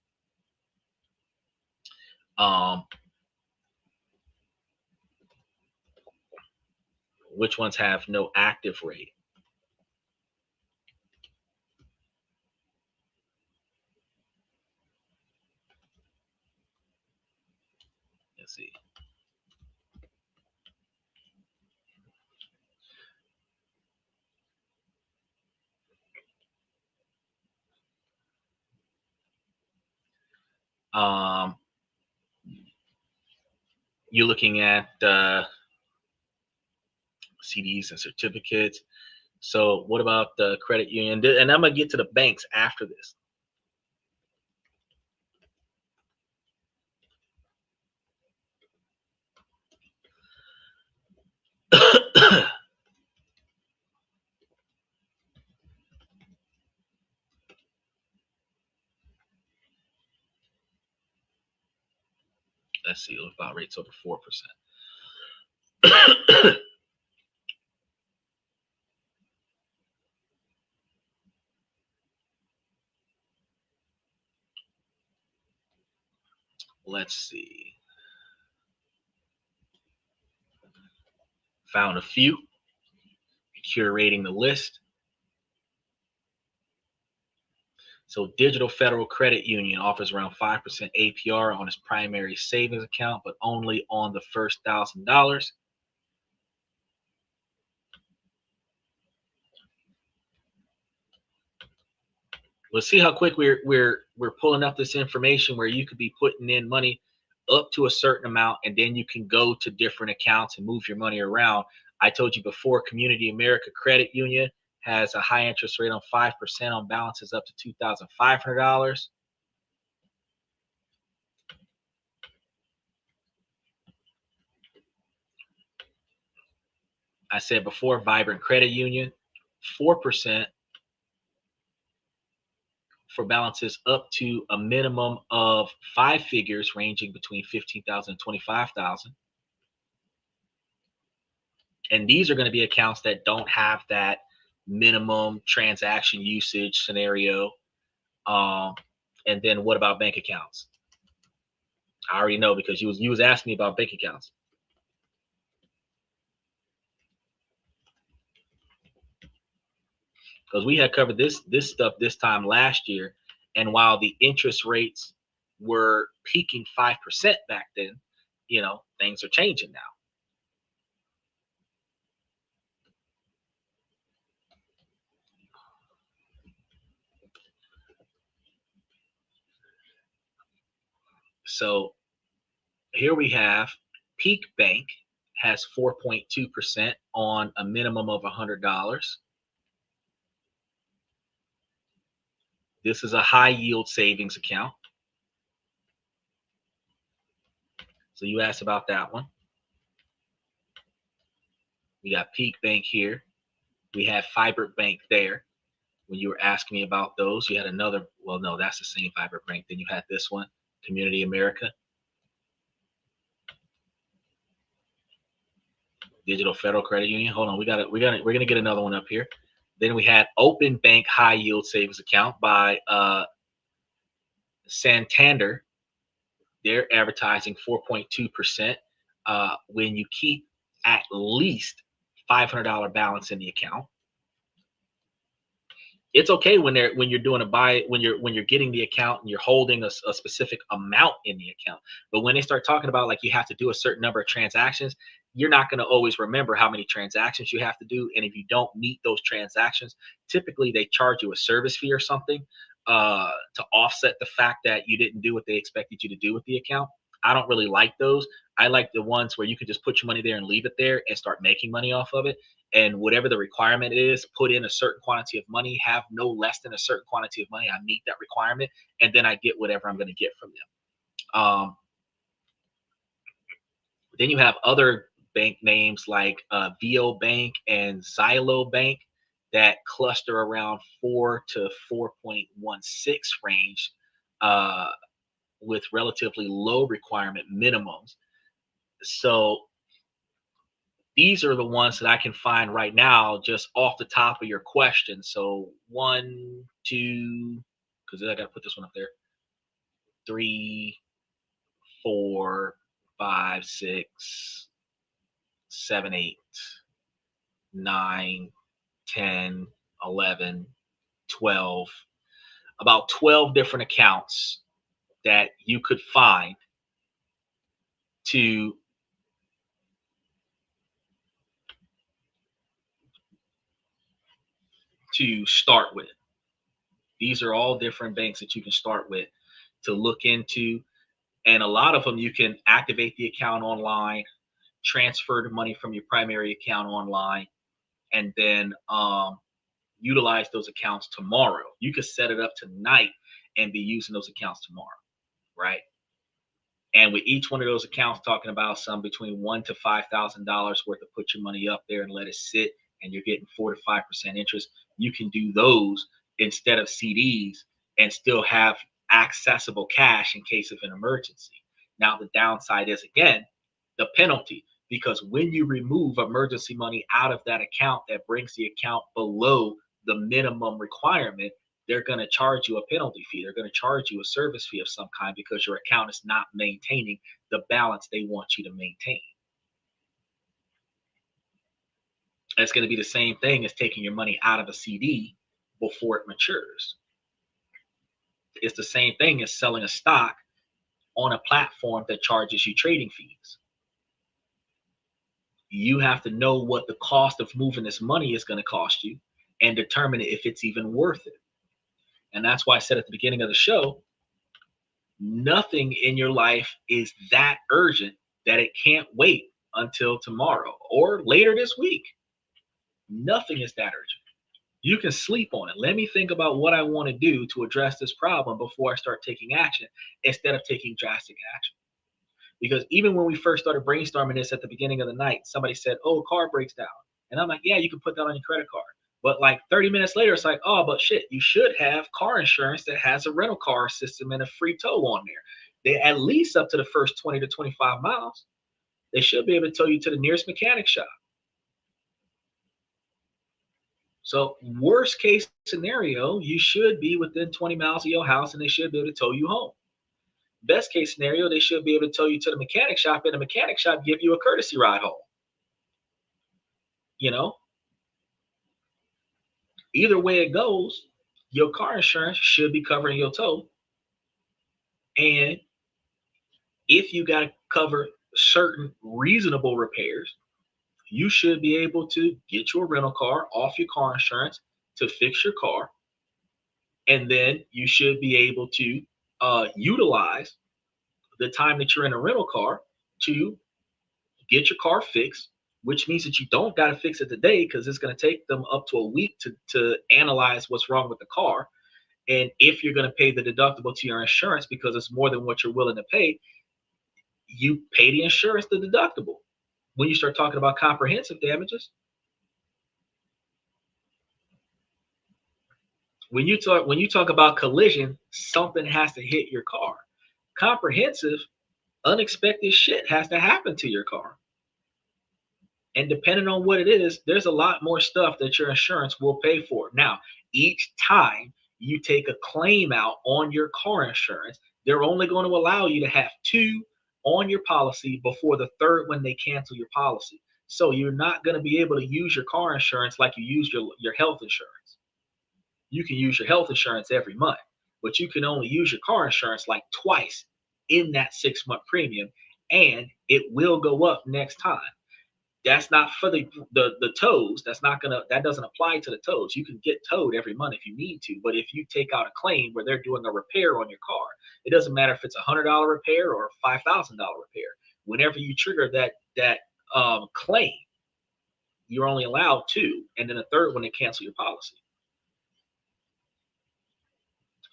Which ones have no active rate? Let's see. You're looking at CDs and certificates. So what about the credit union? And I'm gonna get to the banks after this. Let's see, about rates over 4%. Let's see. Found a few. Curating the list. So Digital Federal Credit Union offers around 5% APR on its primary savings account, but only on the first $1,000. Let's see how quick we're pulling up this information where you could be putting in money up to a certain amount, and then you can go to different accounts and move your money around. I told you before, Community America Credit Union has a high interest rate on 5% on balances up to $2,500. I said before, Vibrant Credit Union, 4% for balances up to a minimum of 5 figures ranging between 15,000 and 25,000. And these are going to be accounts that don't have that minimum transaction usage scenario. And then what about bank accounts? I already know because you was asking me about bank accounts. Because we had covered this stuff this time last year, and while the interest rates were peaking 5% back then, things are changing now. So here we have Peak Bank has 4.2% on a minimum of $100. This is a high yield savings account. So you asked about that one. We got Peak Bank here. We have Fiber Bank there. When you were asking me about those, you had another. Well, no, that's the same Fiber Bank. Then you had this one, Community America, Digital Federal Credit Union. Hold on, we're gonna get another one up here. Then we had Open Bank High Yield Savings Account by Santander. They're advertising 4.2% when you keep at least $500 balance in the account. It's okay when you're doing a buy, when you're getting the account and you're holding a specific amount in the account. But when they start talking about like you have to do a certain number of transactions, you're not going to always remember how many transactions you have to do. And if you don't meet those transactions, typically they charge you a service fee or something to offset the fact that you didn't do what they expected you to do with the account. I don't really like those. I like the ones where you can just put your money there and leave it there and start making money off of it. And whatever the requirement is, put in a certain quantity of money, have no less than a certain quantity of money. I meet that requirement, and then I get whatever I'm going to get from them. Then you have other bank names like VO Bank and Xylo Bank. that cluster around 4 to 4.16 range, with relatively low requirement minimums. So these are the ones that I can find right now just off the top of your question. So 1, 2, because I got to put this one up there. 3, 4, 5, 6, 7, 8, 9, 10, 11, 12. About 12 different accounts that you could find to start with. These are all different banks that you can start with to look into. And a lot of them you can activate the account online, transfer the money from your primary account online, and then utilize those accounts tomorrow. You could set it up tonight and be using those accounts tomorrow, right? And with each one of those accounts, talking about some between $1,000 to $5,000 worth of put your money up there and let it sit, and you're getting 4 to 5% interest. You can do those instead of CDs and still have accessible cash in case of an emergency. Now, the downside is, again, the penalty, because when you remove emergency money out of that account that brings the account below the minimum requirement, they're going to charge you a penalty fee. They're going to charge you a service fee of some kind because your account is not maintaining the balance they want you to maintain. It's going to be the same thing as taking your money out of a CD before it matures. It's the same thing as selling a stock on a platform that charges you trading fees. You have to know what the cost of moving this money is going to cost you and determine if it's even worth it. And that's why I said at the beginning of the show, nothing in your life is that urgent that it can't wait until tomorrow or later this week. Nothing is that urgent. You can sleep on it. Let me think about what I want to do to address this problem before I start taking action, instead of taking drastic action. Because even when we first started brainstorming this at the beginning of the night, somebody said, oh, car breaks down. And I'm like, yeah, you can put that on your credit card. But like 30 minutes later, it's like, oh, but shit, you should have car insurance that has a rental car system and a free tow on there. They at least up to the first 20 to 25 miles. They should be able to tow you to the nearest mechanic shop. So worst case scenario, you should be within 20 miles of your house and they should be able to tow you home. Best case scenario, they should be able to tow you to the mechanic shop, and the mechanic shop give you a courtesy ride home. You know, either way it goes, your car insurance should be covering your tow. And if you got to cover certain reasonable repairs, you should be able to get your rental car off your car insurance to fix your car. And then you should be able to utilize the time that you're in a rental car to get your car fixed, which means that you don't got to fix it today because it's going to take them up to a week to analyze what's wrong with the car. And if you're going to pay the deductible to your insurance because it's more than what you're willing to pay, you pay the insurance the deductible. When you start talking about comprehensive damages, when you talk about collision, something has to hit your car. Comprehensive, unexpected shit has to happen to your car. And depending on what it is, there's a lot more stuff that your insurance will pay for. Now, each time you take a claim out on your car insurance, they're only going to allow you to have 2 on your policy before the 3rd when they cancel your policy. So you're not going to be able to use your car insurance like you use your health insurance. You can use your health insurance every month, but you can only use your car insurance like twice in that 6-month premium, and it will go up next time. That's not for the tows. That doesn't apply to the tows. You can get towed every month if you need to, but if you take out a claim where they're doing a repair on your car, it doesn't matter if it's $100 repair or $5,000 repair. Whenever you trigger that claim, you're only allowed 2, and then a 3rd when they cancel your policy,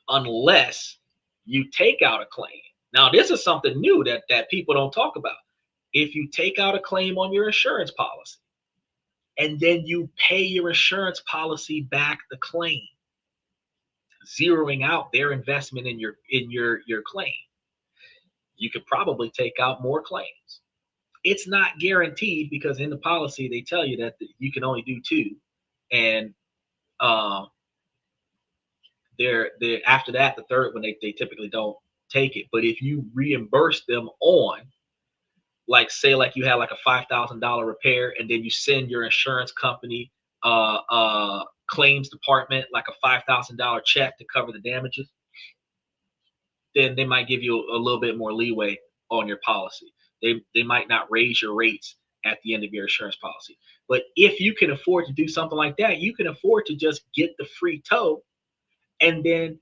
unless you take out a claim. Now, this is something new that people don't talk about. If you take out a claim on your insurance policy and then you pay your insurance policy back the claim, zeroing out their investment in your claim. You could probably take out more claims. It's not guaranteed because in the policy they tell you that you can only do two, and um, they're after that, the third one they typically don't take it. But if you reimburse them on, like, say like you had like a $5,000 repair, and then you send your insurance company claims department like a $5,000 check to cover the damages, then they might give you a little bit more leeway on your policy. They might not raise your rates at the end of your insurance policy. But if you can afford to do something like that, you can afford to just get the free tow and then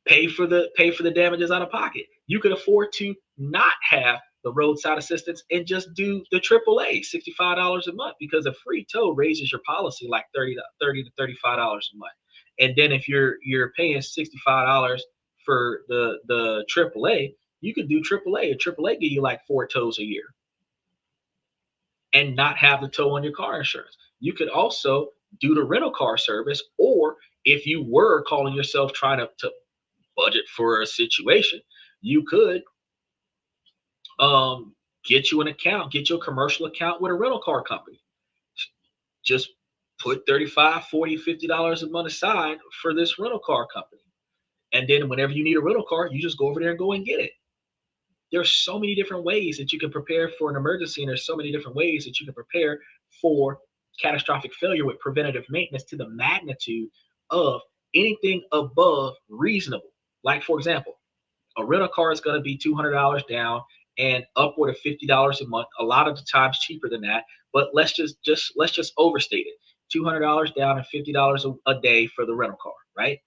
pay for the damages out of pocket. You could afford to not have the roadside assistance and just do the AAA, $65 a month, because a free tow raises your policy like $30 to $35 a month. And then if you're paying $65 for the AAA, you could do AAA. A AAA give you like 4 tows a year and not have the tow on your car insurance. You could also do the rental car service, or if you were calling yourself trying to budget for a situation, you could get you an account, get you a commercial account with a rental car company. Just put 35, 40, $50 a month aside for this rental car company. And then whenever you need a rental car, you just go over there and go and get it. There's so many different ways that you can prepare for an emergency, and there's so many different ways that you can prepare for catastrophic failure with preventative maintenance to the magnitude of anything above reasonable. Like, for example, a rental car is going to be $200 down and upward of $50 a month. A lot of the times cheaper than that, but let's just overstate it. $200 down and $50 a day for the rental car, right?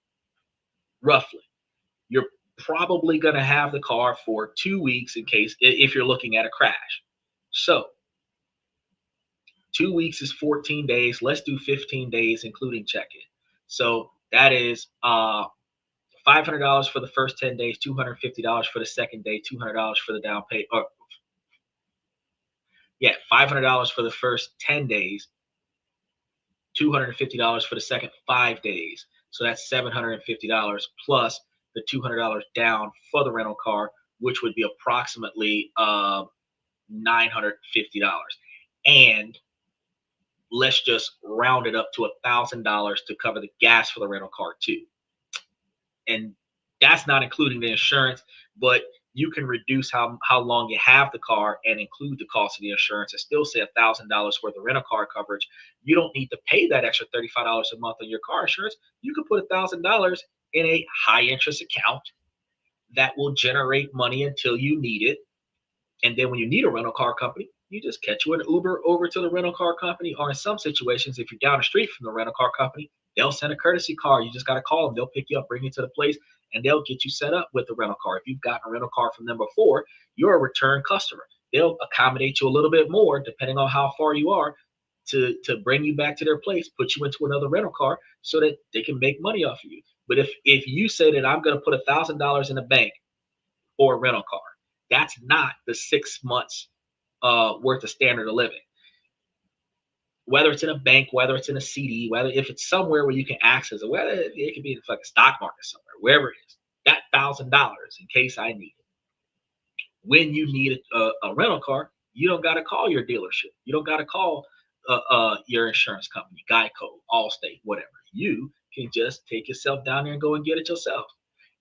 Roughly. You're probably going to have the car for 2 weeks in case if you're looking at a crash. So 2 weeks is 14 days. Let's do 15 days, including check-in. So that is $500 for the first 10 days, $250 for the second day, $200 for the down pay. Or yeah, $500 for the first 10 days, $250 for the second 5 days. So that's $750 plus the $200 down for the rental car, which would be approximately $950. And let's just round it up to $1,000 to cover the gas for the rental car too. And that's not including the insurance, but you can reduce how long you have the car and include the cost of the insurance and still say $1,000 worth of rental car coverage. You don't need to pay that extra $35 a month on your car insurance. You can put $1,000 in a high interest account that will generate money until you need it. And then when you need a rental car company, you just catch you an Uber over to the rental car company, or in some situations, if you're down the street from the rental car company, they'll send a courtesy car. You just got to call them. They'll pick you up, bring you to the place, and they'll get you set up with the rental car. If you've gotten a rental car from them before, you're a return customer. They'll accommodate you a little bit more depending on how far you are to bring you back to their place, put you into another rental car so that they can make money off of you. But if you say that I'm going to put $1,000 in the bank for a rental car, that's not the 6 months worth of standard of living. Whether it's in a bank, whether it's in a CD, whether if it's somewhere where you can access it, whether it could be in like a stock market somewhere, wherever it is, that $1,000 in case I need it. When you need a rental car, you don't got to call your dealership. You don't got to call your insurance company, Geico, Allstate, whatever. You can just take yourself down there and go and get it yourself.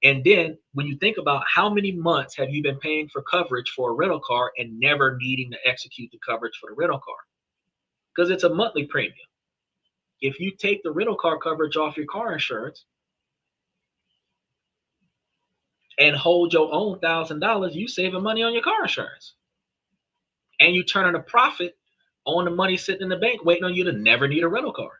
And then when you think about how many months have you been paying for coverage for a rental car and never needing to execute the coverage for the rental car? Because it's a monthly premium. If you take the rental car coverage off your car insurance and hold your own $1,000, you saving money on your car insurance. And you turning a profit on the money sitting in the bank waiting on you to never need a rental car.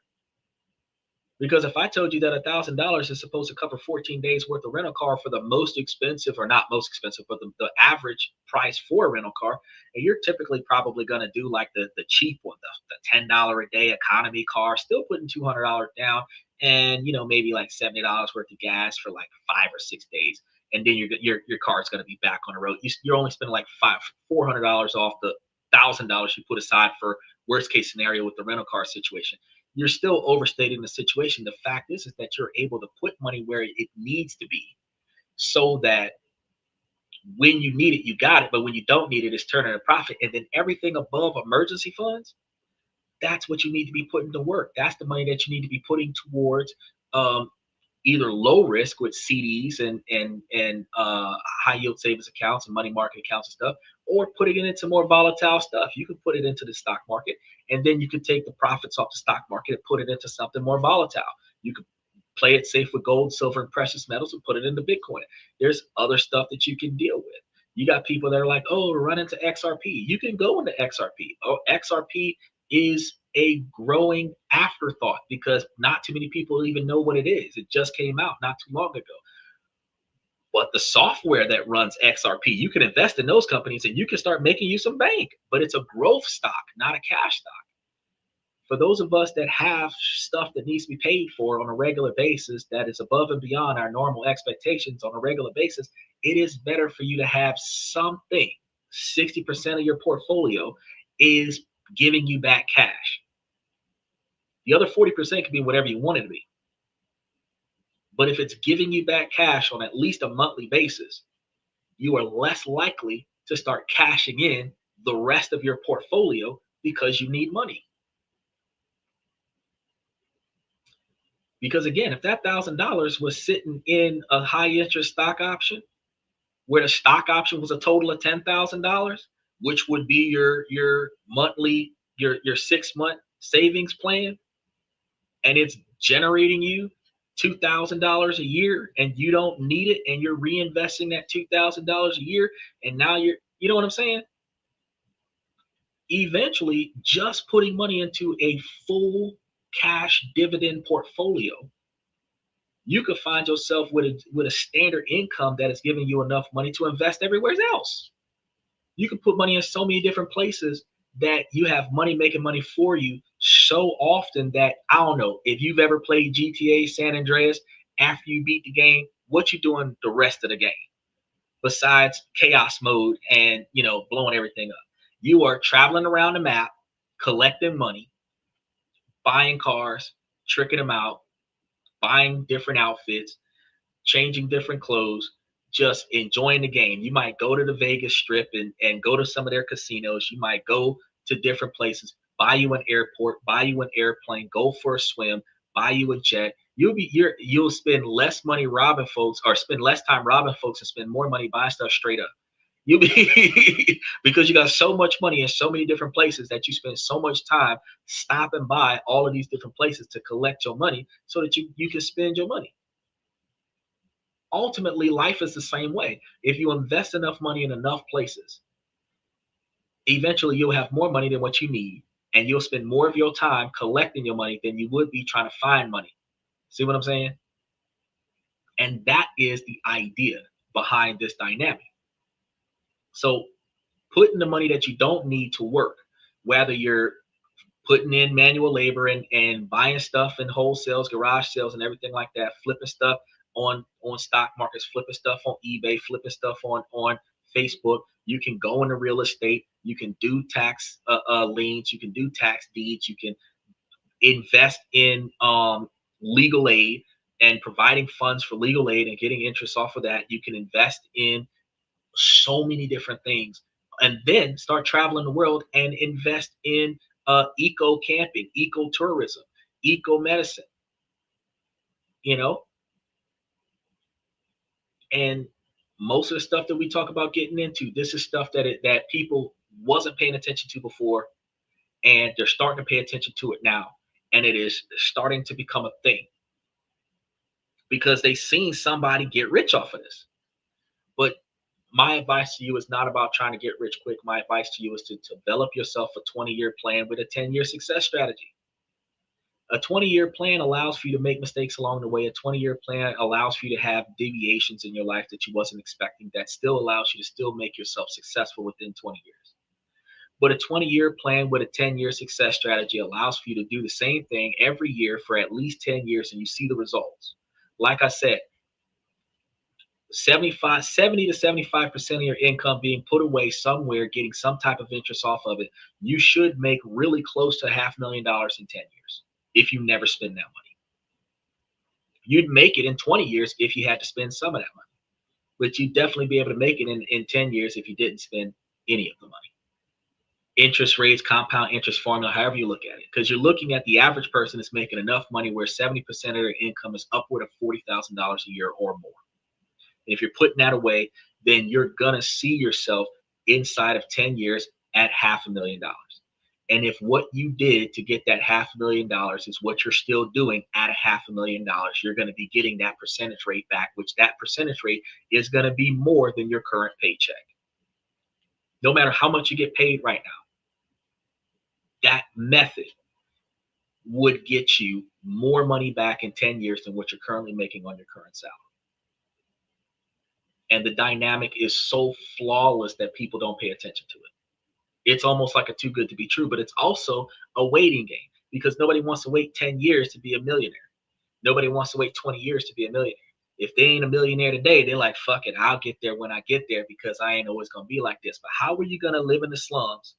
Because if I told you that $1,000 is supposed to cover 14 days worth of rental car for the most expensive, or not most expensive, but the average price for a rental car, and you're typically probably going to do like the cheap one, the $10 a day economy car, still putting $200 down, and maybe like $70 worth of gas for like 5 or 6 days, and then your car's going to be back on the road. You're only spending like $400 off the $1,000 you put aside for worst case scenario with the rental car situation. You're still overstating the situation. The fact is that you're able to put money where it needs to be so that when you need it, you got it. But when you don't need it, it's turning a profit. And then everything above emergency funds, that's what you need to be putting to work. That's the money that you need to be putting towards um, either low risk with CDs and high yield savings accounts and money market accounts and stuff, or putting it into more volatile stuff. You can put it into the stock market, and then you can take the profits off the stock market and put it into something more volatile. You could play it safe with gold, silver, and precious metals and put it into Bitcoin. There's other stuff that you can deal with. You got people that are like, oh, run into XRP. You can go into XRP. Oh, XRP is a growing afterthought because not too many people even know what it is. It just came out not too long ago. But the software that runs XRP, you can invest in those companies and you can start making you some bank. But it's a growth stock, not a cash stock. For those of us that have stuff that needs to be paid for on a regular basis that is above and beyond our normal expectations on a regular basis, it is better for you to have something. 60% of your portfolio is giving you back cash. The other 40% can be whatever you want it to be. But if it's giving you back cash on at least a monthly basis, you are less likely to start cashing in the rest of your portfolio because you need money. Because again, if that $1,000 was sitting in a high interest stock option, where the stock option was a total of $10,000, which would be your monthly, your 6 month savings plan, and it's generating you $2,000 a year and you don't need it and you're reinvesting that $2,000 a year and now you know what I'm saying? Eventually, just putting money into a full cash dividend portfolio, you could find yourself with a standard income that is giving you enough money to invest everywhere else. You can put money in so many different places that you have money making money for you so often that I don't know if you've ever played GTA San Andreas. After you beat the game, what you doing the rest of the game besides chaos mode and blowing everything up? You are traveling around the map, collecting money, buying cars, tricking them out, buying different outfits, changing different clothes, just enjoying the game. You might go to the Vegas Strip and go to some of their casinos. You might go to different places, buy you an airport, buy you an airplane, go for a swim, buy you a jet. You'll spend less money robbing folks, or spend less time robbing folks and spend more money buying stuff straight up. You'll be because you got so much money in so many different places that you spend so much time stopping by all of these different places to collect your money so that you can spend your money. Ultimately, life is the same way. If you invest enough money in enough places, eventually you'll have more money than what you need, and you'll spend more of your time collecting your money than you would be trying to find money. See what I'm saying? And that is the idea behind this dynamic. So putting the money that you don't need to work, whether you're putting in manual labor and buying stuff in wholesales, garage sales, and everything like that, flipping stuff on stock markets, flipping stuff on eBay, flipping stuff on Facebook. You can go into real estate. You can do tax liens. You can do tax deeds. You can invest in legal aid and providing funds for legal aid and getting interest off of that. You can invest in so many different things, and then start traveling the world and invest in eco camping, eco tourism, eco medicine, you know. And most of the stuff that we talk about getting into, this is stuff that people wasn't paying attention to before, and they're starting to pay attention to it now, and it is starting to become a thing because they seen somebody get rich off of this. But my advice to you is not about trying to get rich quick. My advice to you is to develop yourself a 20-year plan with a 10-year success strategy. A 20-year plan allows for you to make mistakes along the way. A 20-year plan allows for you to have deviations in your life that you wasn't expecting, that still allows you to still make yourself successful within 20 years. But a 20-year plan with a 10-year success strategy allows for you to do the same thing every year for at least 10 years and you see the results. Like I said, 70 to 75% of your income being put away somewhere, getting some type of interest off of it, you should make really close to $500,000 in 10 years if you never spend that money. You'd make it in 20 years if you had to spend some of that money, but you'd definitely be able to make it in 10 years if you didn't spend any of the money. Interest rates, compound interest formula, however you look at it, because you're looking at the average person that's making enough money where 70% of their income is upward of $40,000 a year or more. If you're putting that away, then you're going to see yourself inside of 10 years at $500,000. And if what you did to get that $500,000 is what you're still doing at $500,000, you're going to be getting that percentage rate back, which that percentage rate is going to be more than your current paycheck. No matter how much you get paid right now, that method would get you more money back in 10 years than what you're currently making on your current salary. And the dynamic is so flawless that people don't pay attention to it. It's almost like a too good to be true, but it's also a waiting game because nobody wants to wait 10 years to be a millionaire. Nobody wants to wait 20 years to be a millionaire. If they ain't a millionaire today, they're like, fuck it, I'll get there when I get there because I ain't always going to be like this. But how are you going to live in the slums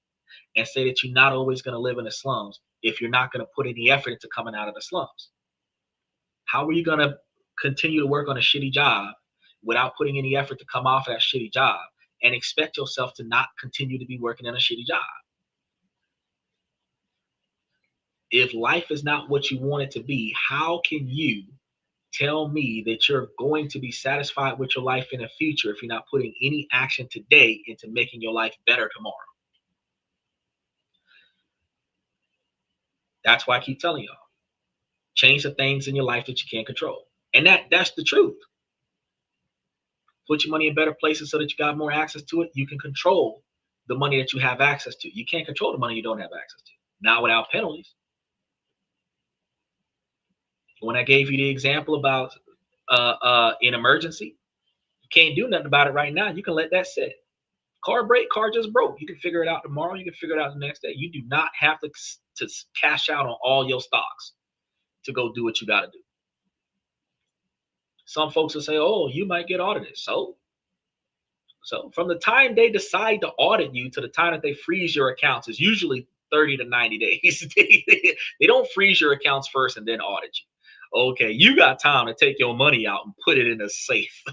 and say that you're not always going to live in the slums if you're not going to put any effort into coming out of the slums? How are you going to continue to work on a shitty job without putting any effort to come off that shitty job and expect yourself to not continue to be working in a shitty job? If life is not what you want it to be, how can you tell me that you're going to be satisfied with your life in the future if you're not putting any action today into making your life better tomorrow? That's why I keep telling y'all, change the things in your life that you can't control. And that's the truth. Put your money in better places so that you got more access to it. You can control the money that you have access to. You can't control the money you don't have access to. Not without penalties. When I gave you the example about an emergency, you can't do nothing about it right now. You can let that sit. Car just broke. You can figure it out tomorrow. You can figure it out the next day. You do not have to cash out on all your stocks to go do what you got to do. Some folks will say, oh, you might get audited. So from the time they decide to audit you to the time that they freeze your accounts is usually 30 to 90 days. They don't freeze your accounts first and then audit you. Okay, you got time to take your money out and put it in a safe.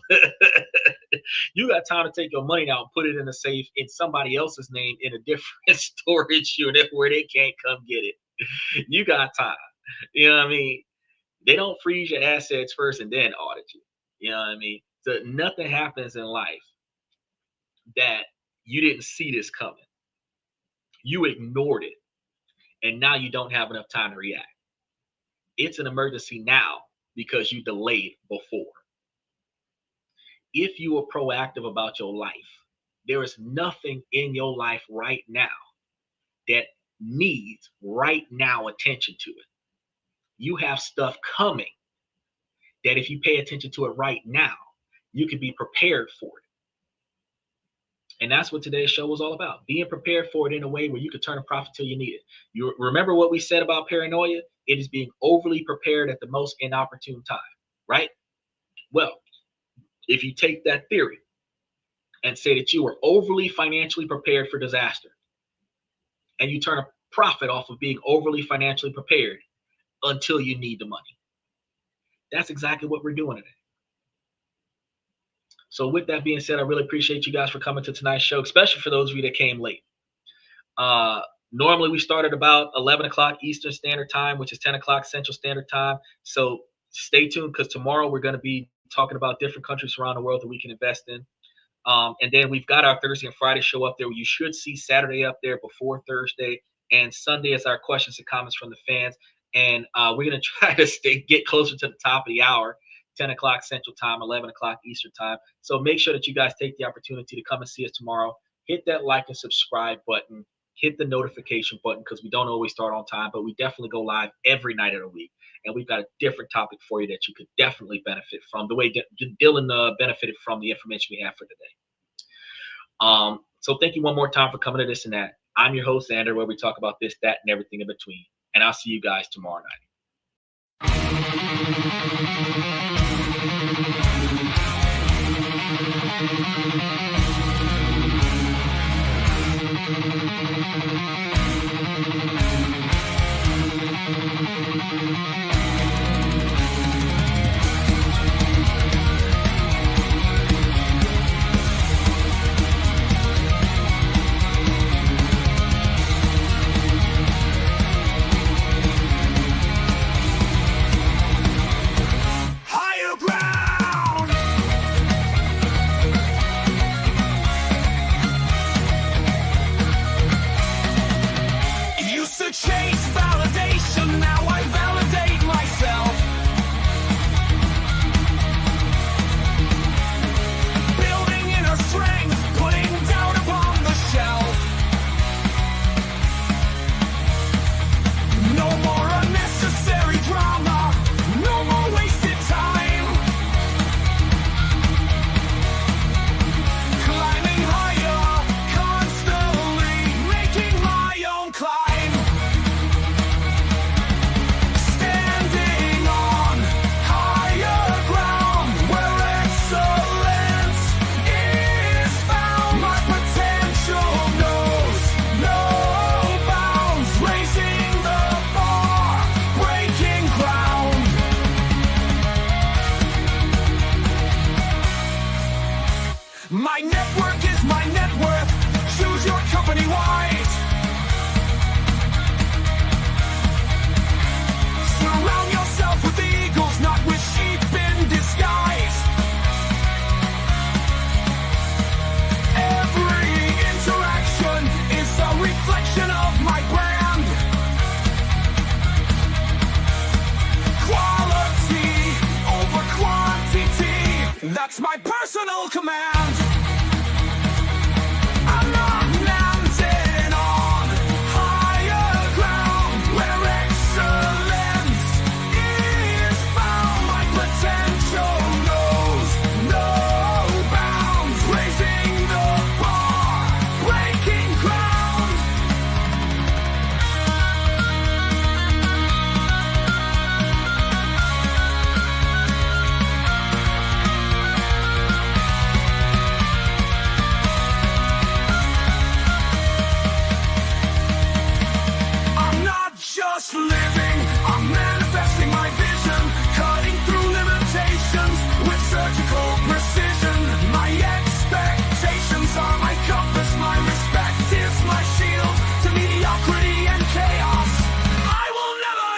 You got time to take your money out and put it in a safe in somebody else's name in a different storage unit where they can't come get it. You got time. You know what I mean? They don't freeze your assets first and then audit you. You know what I mean? So nothing happens in life that you didn't see this coming. You ignored it. And now you don't have enough time to react. It's an emergency now because you delayed before. If you are proactive about your life, there is nothing in your life right now that needs right now attention to it. You have stuff coming that if you pay attention to it right now, you can be prepared for it. And that's what today's show was all about, being prepared for it in a way where you can turn a profit till you need it. You remember what we said about paranoia? It is being overly prepared at the most inopportune time, right? Well, if you take that theory and say that you are overly financially prepared for disaster, and you turn a profit off of being overly financially prepared until you need the money. That's exactly what we're doing today. So with that being said, I really appreciate you guys for coming to tonight's show, especially for those of you that came late. Normally we start at about 11 o'clock Eastern Standard Time, which is 10 o'clock Central Standard Time. So stay tuned because tomorrow we're going to be talking about different countries around the world that we can invest in. And then we've got our Thursday and Friday show up there. You should see Saturday up there before Thursday. And Sunday is our questions and comments from the fans. And we're going to try to get closer to the top of the hour, 10 o'clock Central Time, 11 o'clock Eastern Time. So make sure that you guys take the opportunity to come and see us tomorrow. Hit that like and subscribe button. Hit the notification button because we don't always start on time, but we definitely go live every night of the week. And we've got a different topic for you that you could definitely benefit from, the way Dylan benefited from the information we have for today. So thank you one more time for coming to This and That. I'm your host, Xander, where we talk about this, that, and everything in between. And I'll see you guys tomorrow night. Higher ground. Used to chase validation, now I validate myself. Building inner strength, putting doubt upon the shelf. No more unnecessary drama, no more wasted time. Climbing higher, constantly making my own climb. Standing on higher ground where excellence is found. My potential knows no bounds, raising the bar, breaking ground. My network is my net worth. Choose your company wise. Surround yourself with eagles, not with sheep in disguise. Every interaction is a reflection of my brand. Quality over quantity, that's my personal command. I'm not landing on higher ground where excellence is found. My potential knows no bounds, raising the bar, breaking ground. I'm not just living, I'm manifesting my vision, cutting through limitations with surgical precision. My expectations are my compass, my respect is my shield to mediocrity and chaos. I will never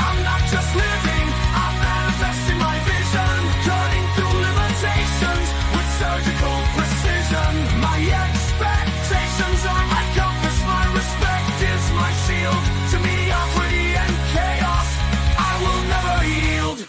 I'm not just living, I'm manifesting my vision, cutting through limitations with surgical precision. My expectations are my compass, my respect is my shield to mediocrity and chaos. I will never yield.